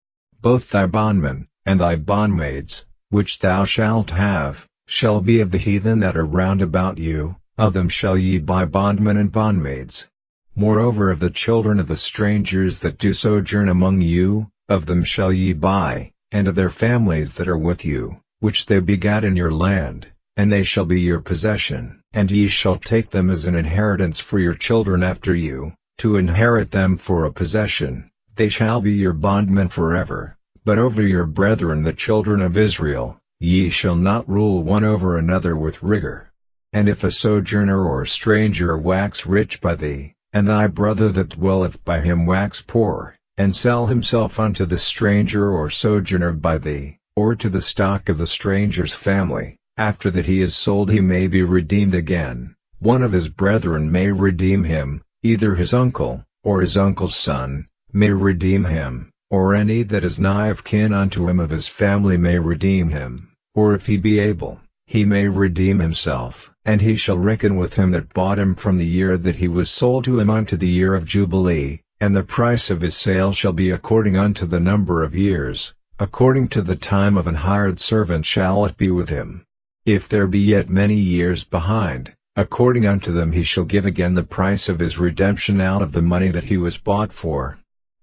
Both thy bondmen, and thy bondmaids, which thou shalt have, shall be of the heathen that are round about you, of them shall ye buy bondmen and bondmaids. Moreover of the children of the strangers that do sojourn among you, of them shall ye buy, and of their families that are with you, which they begat in your land, and they shall be your possession, and ye shall take them as an inheritance for your children after you, to inherit them for a possession, they shall be your bondmen forever. But over your brethren the children of Israel, ye shall not rule one over another with rigor. And if a sojourner or stranger wax rich by thee, and thy brother that dwelleth by him wax poor, and sell himself unto the stranger or sojourner by thee, or to the stock of the stranger's family, after that he is sold he may be redeemed again, one of his brethren may redeem him, either his uncle, or his uncle's son, may redeem him, or any that is nigh of kin unto him of his family may redeem him, or if he be able, he may redeem himself, and he shall reckon with him that bought him from the year that he was sold to him unto the year of Jubilee, and the price of his sale shall be according unto the number of years, according to the time of an hired servant shall it be with him. If there be yet many years behind, according unto them he shall give again the price of his redemption out of the money that he was bought for.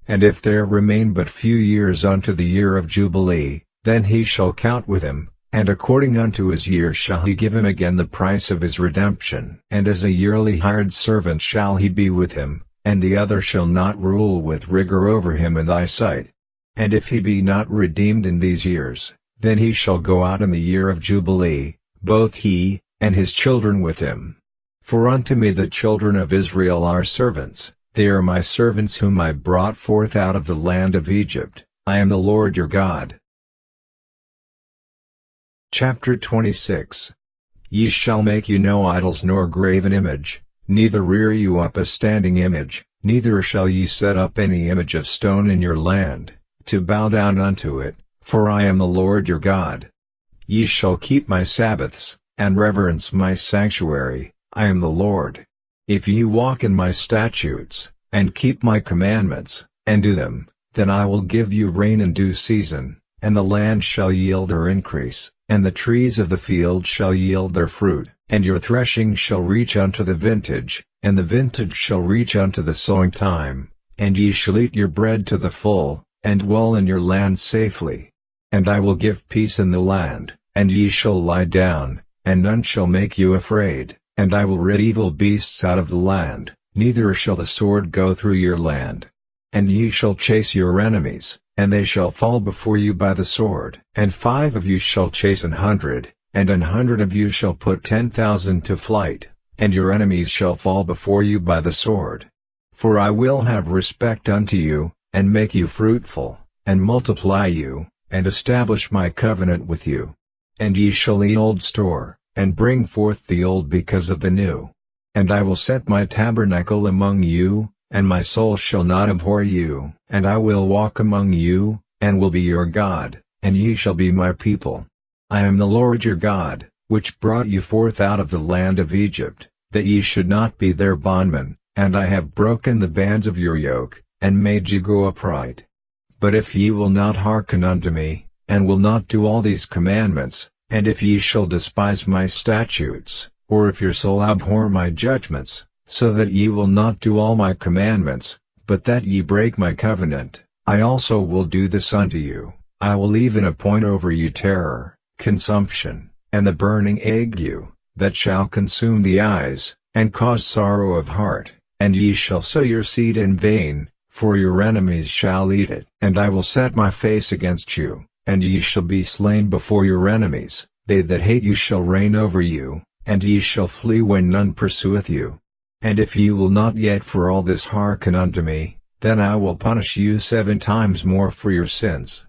And if there remain but few years unto the year of Jubilee, then he shall count with him, and according unto his years shall he give him again the price of his redemption. And as a yearly hired servant shall he be with him, and the other shall not rule with rigor over him in thy sight. And if he be not redeemed in these years, then he shall go out in the year of Jubilee, both he, and his children with him. For unto me the children of Israel are servants, they are my servants whom I brought forth out of the land of Egypt. I am the Lord your God. Chapter 26. Ye shall make you no idols nor graven image, neither rear you up a standing image, neither shall ye set up any image of stone in your land, to bow down unto it, for I am the Lord your God. Ye shall keep my Sabbaths, and reverence my sanctuary, I am the Lord. If ye walk in my statutes, and keep my commandments, and do them, then I will give you rain in due season, and the land shall yield her increase, and the trees of the field shall yield their fruit, and your threshing shall reach unto the vintage, and the vintage shall reach unto the sowing time, and ye shall eat your bread to the full, and dwell in your land safely. And I will give peace in the land, and ye shall lie down, and none shall make you afraid. And I will rid evil beasts out of the land, neither shall the sword go through your land. And ye shall chase your enemies, and they shall fall before you by the sword. And 5 of you shall chase 100, and 100 of you shall put 10,000 to flight, and your enemies shall fall before you by the sword. For I will have respect unto you, and make you fruitful, and multiply you, and establish my covenant with you. And ye shall eat old store, and bring forth the old because of the new. And I will set my tabernacle among you, and my soul shall not abhor you. And I will walk among you, and will be your God, and ye shall be my people. I am the Lord your God, which brought you forth out of the land of Egypt, that ye should not be their bondmen, and I have broken the bands of your yoke, and made you go upright. But if ye will not hearken unto me, and will not do all these commandments, and if ye shall despise my statutes, or if your soul abhor my judgments, so that ye will not do all my commandments, but that ye break my covenant, I also will do this unto you. I will even appoint over you terror, consumption, and the burning ague, that shall consume the eyes, and cause sorrow of heart, and ye shall sow your seed in vain, for your enemies shall eat it. And I will set my face against you, and ye shall be slain before your enemies, they that hate you shall reign over you, and ye shall flee when none pursueth you. And if ye will not yet for all this hearken unto me, then I will punish you 7 times more for your sins.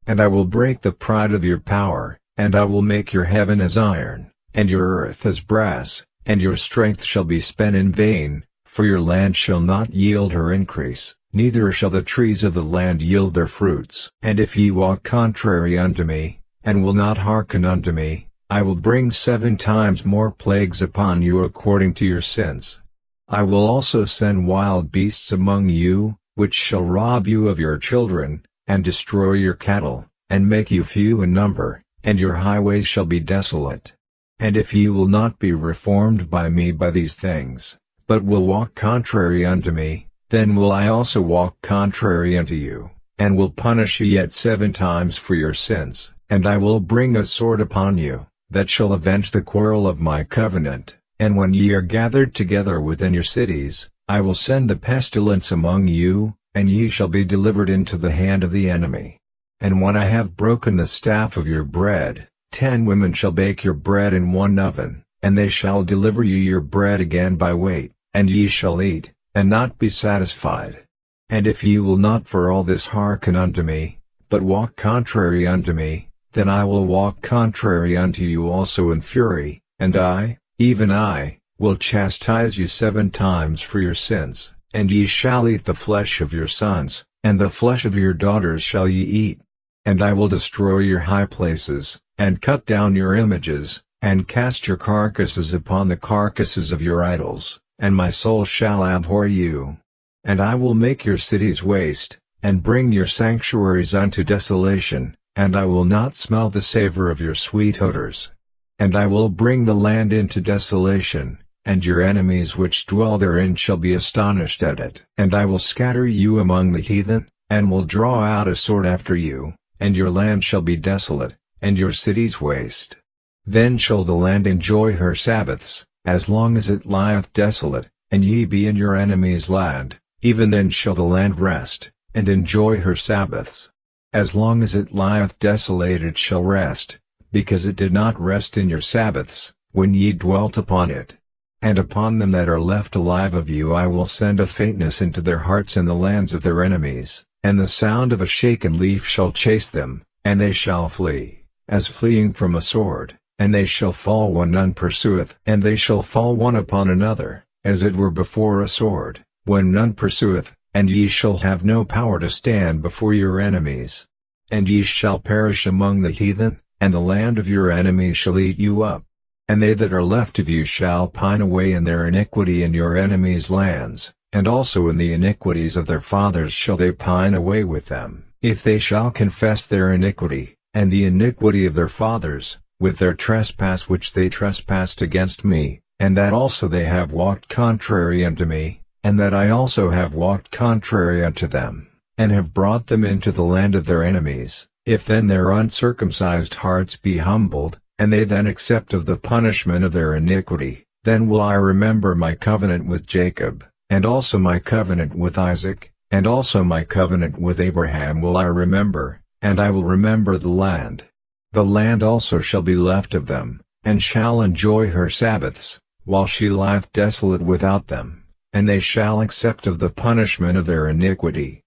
And I will break the pride of your power, and I will make your heaven as iron, and your earth as brass, and your strength shall be spent in vain, for your land shall not yield her increase, neither shall the trees of the land yield their fruits. And if ye walk contrary unto me, and will not hearken unto me, I will bring 7 times more plagues upon you according to your sins. I will also send wild beasts among you, which shall rob you of your children, and destroy your cattle, and make you few in number, and your highways shall be desolate. And if ye will not be reformed by me by these things, but will walk contrary unto me, then will I also walk contrary unto you, and will punish you yet 7 times for your sins. And I will bring a sword upon you, that shall avenge the quarrel of my covenant. And when ye are gathered together within your cities, I will send the pestilence among you, and ye shall be delivered into the hand of the enemy. And when I have broken the staff of your bread, 10 women shall bake your bread in one oven, and they shall deliver you your bread again by weight, and ye shall eat, and not be satisfied. And if ye will not for all this hearken unto me, but walk contrary unto me, then I will walk contrary unto you also in fury, and I, even I, will chastise you 7 times for your sins. And ye shall eat the flesh of your sons, and the flesh of your daughters shall ye eat. And I will destroy your high places, and cut down your images, and cast your carcasses upon the carcasses of your idols, and my soul shall abhor you. And I will make your cities waste, and bring your sanctuaries unto desolation, and I will not smell the savor of your sweet odors. And I will bring the land into desolation, and your enemies which dwell therein shall be astonished at it. And I will scatter you among the heathen, and will draw out a sword after you, and your land shall be desolate, and your cities waste. Then shall the land enjoy her Sabbaths, as long as it lieth desolate, and ye be in your enemy's land, even then shall the land rest, and enjoy her Sabbaths. As long as it lieth desolate it shall rest, because it did not rest in your Sabbaths, when ye dwelt upon it. And upon them that are left alive of you I will send a faintness into their hearts in the lands of their enemies, and the sound of a shaken leaf shall chase them, and they shall flee, as fleeing from a sword, and they shall fall when none pursueth, and they shall fall one upon another, as it were before a sword, when none pursueth, and ye shall have no power to stand before your enemies. And ye shall perish among the heathen, and the land of your enemies shall eat you up. And they that are left of you shall pine away in their iniquity in your enemies' lands, and also in the iniquities of their fathers shall they pine away with them, if they shall confess their iniquity, and the iniquity of their fathers, with their trespass which they trespassed against me, and that also they have walked contrary unto me, and that I also have walked contrary unto them, and have brought them into the land of their enemies. If then their uncircumcised hearts be humbled, and they then accept of the punishment of their iniquity, then will I remember my covenant with Jacob, and also my covenant with Isaac, and also my covenant with Abraham will I remember, and I will remember the land. The land also shall be left of them, and shall enjoy her Sabbaths, while she lieth desolate without them, and they shall accept of the punishment of their iniquity,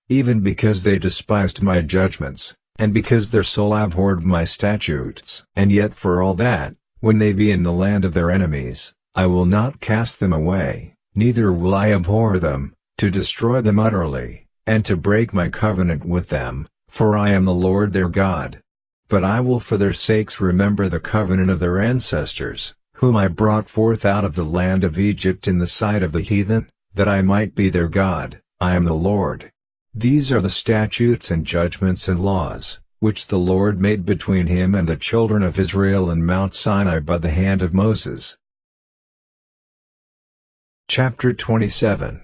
even because they despised my judgments, and because their soul abhorred my statutes. And yet for all that, when they be in the land of their enemies, I will not cast them away, neither will I abhor them, to destroy them utterly, and to break my covenant with them, for I am the Lord their God. But I will for their sakes remember the covenant of their ancestors, whom I brought forth out of the land of Egypt in the sight of the heathen, that I might be their God. I am the Lord. These are the statutes and judgments and laws, which the Lord made between him and the children of Israel in Mount Sinai by the hand of Moses. Chapter 27.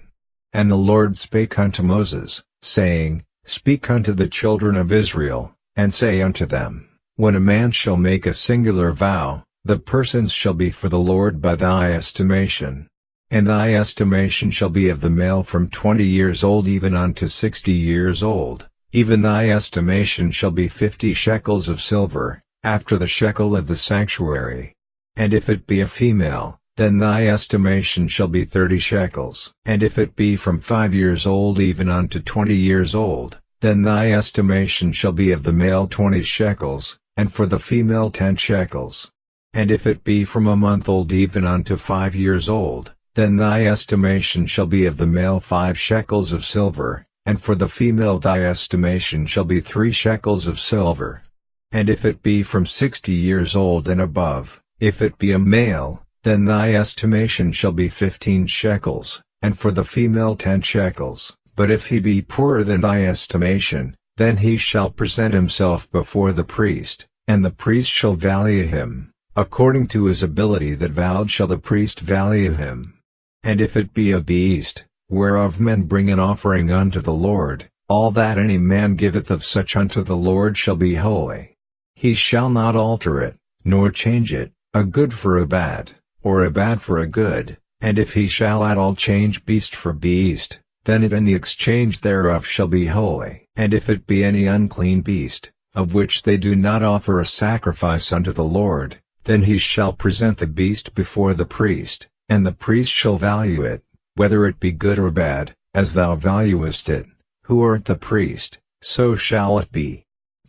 And the Lord spake unto Moses, saying, Speak unto the children of Israel, and say unto them, When a man shall make a singular vow, the persons shall be for the Lord by thy estimation. And thy estimation shall be of the male from 20 years old even unto 60 years old, even thy estimation shall be 50 shekels of silver, after the shekel of the sanctuary. And if it be a female, then thy estimation shall be 30 shekels. And if it be from 5 years old even unto 20 years old, then thy estimation shall be of the male 20 shekels, and for the female 10 shekels. And if it be from a month old even unto 5 years old, then thy estimation shall be of the male 5 shekels of silver, and for the female thy estimation shall be 3 shekels of silver. And if it be from 60 years old and above, if it be a male, then thy estimation shall be 15 shekels, and for the female 10 shekels. But if he be poorer than thy estimation, then he shall present himself before the priest, and the priest shall value him, according to his ability that vowed shall the priest value him. And if it be a beast, whereof men bring an offering unto the Lord, all that any man giveth of such unto the Lord shall be holy. He shall not alter it, nor change it, a good for a bad, or a bad for a good. And if he shall at all change beast for beast, then it in the exchange thereof shall be holy. And if it be any unclean beast, of which they do not offer a sacrifice unto the Lord, then he shall present the beast before the priest, and the priest shall value it, whether it be good or bad, as thou valuest it, who art the priest, so shall it be.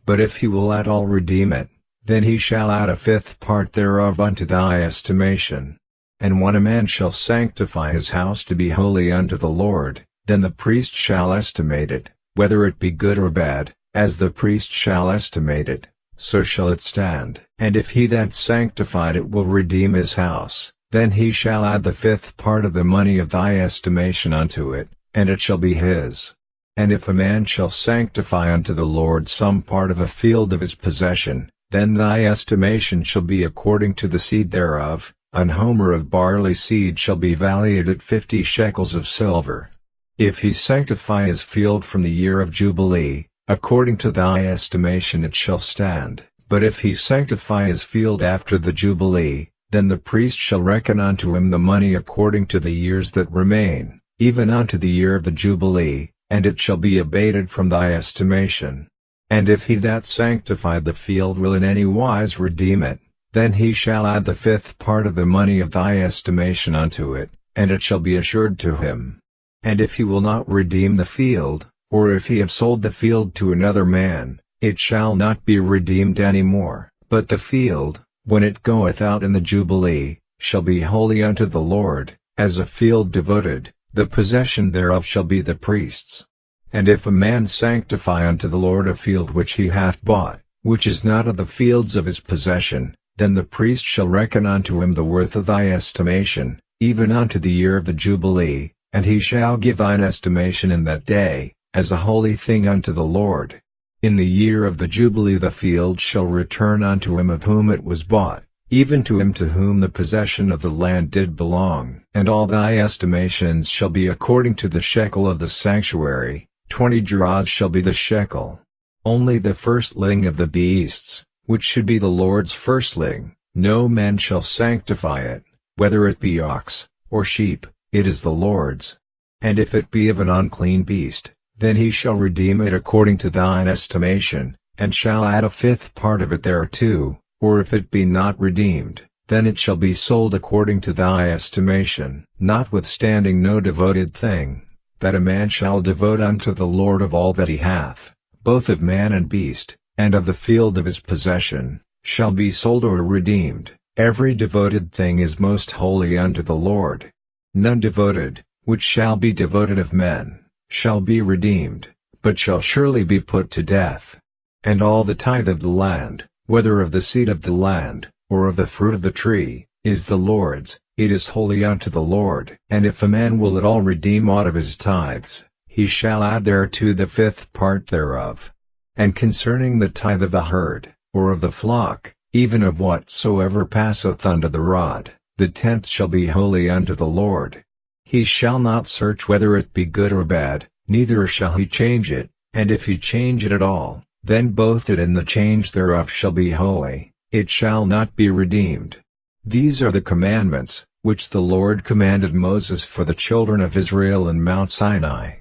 But if he will at all redeem it, then he shall add a 5th part thereof unto thy estimation. And when a man shall sanctify his house to be holy unto the Lord, then the priest shall estimate it, whether it be good or bad, as the priest shall estimate it, so shall it stand. And if he that sanctified it will redeem his house, then he shall add the 5th part of the money of thy estimation unto it, and it shall be his. And if a man shall sanctify unto the Lord some part of a field of his possession, then thy estimation shall be according to the seed thereof, An homer of barley seed shall be valued at 50 shekels of silver. If he sanctify his field from the year of Jubilee, according to thy estimation it shall stand. But if he sanctify his field after the Jubilee, then the priest shall reckon unto him the money according to the years that remain, even unto the year of the Jubilee, and it shall be abated from thy estimation. And if he that sanctified the field will in any wise redeem it, then he shall add the 5th part of the money of thy estimation unto it, and it shall be assured to him. And if he will not redeem the field, or if he have sold the field to another man, it shall not be redeemed any more, but the field, when it goeth out in the Jubilee, shall be holy unto the Lord, as a field devoted, the possession thereof shall be the priest's. And if a man sanctify unto the Lord a field which he hath bought, which is not of the fields of his possession, then the priest shall reckon unto him the worth of thy estimation, even unto the year of the Jubilee, and he shall give thine estimation in that day, as a holy thing unto the Lord. In the year of the Jubilee the field shall return unto him of whom it was bought, even to him to whom the possession of the land did belong. And all thy estimations shall be according to the shekel of the sanctuary, 20 gerahs shall be the shekel. Only the firstling of the beasts, which should be the Lord's firstling, no man shall sanctify it, whether it be ox, or sheep, it is the Lord's. And if it be of an unclean beast, then he shall redeem it according to thine estimation, and shall add a 5th part of it thereto, or if it be not redeemed, then it shall be sold according to thy estimation. Notwithstanding no devoted thing, that a man shall devote unto the Lord of all that he hath, both of man and beast, and of the field of his possession, shall be sold or redeemed. Every devoted thing is most holy unto the Lord. None devoted, which shall be devoted of men, shall be redeemed, but shall surely be put to death. And all the tithe of the land, whether of the seed of the land, or of the fruit of the tree, is the Lord's, it is holy unto the Lord. And if a man will at all redeem aught of his tithes, he shall add thereto the 5th part thereof. And concerning the tithe of the herd, or of the flock, even of whatsoever passeth unto the rod, the 10th shall be holy unto the Lord. He shall not search whether it be good or bad, neither shall he change it, and if he change it at all, then both it and the change thereof shall be holy, it shall not be redeemed. These are the commandments, which the Lord commanded Moses for the children of Israel in Mount Sinai.